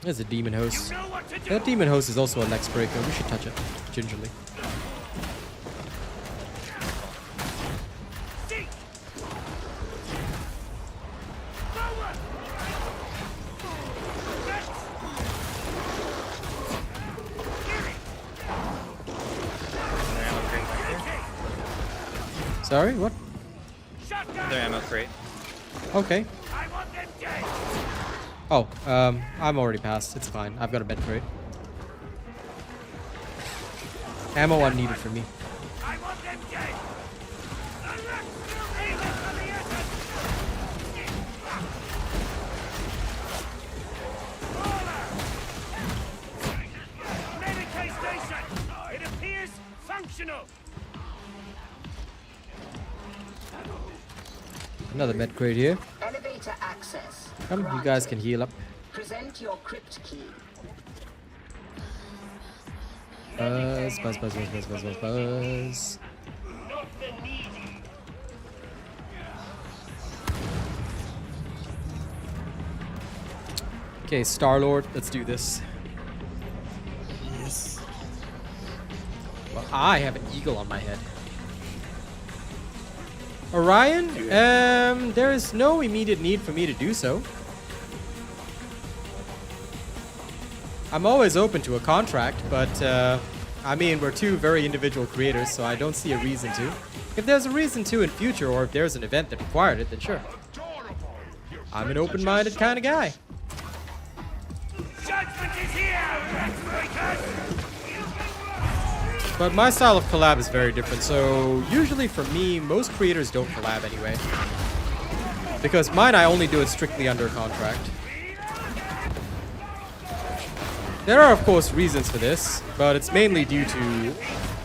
There's a demon host. That demon host is also a Lex breaker. We should touch it gingerly. Sorry, what? Another ammo crate. Okay. Oh, I'm already past. It's fine. I've got a bed crate. Ammo unneeded for me. Medicaid station! It appears functional! Another med crate here. Elevator access. Come, you guys can heal up. Present your crypt key. Buzz, buzz, buzz, buzz, buzz, buzz, buzz, buzz. Okay, Star-Lord, let's do this. Yes. Well, I have an eagle on my head. Orion, there is no immediate need for me to do so. I'm always open to a contract, but I mean, we're two very individual creators, so I don't see a reason to. If there's a reason to in future, or if there's an event that required it, then sure. I'm an open-minded kind of guy. Judgment is here, But my style of collab is very different, so usually for me, most creators don't collab anyway. Because mine, I only do it strictly under contract. There are, of course, reasons for this, but it's mainly due to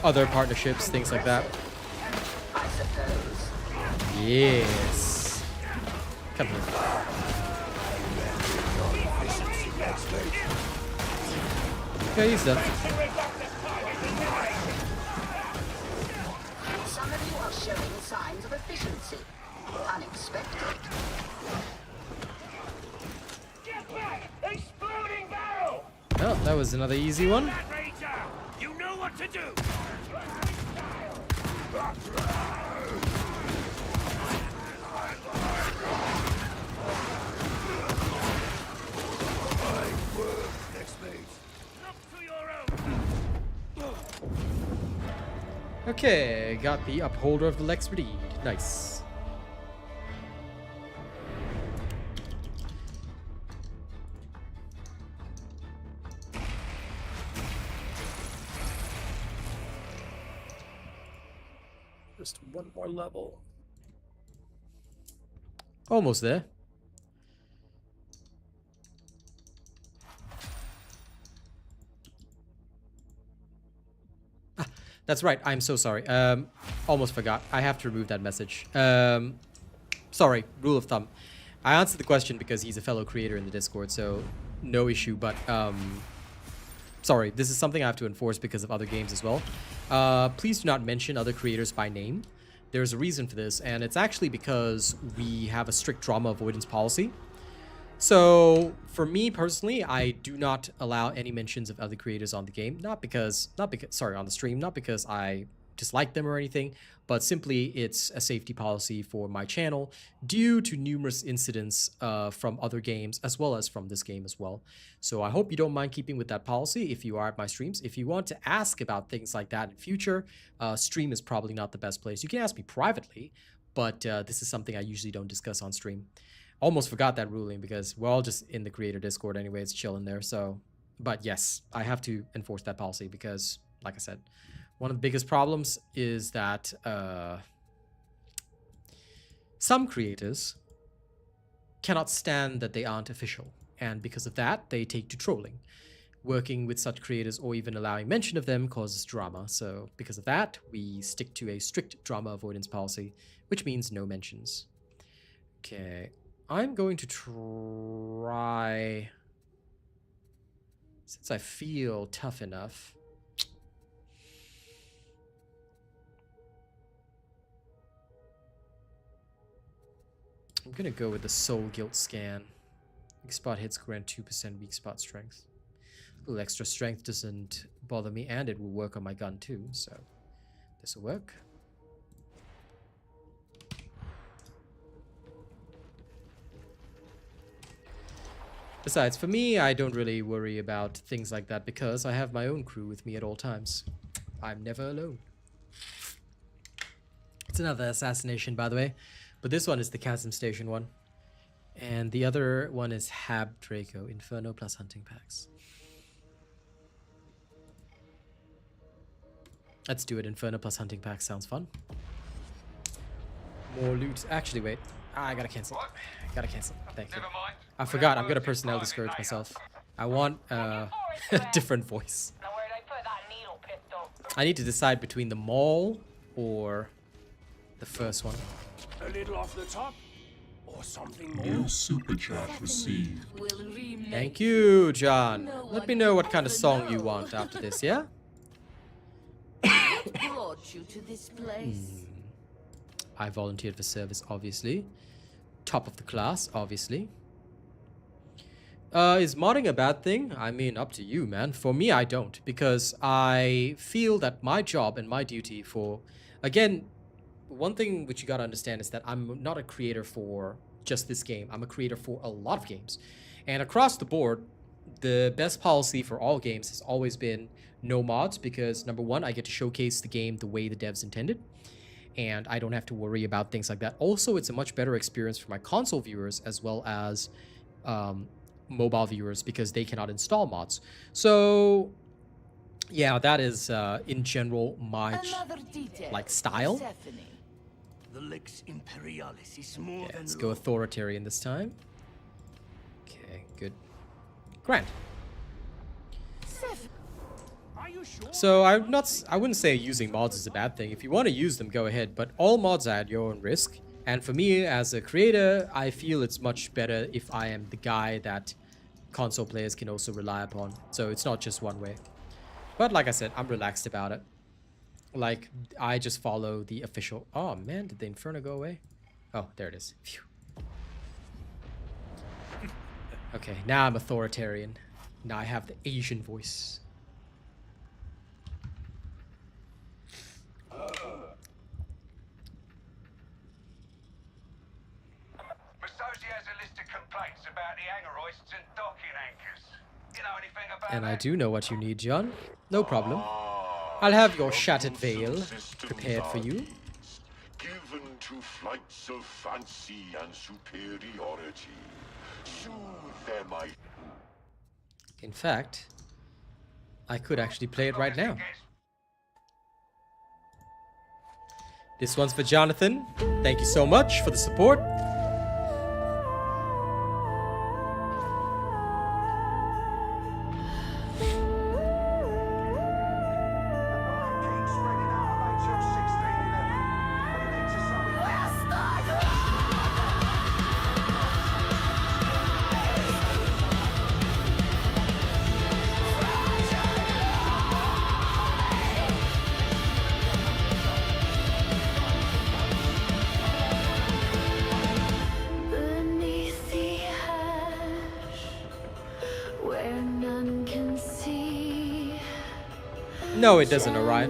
other partnerships, things like that. Yes. Come here. Okay, he's done. Some of you are showing signs of efficiency. Unexpected. Get back! Exploding barrel! Oh, that was another easy one. You know what to do! Okay, got the upholder of the Lex Redeemed. Nice. Just one more level. Almost there. That's right. I'm so sorry. Almost forgot. I have to remove that message. Sorry. Rule of thumb. I answered the question because he's a fellow creator in the Discord, so no issue. But sorry, this is something I have to enforce because of other games as well. Please do not mention other creators by name. There's a reason for this, and it's actually because we have a strict drama avoidance policy. So for me personally, I do not allow any mentions of other creators on the game, not because on the stream, not because I dislike them or anything, but simply it's a safety policy for my channel due to numerous incidents from other games as well as from this game as well. So I hope you don't mind keeping with that policy if you are at my streams. If you want to ask about things like that in future, stream is probably not the best place. You can ask me privately, but this is something I usually don't discuss on stream. Almost forgot that ruling because we're all just in the creator Discord anyway. It's chilling there. So, but yes, I have to enforce that policy because, like I said, one of the biggest problems is that some creators cannot stand that they aren't official. And because of that, they take to trolling. Working with such creators or even allowing mention of them causes drama. So because of that, we stick to a strict drama avoidance policy, which means no mentions. Okay. I'm going to try, since I feel tough enough, I'm going to go with the Soul Guilt scan. Weak spot hits grant 2% weak spot strength. A little extra strength doesn't bother me, and it will work on my gun too, so this will work. Besides, for me, I don't really worry about things like that because I have my own crew with me at all times. I'm never alone. It's another assassination, by the way, but this one is the Chasm Station one. And the other one is Hab Draco, Inferno plus hunting packs. Let's do it. Inferno plus hunting packs sounds fun. More loot. Actually, wait. I gotta cancel. Gotta cancel. Thank you. I forgot. I'm gonna personnel discourage myself. I want a different voice. I need to decide between the mall or the first one. A little off the top, or something more. New super chat received. Thank you, John. Let me know what kind of song you want after this, yeah? What brought you to this place? I volunteered for service, obviously. Top of the class, obviously. Is modding a bad thing? I mean, up to you, man. For me, I don't. Because I feel that my job and my duty for... Again, one thing which you gotta understand is that I'm not a creator for just this game. I'm a creator for a lot of games. And across the board, the best policy for all games has always been no mods, because number one, I get to showcase the game the way the devs intended, and I don't have to worry about things like that. Also, it's a much better experience for my console viewers as well as mobile viewers, because they cannot install mods. So yeah, that is in general my style. The Lex Imperialis is more than Let's go authoritarian this time. Okay, good. Grand. So I wouldn't say using mods is a bad thing. If you want to use them, go ahead, but all mods are at your own risk. And for me as a creator, I feel it's much better if I am the guy that console players can also rely upon. So it's not just one way. But like I said, I'm relaxed about it. Like, I just follow the official... Oh man, did the Inferno go away? Oh, there it is. Phew. Okay, now I'm authoritarian. Now I have the Asian voice. And I do know what you need, John. No problem. I'll have your shattered veil prepared for you. Given to flights of fancy and superiority. Soothe their might. In fact, I could actually play it right now. This one's for Jonathan. Thank you so much for the support. No, it doesn't arrive.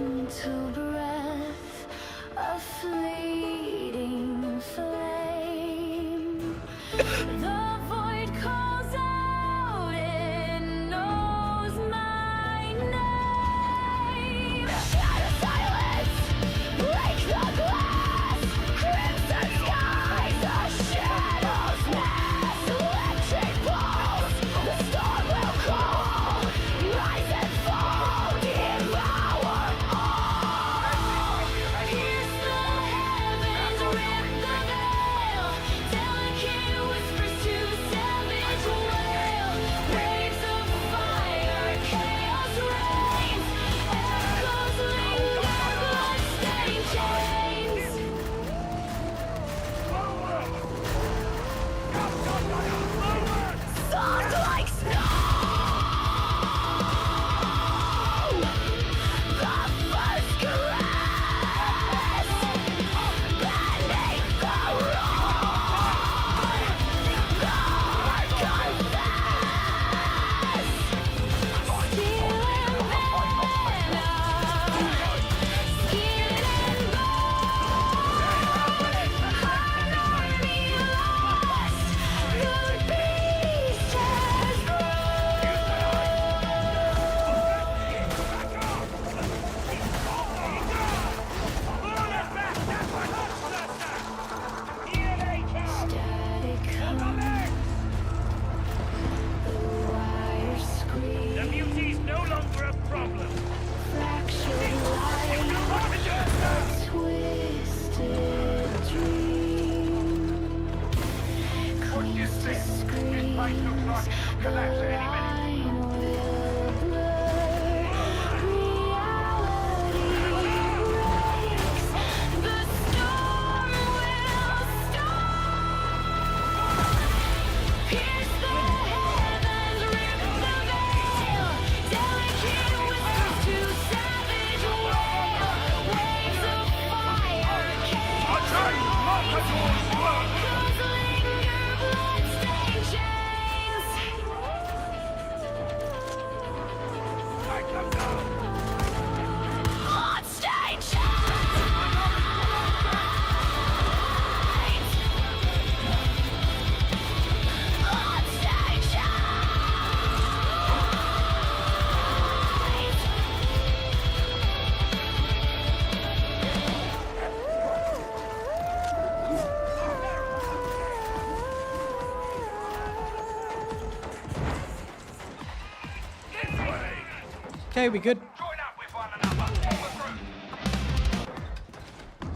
Okay, we good.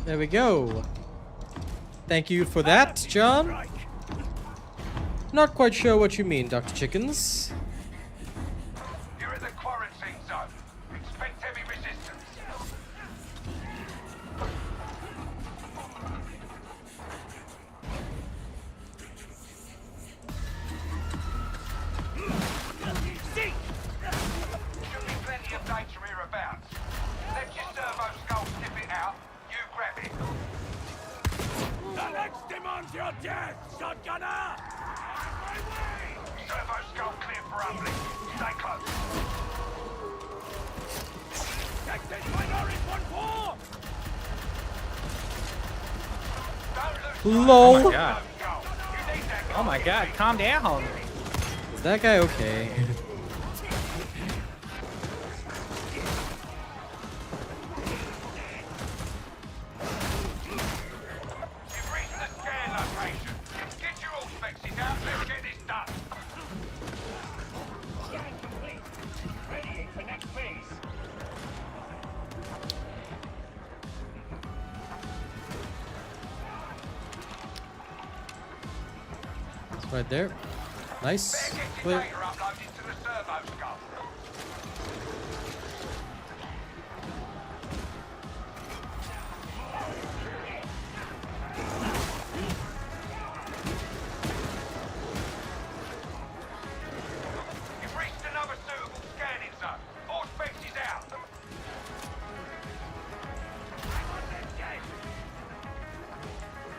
There we go. Thank you for that, John. Not quite sure what you mean, Dr. Chickens. You're in the quarantine zone. Expect heavy resistance. See! Should be plenty of data hereabouts. Let your servo skull sniff it out. You grab it. The next demands your death, shotgunner! My way! Servo skull clear for uplink. Stay close. Texas minority 1-4! LOL. Oh my god. Oh my god, calm down. Is that guy okay? You've reached the scan location. Get your all spexes out. Let's get this done. Scan complete. Ready for next phase. It's right there. Nice. Clear. Data uploaded to the servo skull. You've reached another suitable scanning zone. All spexes out.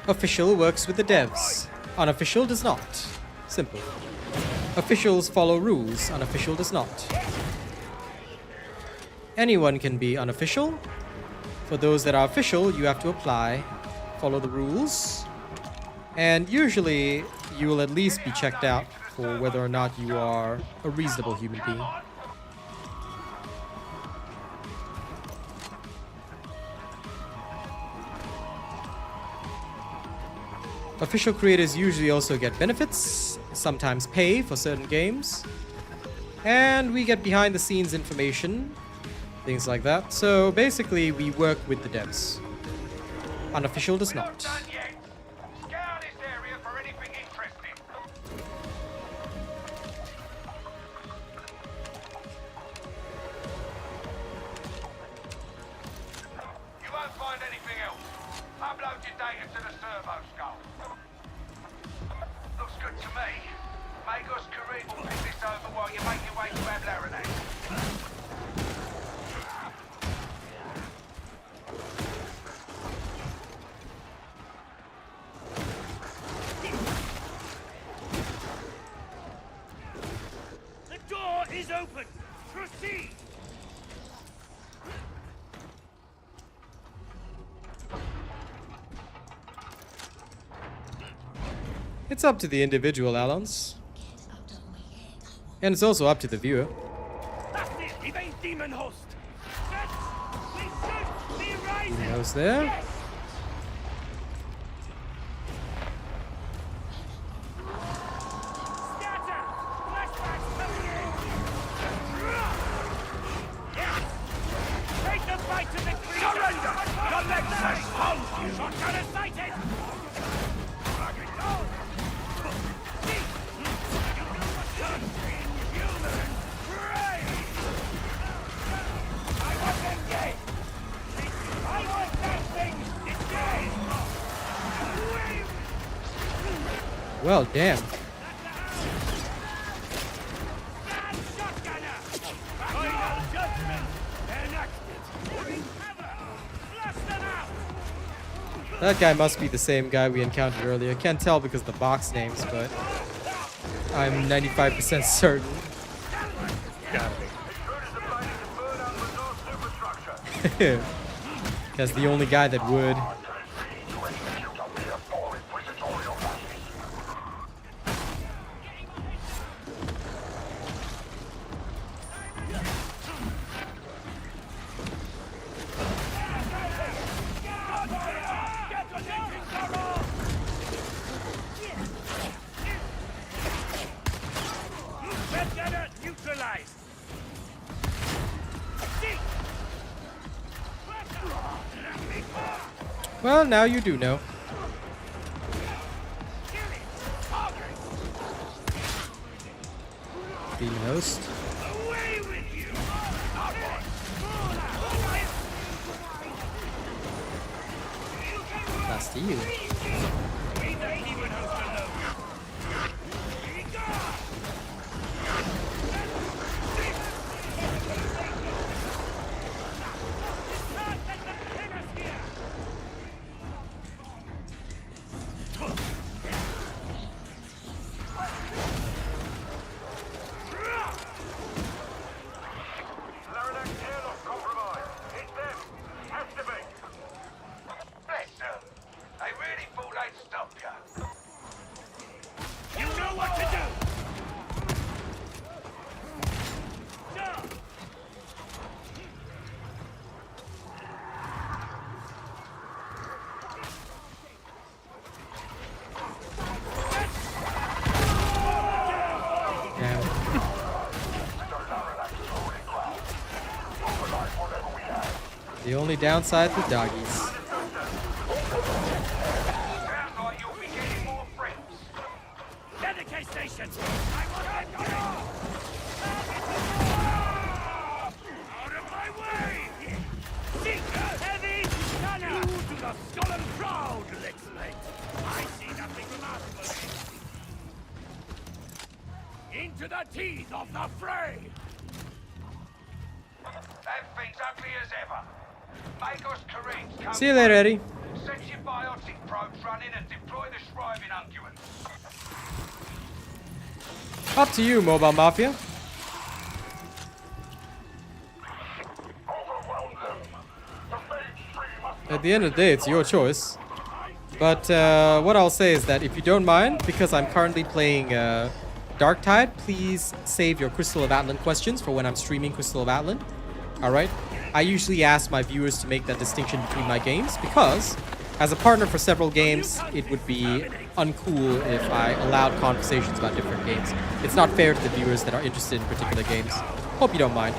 Official works with the devs. Unofficial does not. Simple. Officials follow rules. Unofficial does not. Anyone can be unofficial. For those that are official, you have to apply, follow the rules, and usually you will at least be checked out for whether or not you are a reasonable human being. Official creators usually also get benefits, sometimes pay for certain games, and we get behind the scenes information, things like that. So basically we work with the devs. Unofficial does not. Scour this area for anything interesting. You won't find anything else. Upload your data to the servo skull. Looks good to me. Magos Kareem will pick this over while you make your way to Ablaranang. The door is open. Proceed. It's up to the individual Alons. And it's also up to the viewer. That's it. Evade demon host. We should be rising. Who knows there? Yes. Scatter. Flashbacks coming in. Yes. Take the fight to victory. Surrender. Your Lexus holds you. Shotgunner sighted. Well, damn. That guy must be the same guy we encountered earlier. Can't tell because of the box names, but I'm 95% certain. That's the only guy that would. Well, now you do know. Demon host. That's to you. The only downside, the doggies. Into the teeth of the fray! That thing's ugly as ever. Magos Kareem's come. See you later, Eddie. Set your biotic probes running and deploy the shriving unguent. Up to you, Mobile Mafia. At the end of the day, it's your choice. But what I'll say is that if you don't mind, because I'm currently playing Darktide, please save your Crystal of Atlan questions for when I'm streaming Crystal of Atlan. Alright? I usually ask my viewers to make that distinction between my games because, as a partner for several games, it would be uncool if I allowed conversations about different games. It's not fair to the viewers that are interested in particular games. Hope you don't mind.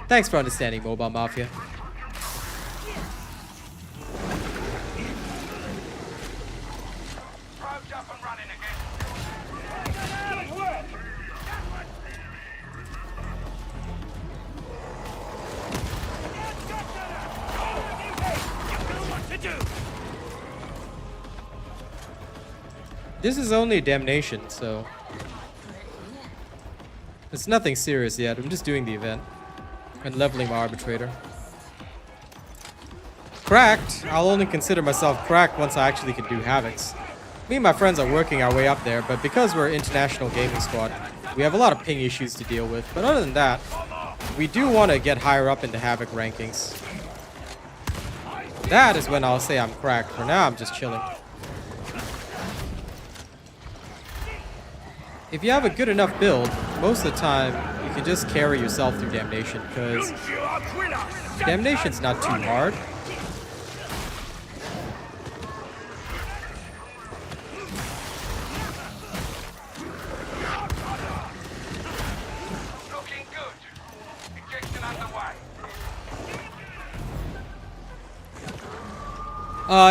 Thanks for understanding, Mobile Mafia. This is only Damnation, so it's nothing serious yet. I'm just doing the event and leveling my Arbitrator. Cracked? I'll only consider myself cracked once I actually can do Havocs. Me and my friends are working our way up there, but because we're an international gaming squad, we have a lot of ping issues to deal with. But other than that, we do want to get higher up into Havoc rankings. That is when I'll say I'm cracked. For now, I'm just chilling. If you have a good enough build, most of the time, you can just carry yourself through Damnation, because Damnation's not too hard.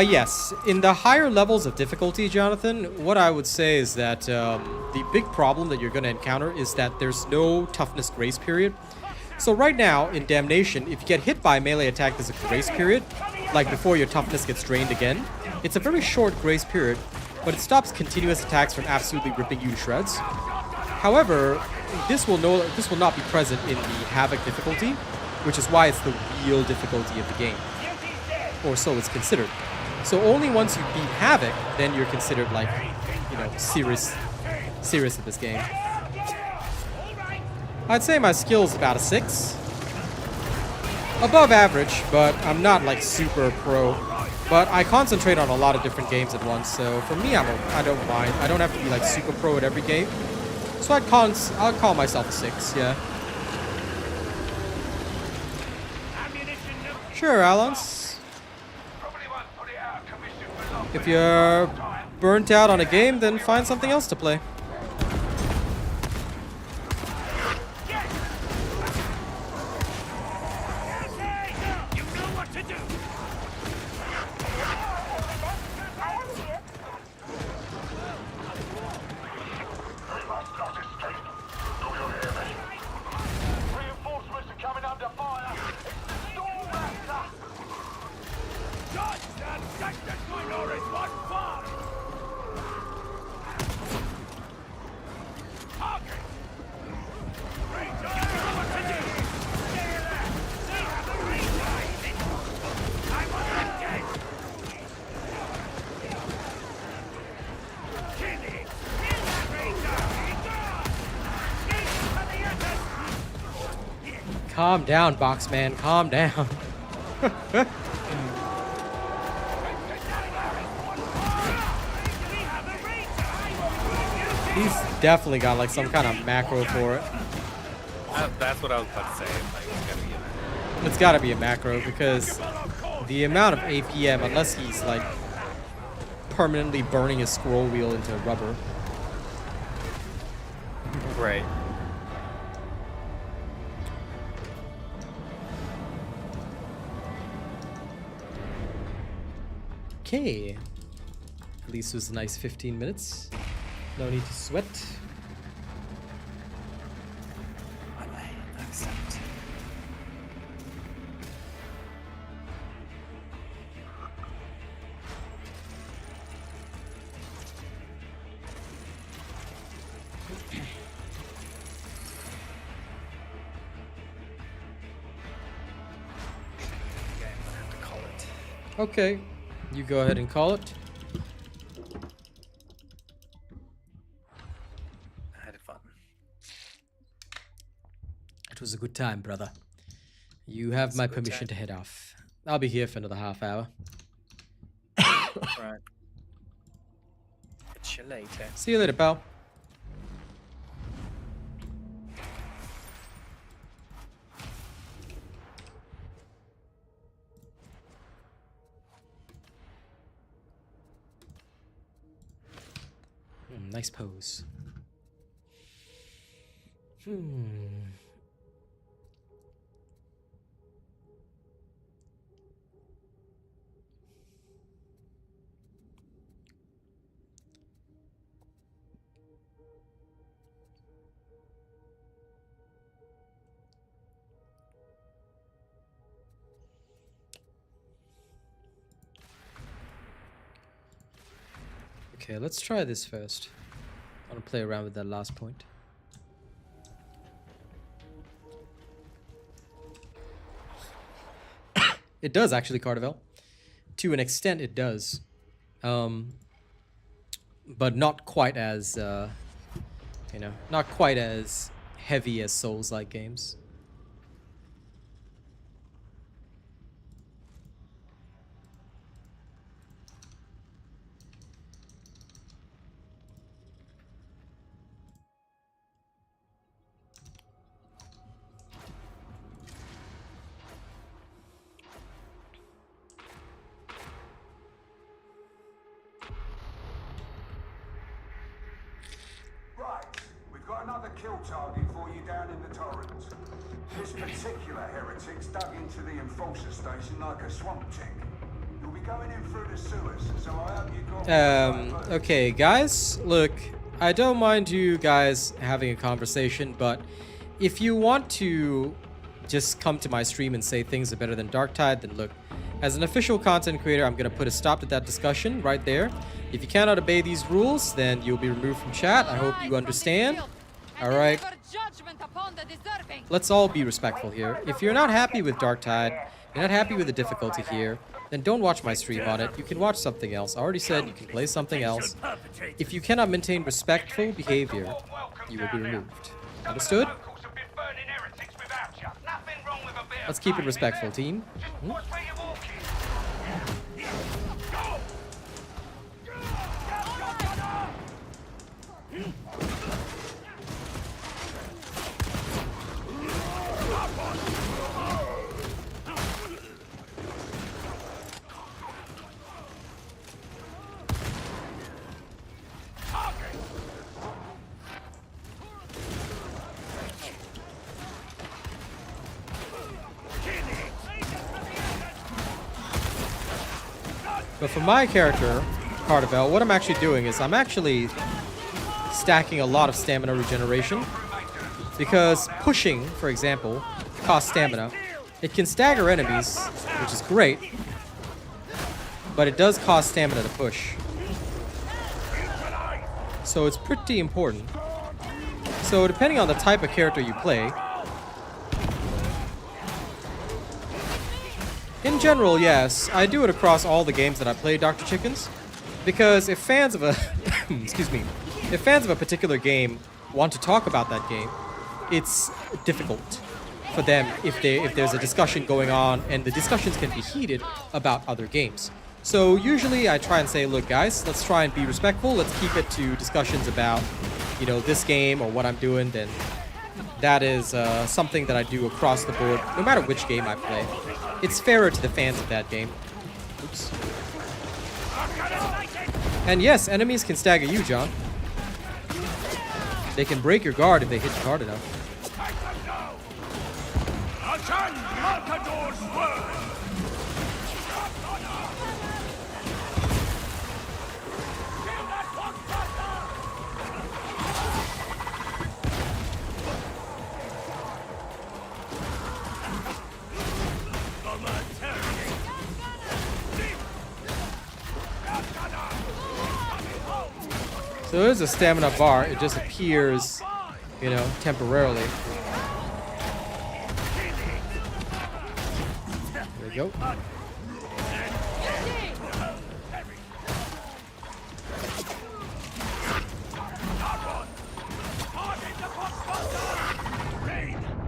Yes. In the higher levels of difficulty, Jonathan, what I would say is that the big problem that you're going to encounter is that there's no toughness grace period. So right now, in Damnation, if you get hit by a melee attack, there's a grace period, like before your toughness gets drained again. It's a very short grace period, but it stops continuous attacks from absolutely ripping you to shreds. However, this will not be present in the Havoc difficulty, which is why it's the real difficulty of the game. Or so it's considered. So only once you beat Havoc, then you're considered like, you know, serious at this game. I'd say my skill is about a 6. Above average, but I'm not like super pro. But I concentrate on a lot of different games at once, so for me, I don't mind. I don't have to be like super pro at every game. So I'll call myself a 6, yeah. Sure, Alons. If you're burnt out on a game, then find something else to play. Calm down, Boxman. Calm down. He's definitely got like some kind of macro for it. That's what I was about to say. Like, it's gotta be a macro because the amount of APM, unless he's like permanently burning his scroll wheel into rubber. Right. Okay. At least it was a nice 15 minutes. No need to sweat. Accept. Okay, you go ahead and call it. I had fun. It was a good time, brother. You have my permission to head off. I'll be here for another half hour. Right. Catch you later. See you later, pal. Nice pose. Okay, let's try this first. I want to play around with that last point. It does actually, Cardivel. To an extent, it does. But not quite as, you know, not quite as heavy as Souls-like games. Kill target for you down in the torrent. This particular heretic's dug into the enforcer station like a swamp chick. You'll be going in through the sewers, so I hope you got. Okay, guys, look, I don't mind you guys having a conversation, but if you want to just come to my stream and say things are better than Darktide, then look, as an official content creator, I'm gonna put a stop to that discussion right there. If you cannot obey these rules, then you'll be removed from chat. I hope you understand. Alright, let's all be respectful here. If you're not happy with Darktide, you're not happy with the difficulty here, then don't watch my stream on it. You can watch something else. I already said you can play something else. If you cannot maintain respectful behavior, you will be removed. Understood? Let's keep it respectful, team. But for my character, Cardabel, what I'm actually doing is I'm actually stacking a lot of stamina regeneration. Because pushing, for example, costs stamina. It can stagger enemies, which is great. But it does cost stamina to push. So it's pretty important. So depending on the type of character you play, in general, yes, I do it across all the games that I play, Dr. Chickens, because if fans of a excuse me, if fans of a particular game want to talk about that game, it's difficult for them if there's a discussion going on, and the discussions can be heated about other games. So usually I try and say, look guys, let's try and be respectful. Let's keep it to discussions about, you know, this game or what I'm doing. Then that is something that I do across the board, no matter which game I play. It's fairer to the fans of that game. Oops. And yes, enemies can stagger you, John. They can break your guard if they hit you hard enough. So there's a stamina bar. It just appears, you know, temporarily. There we go.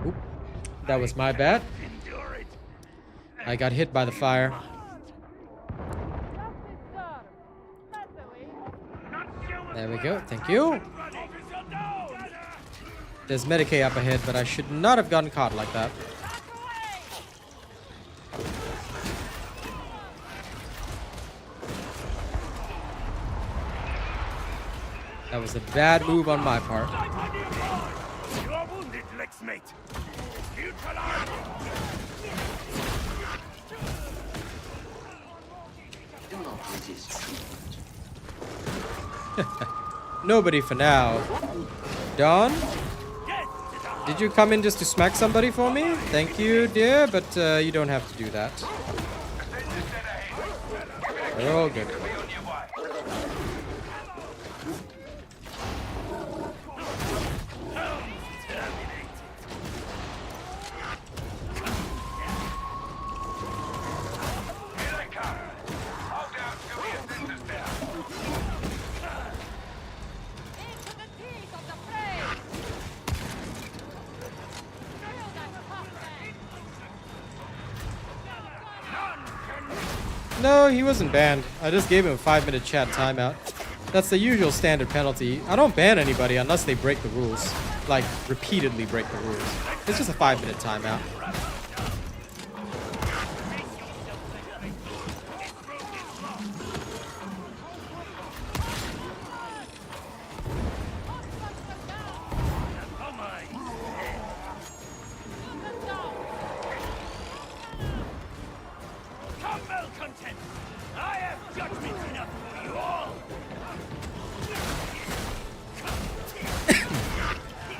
Oop. That was my bad. I got hit by the fire. There we go, thank you. There's Medicaid up ahead, but I should not have gotten caught like that. That was a bad move on my part. You are wounded, Lexmate. Do not resist. Nobody for now. Dawn? Did you come in just to smack somebody for me? Thank you, dear, but you don't have to do that. We're all good. No, he wasn't banned. I just gave him a 5-minute chat timeout. That's the usual standard penalty. I don't ban anybody unless they break the rules. Like, repeatedly break the rules. It's just a 5-minute timeout.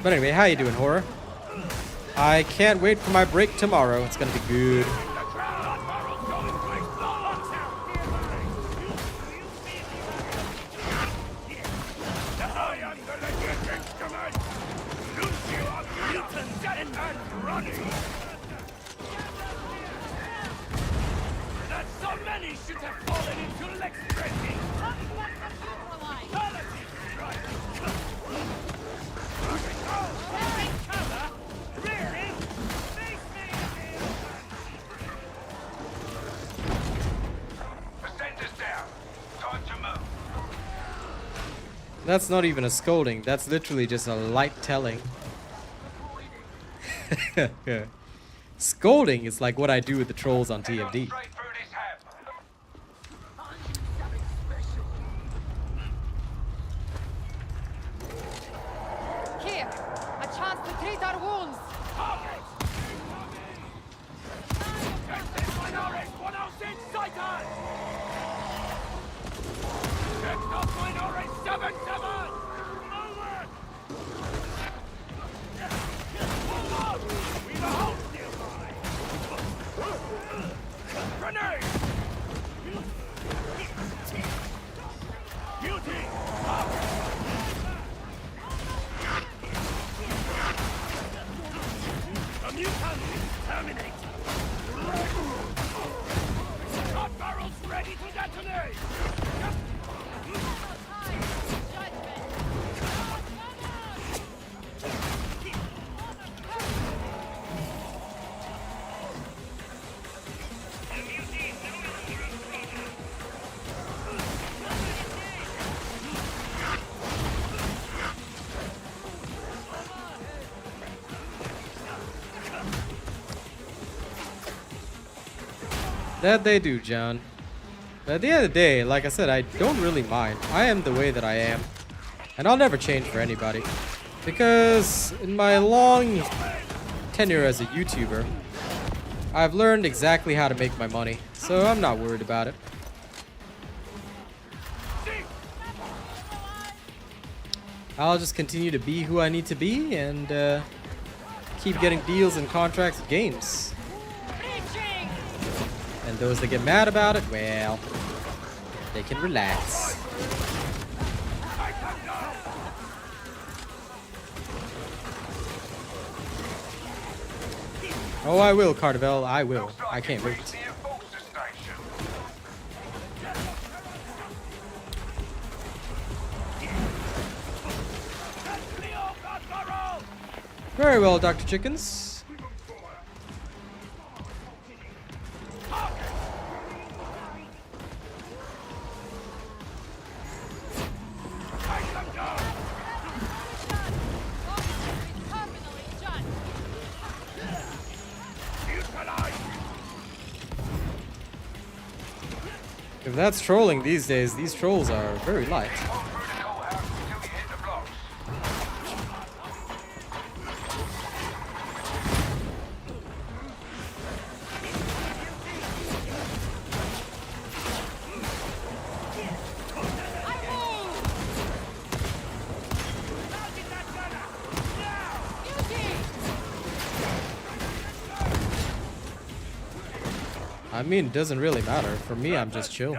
But anyway, how you doing, Horror? I can't wait for my break tomorrow. It's gonna be good. That's not even a scolding. That's literally just a light telling. Scolding is like what I do with the trolls on TFD. Here, a chance to treat our wounds. grenade! Beauty! The mutant is terminated! Shot barrels ready to detonate! That they do, John. But at the end of the day, like I said, I don't really mind. I am the way that I am. And I'll never change for anybody. Because in my long tenure as a YouTuber, I've learned exactly how to make my money. So I'm not worried about it. I'll just continue to be who I need to be and keep getting deals and contracts with games. And those that get mad about it, well, they can relax. Oh, I will, Cardivel. I will. I can't wait. Very well, Dr. Chickens. If that's trolling these days, these trolls are very light. I mean, it doesn't really matter. For me, I'm just chill.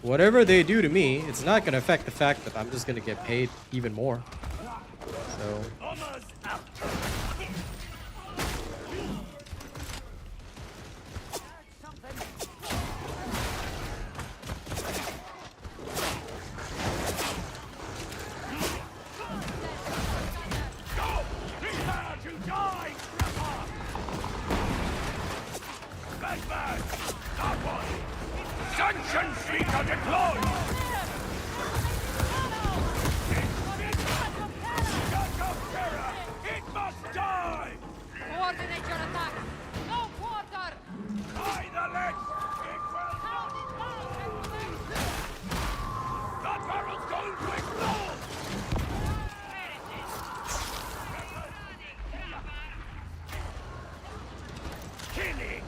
Whatever they do to me, it's not going to affect the fact that I'm just going to get paid even more. So... Ascension Seeker deployed! It must die! Coordinate your attack! No quarter! By the legs! It will not! The barrel's going to explode! Kill it!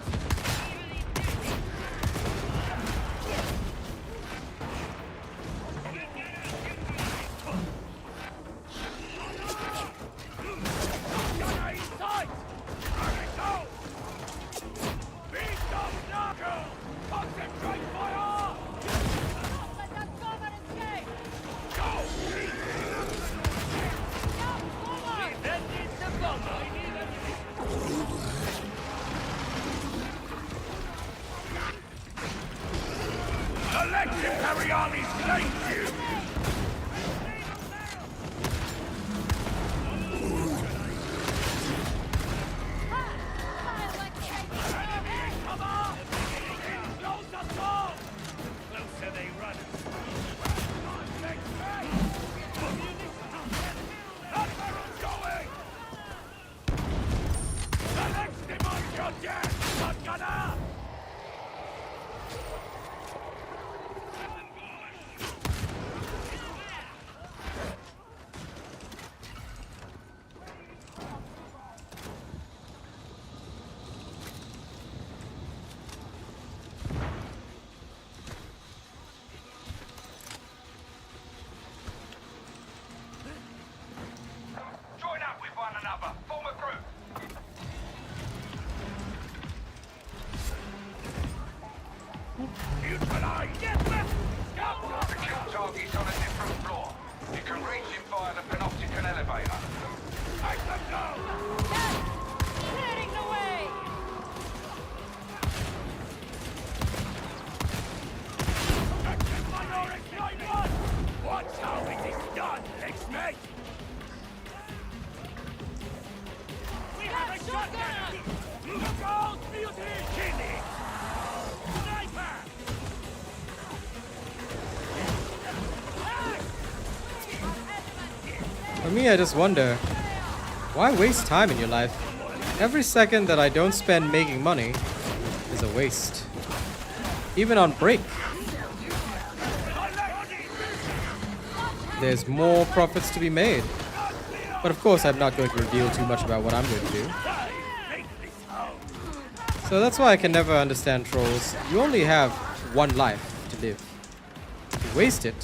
Neutralize! Get back! The kill target's on a different floor. You can reach him via the panopticon elevator. Take them down! Clearing the way! That's minority one! Watch how it is done, X-Men! We have a shotgun! Look out, mutant! Kill it! Sniper! For me, I just wonder, why waste time in your life? Every second that I don't spend making money is a waste. Even on break. There's more profits to be made. But of course, I'm not going to reveal too much about what I'm going to do. So that's why I can never understand trolls. You only have one life to live. If you waste it,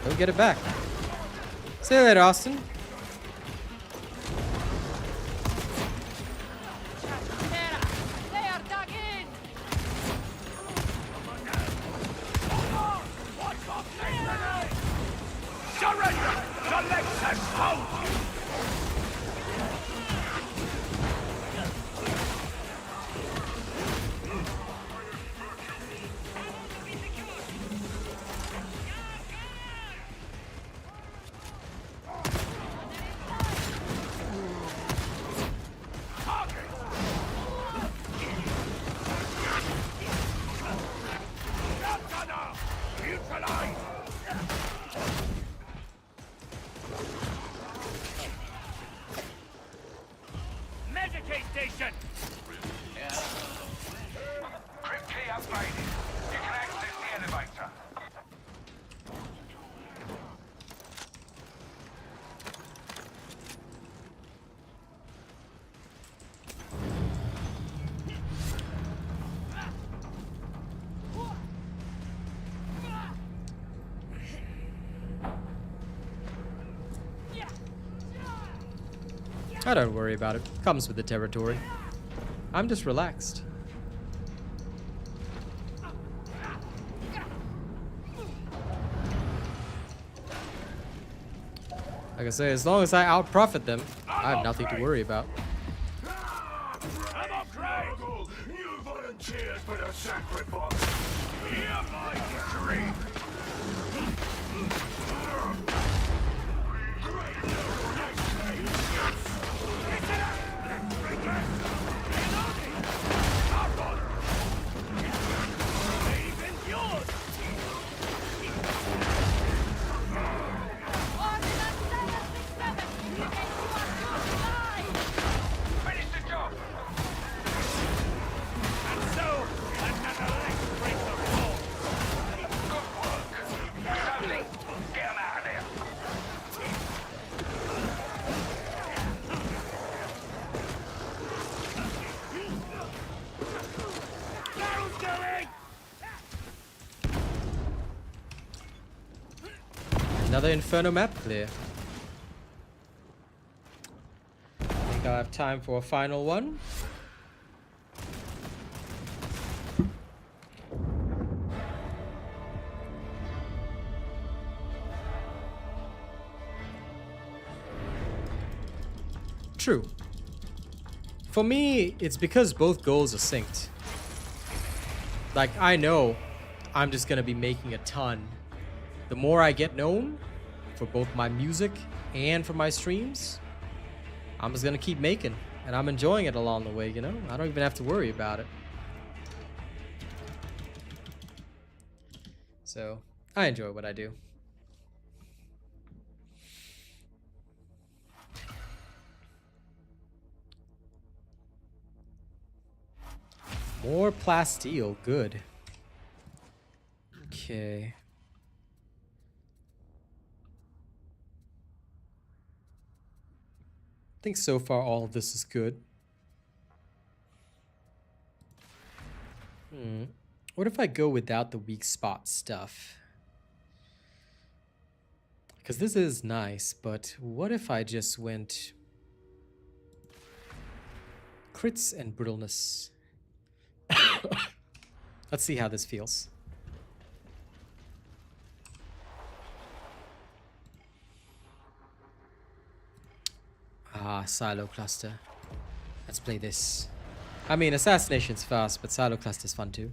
don't get it back. See you later, Austin. They are dug in! Surrender! Select us home! Meditate station! Crypt key upgraded. You can access the elevator. I don't worry about it. Comes with the territory. I'm just relaxed. Like I say, as long as I out-profit them, I have nothing to worry about. I'm upgrade! You volunteered for the sacrifice! Hear my victory! Another Inferno map clear. I think I'll have time for a final one. True. For me, it's because both goals are synced. Like, I know I'm just gonna be making a ton. The more I get known for both my music and for my streams, I'm just gonna keep making, and I'm enjoying it along the way, you know? I don't even have to worry about it. So, I enjoy what I do. More plasteel, good. Okay. I think so far all of this is good. What if I go without the weak spot stuff? Because this is nice, but what if I just went Crits and brutalness. Let's see how this feels. Ah, silo cluster. Let's play this. I mean, assassination's fast, but silo cluster's fun too.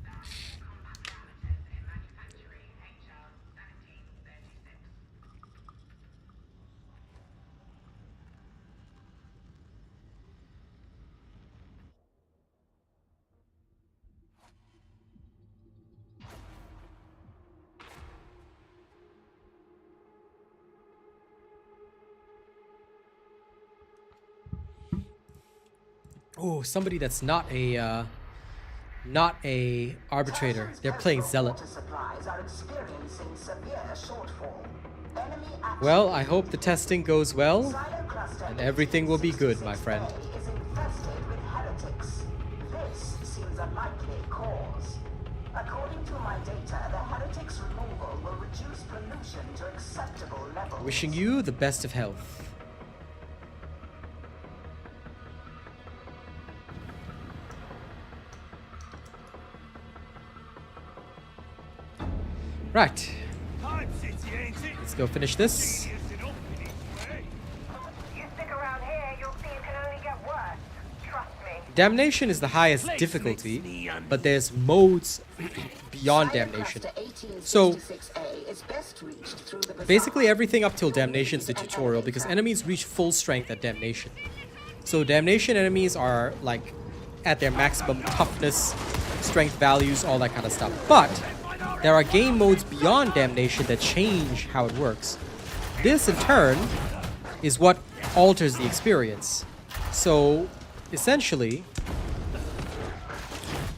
Oh, somebody that's not a arbitrator. They're playing zealot. Well, I hope the testing goes well, and everything will be good, my friend. This seems a likely cause. According to my data, the heretics removal will reduce pollution to acceptable levels. Wishing you the best of health. Right. Let's go finish this. You stick around here, you'll see it can only get worse. Trust me. Damnation is the highest difficulty, but there's modes beyond Damnation. So, basically everything up till Damnation is the tutorial, because enemies reach full strength at Damnation. So Damnation enemies are like at their maximum toughness, strength values, all that kind of stuff. But there are game modes beyond Damnation that change how it works. This, in turn, is what alters the experience. So, essentially,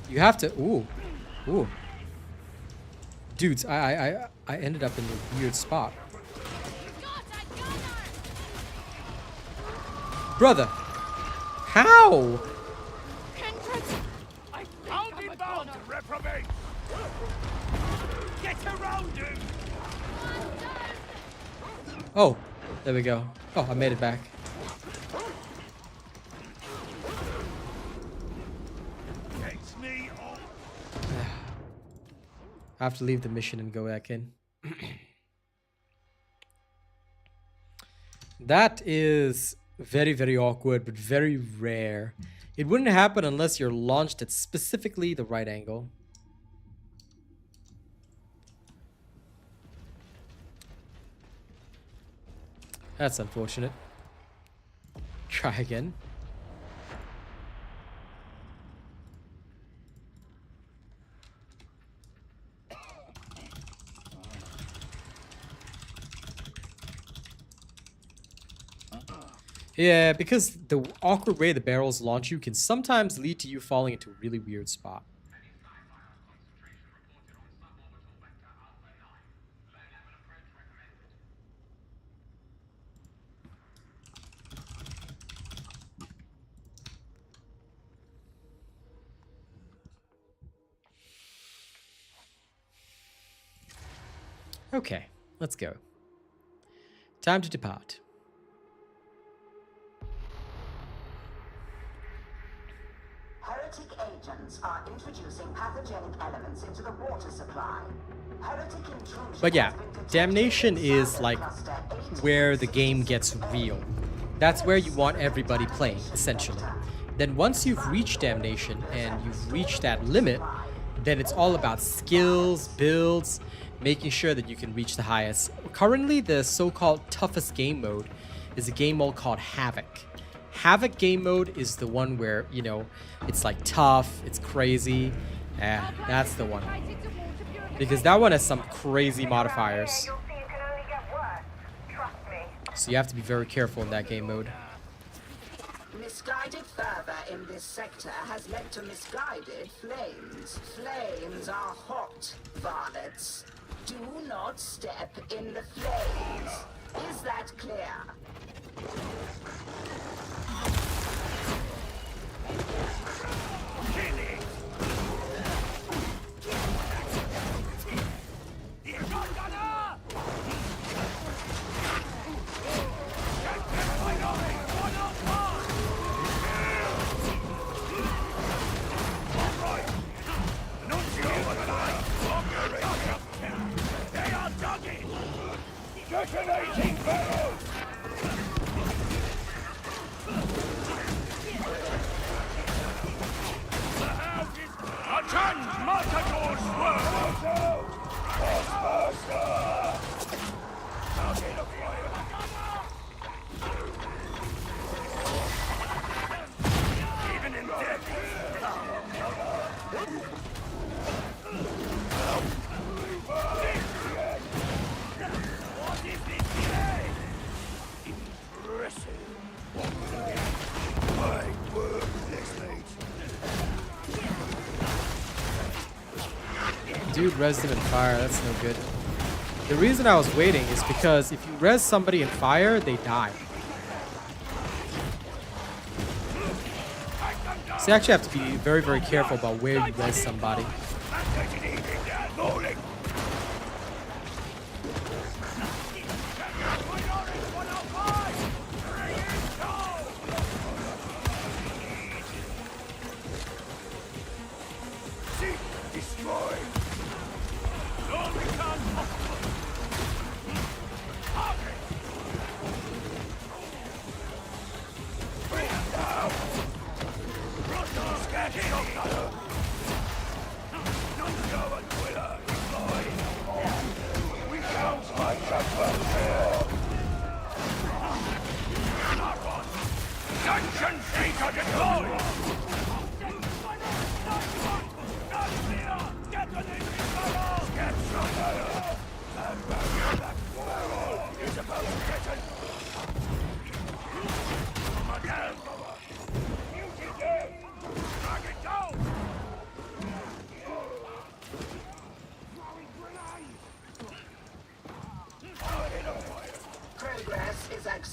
you have to... Ooh. Dudes, I ended up in a weird spot. Brother! How? I found him bound to reprobate! Get around him! Oh, there we go. Oh, I made it back. Gets me off. I have to leave the mission and go back in. That is very, very awkward, but very rare. It wouldn't happen unless you're launched at specifically the right angle. That's unfortunate. Try again. Yeah, because the awkward way the barrels launch you can sometimes lead to you falling into a really weird spot. Okay, let's go. Time to depart. Heretic agents are introducing pathogenic elements into the water supply. Heretic intrusion. But yeah, Damnation is like where the game gets real. That's where you want everybody playing, essentially. Then once you've reached Damnation and you've reached that limit, then it's all about skills, builds, making sure that you can reach the highest. Currently, the so-called toughest game mode is a game mode called Havoc. Havoc game mode is the one where, you know, it's like tough, it's crazy. That's the one. Because that one has some crazy modifiers. So you have to be very careful in that game mode. Misguided fervor in this sector has led to misguided flames. Flames are hot, varlets. Do not step in the flames. Is that clear? Even in death. What is this today? Impressive. My word, mate. Dude rezzed him in fire, that's no good. The reason I was waiting is because if you res somebody in fire, they die. So you actually have to be very, very careful about where you res somebody.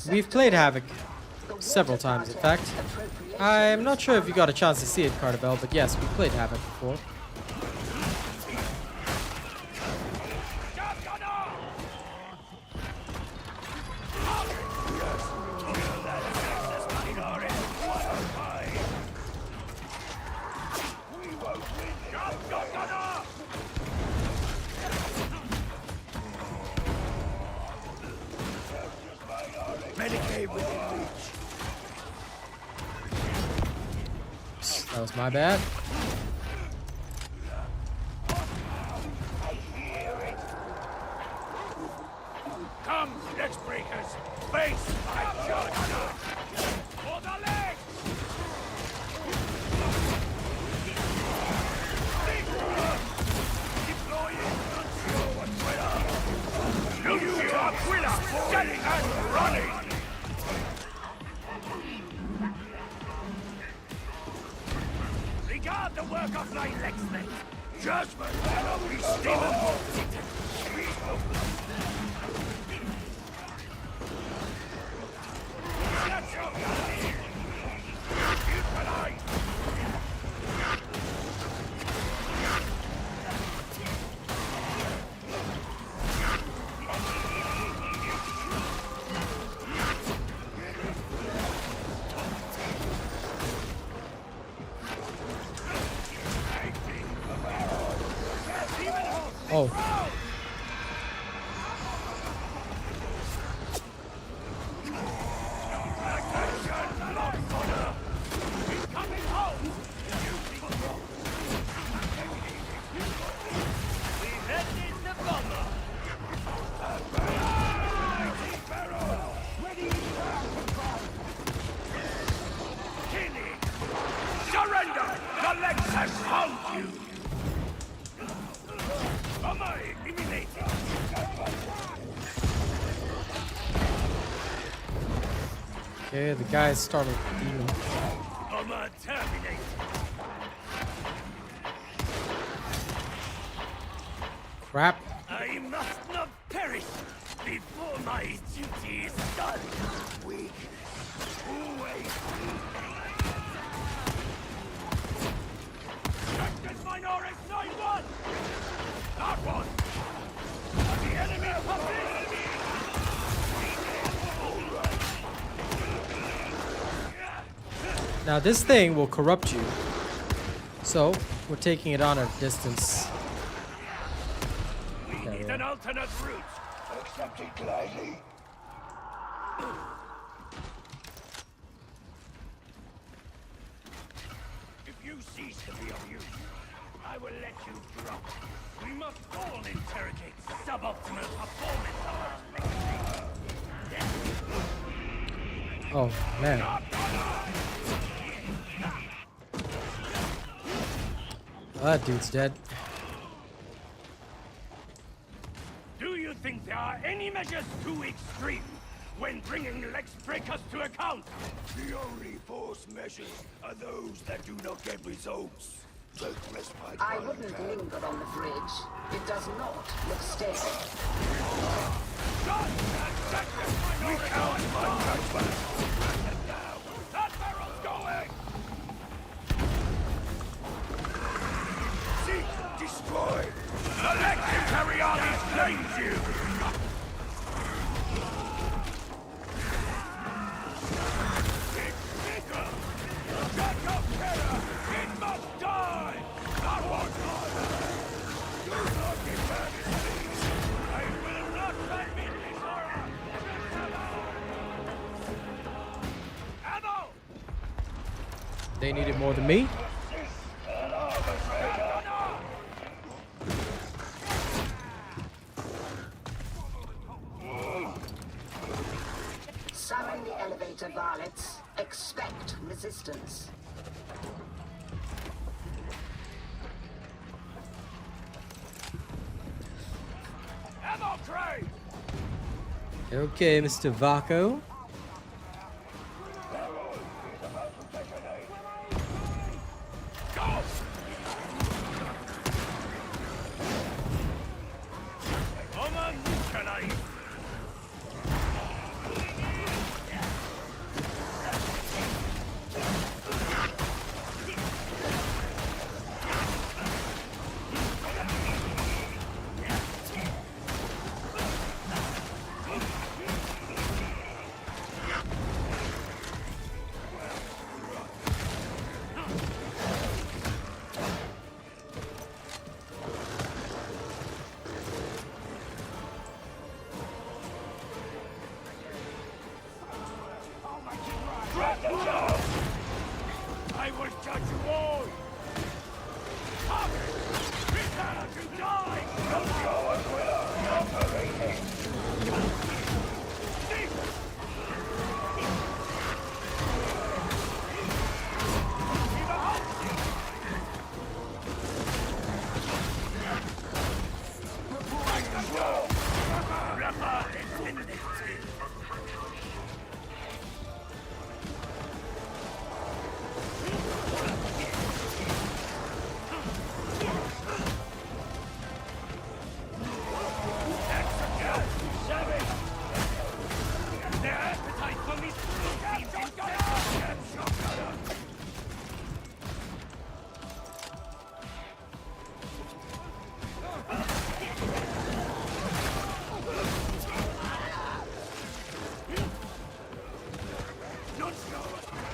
We've played Havoc several times, in fact. I'm not sure if you got a chance to see it, Cartabel, but yes, we played Havoc before. That was my bad. Come, let's breakers. Face my judge. For the leg. Deploying. You are Aquila, setting and running. Regard the work of thy legsmith. Judgment cannot be still. Oh. Surrender! The legs has found you! Okay, the guy started demon. Crap. I must not perish before my duty is done. Weak. Always. Second Minoris 9-1! That one! The enemy puppet! Now this thing will corrupt you. So, we're taking it on at a distance. We need an alternate route. Accept it gladly. If you cease to be of use, I will let you drop. We must all interrogate suboptimal performance of our legacy. Oh man. That dude's dead. Do you think there are any measures too extreme when bringing Lex Breakers to account? The only force measures are those that do not get results. I wouldn't linger on the bridge. It does not look stable. We count my judgment. That barrel's going! Seek, destroy. The legendary army claims you! They need it more than me. Summon the elevator varlets. Expect resistance. Ammo crate! Okay, Mr. Vaco. I will judge you all! Come! Prepare to die! Don't go as we are operating!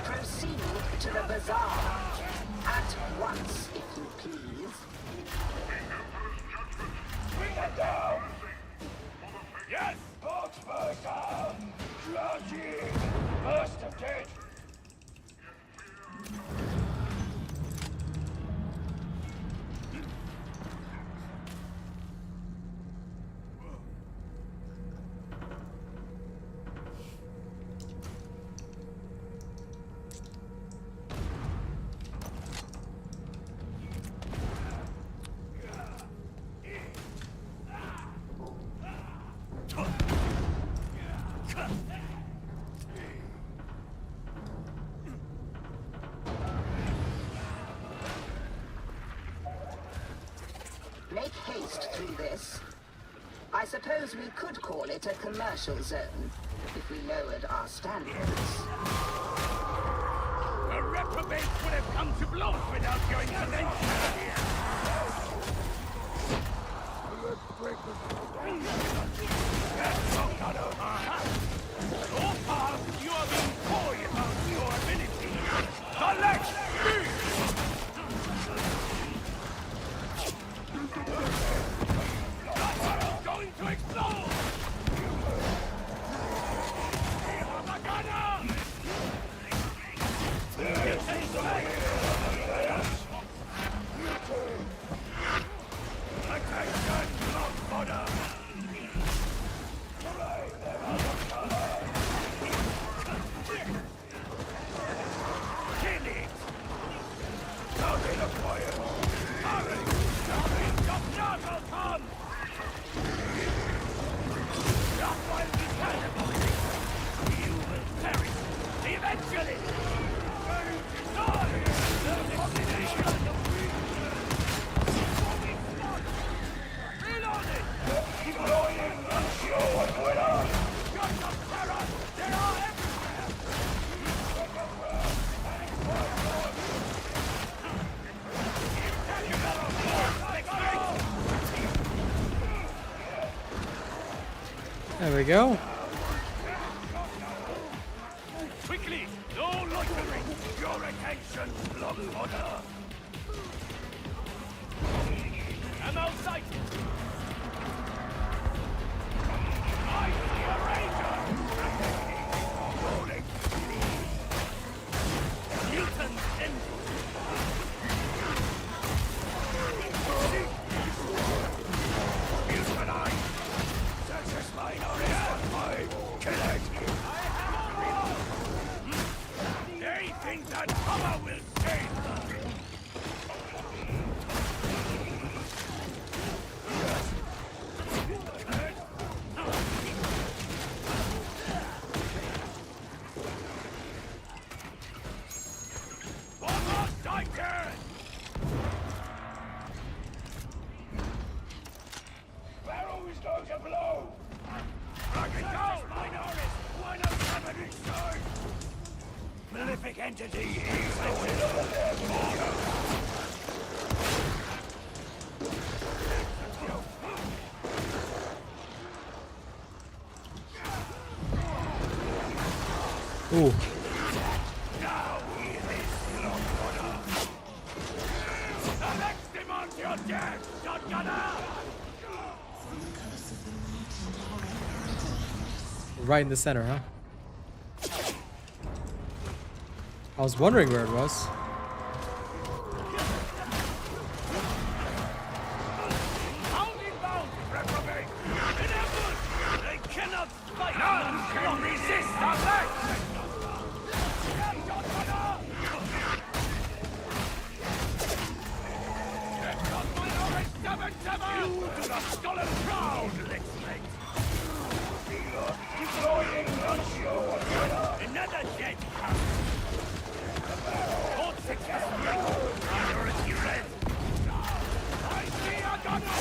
Proceed to the bazaar. At once, if you please. Bring that down! Yes! Boxburg down! Tragedy! Burst of dead! Make haste through this. I suppose we could call it a commercial zone, if we lowered our standards. The reprobates would have come to blows without going to venture. So far, you are being coy about your ability. The Lex That going to explode! There we go. Quickly, no loitering. Your attention, blood order. Ammo sighted. I see a ranger. Rolling. Newton's engine. They think that power will save them. Barrel is going to blow. Malefic entity is Ooh. now hear this, Lord Order. Alex demands your death, shotgunner! Right in the center, huh? I was wondering where it was. They cannot fight! None can resist our legs! You do not stolen proud, Lexmate! Deploying Lucio! Another dead house! Fort successful! Priority red! I see a gunner!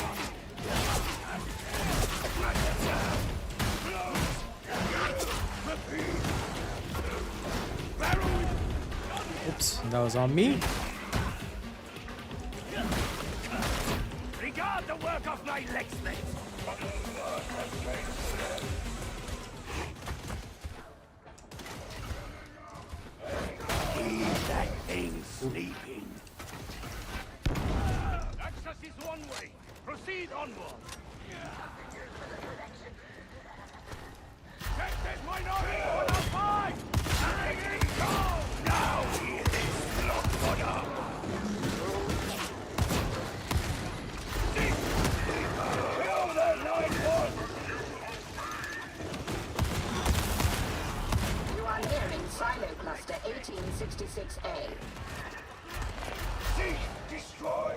Oops, that was on me. Regard the work of my Lexmate! Leave that thing sleeping. Access is one way. Proceed onward. Check this minority on our fight! Let it go! Now hear this, Lord Order! Kill the night one! You are nearing Silo Cluster 1866A. Seek, destroy,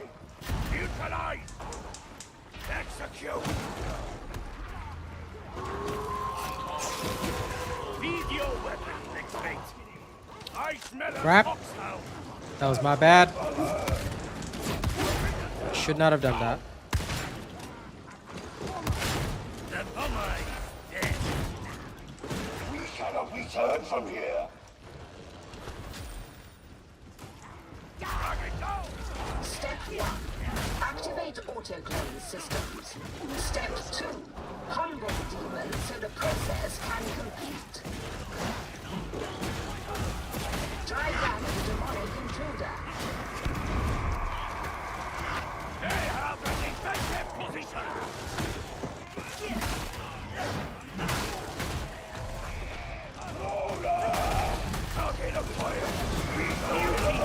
neutralize, execute. Feed your weapon, Lexmate. I smell a Crap. foxhound. That was my bad. Should not have done that. The bomber is dead. We cannot return from here. Step 1. Activate autoclave systems. Step 2. Humble demons so the process can complete. Drive down the demonic intruder. They have a defensive position. Target of fire.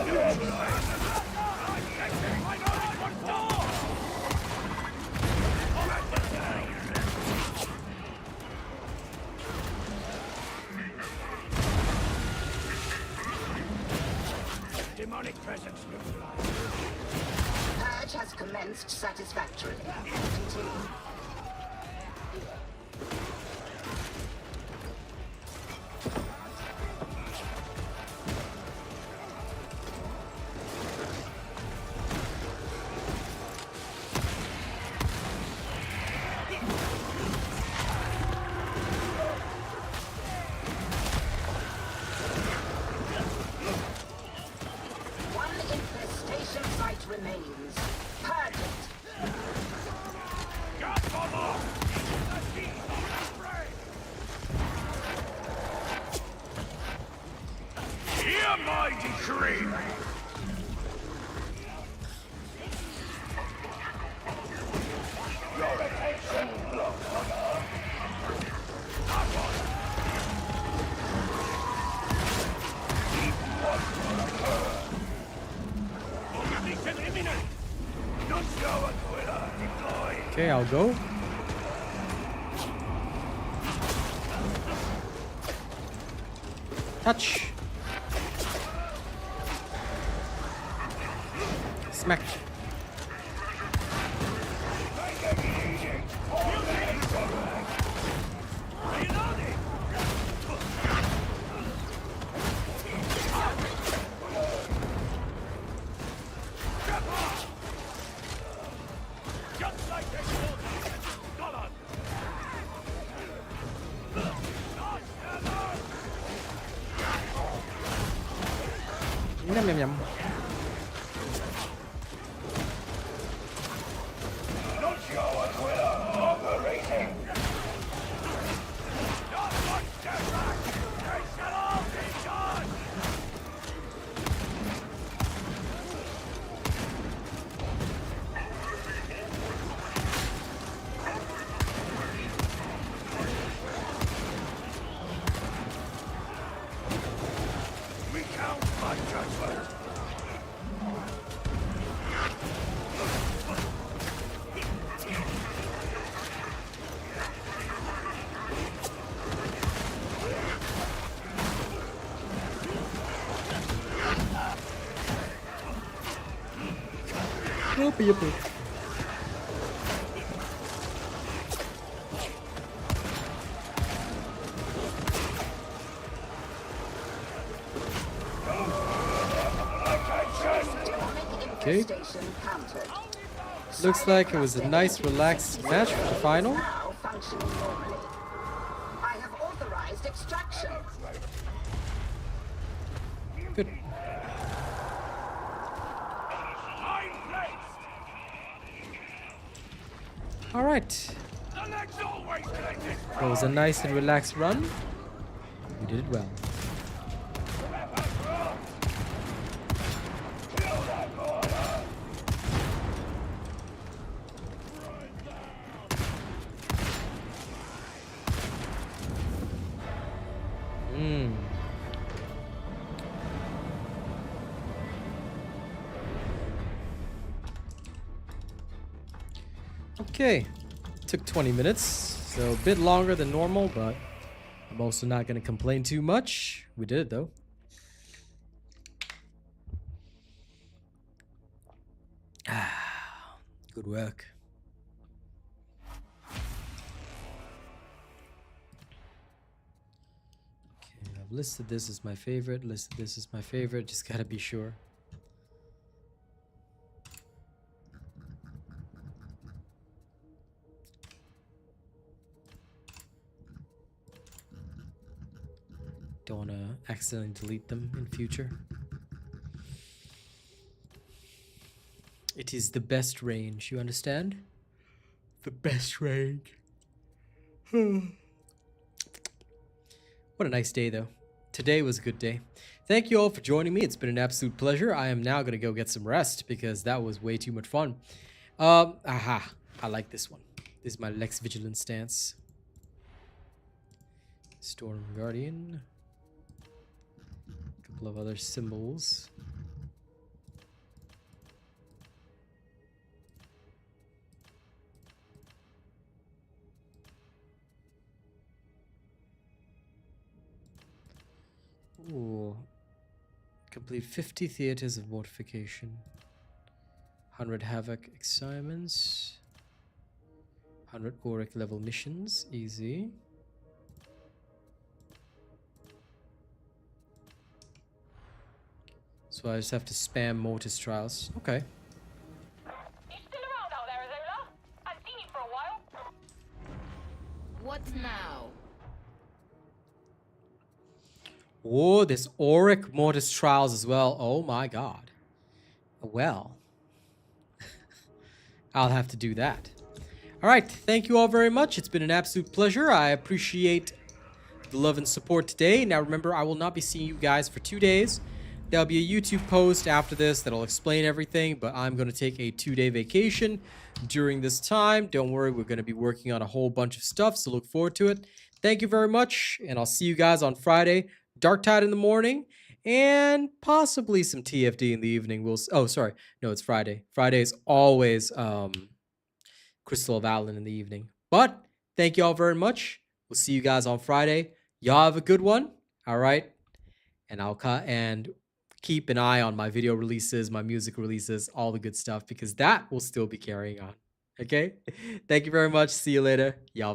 Neutralized. Demonic presence neutralized. commenced satisfactorily. Continue. Remains. Purge it. Hear my decree! Your attention, Bloodhunter. Okay, I'll go. Touch. Smack. Yum, yum, yum. Yippee. Okay. Looks like it was a nice, relaxed match for the final. Now functioning normally. I have authorized extraction. Good. All right. That was a nice and relaxed run. We did it well. Okay, took 20 minutes, so a bit longer than normal, but I'm also not going to complain too much. We did it though. Good work. Okay, I've listed this as my favorite, listed this as my favorite, just gotta be sure. Don't want to accidentally delete them in future. It is the best range, you understand? The best range. What a nice day, though. Today was a good day. Thank you all for joining me. It's been an absolute pleasure. I am now going to go get some rest because that was way too much fun. I like this one. This is my Lex Vigilant stance. Storm Guardian. Couple of other symbols. Ooh. Complete 50 theaters of mortification. 100 Havoc assignments. 100 Auric level missions. Easy. So I just have to spam Mortis Trials. Okay. You still around out there, Azola? I've seen you for a while. What now? Oh, there's Auric Mortis Trials as well. Oh my god. Well. I'll have to do that. Alright, thank you all very much. It's been an absolute pleasure. I appreciate the love and support today. Now remember, I will not be seeing you guys for 2 days. There'll be a YouTube post after this that'll explain everything, but I'm going to take a 2-day vacation during this time. Don't worry, we're going to be working on a whole bunch of stuff, so look forward to it. Thank you very much, and I'll see you guys on Friday. Darktide in the morning, and possibly some TFD in the evening. Oh, sorry. No, it's Friday. Friday is always Crystal of Allen in the evening. But thank you all very much. We'll see you guys on Friday. Y'all have a good one. All right. And I'll keep an eye on my video releases, my music releases, all the good stuff, because that will still be carrying on. Okay? Thank you very much. See you later. Y'all.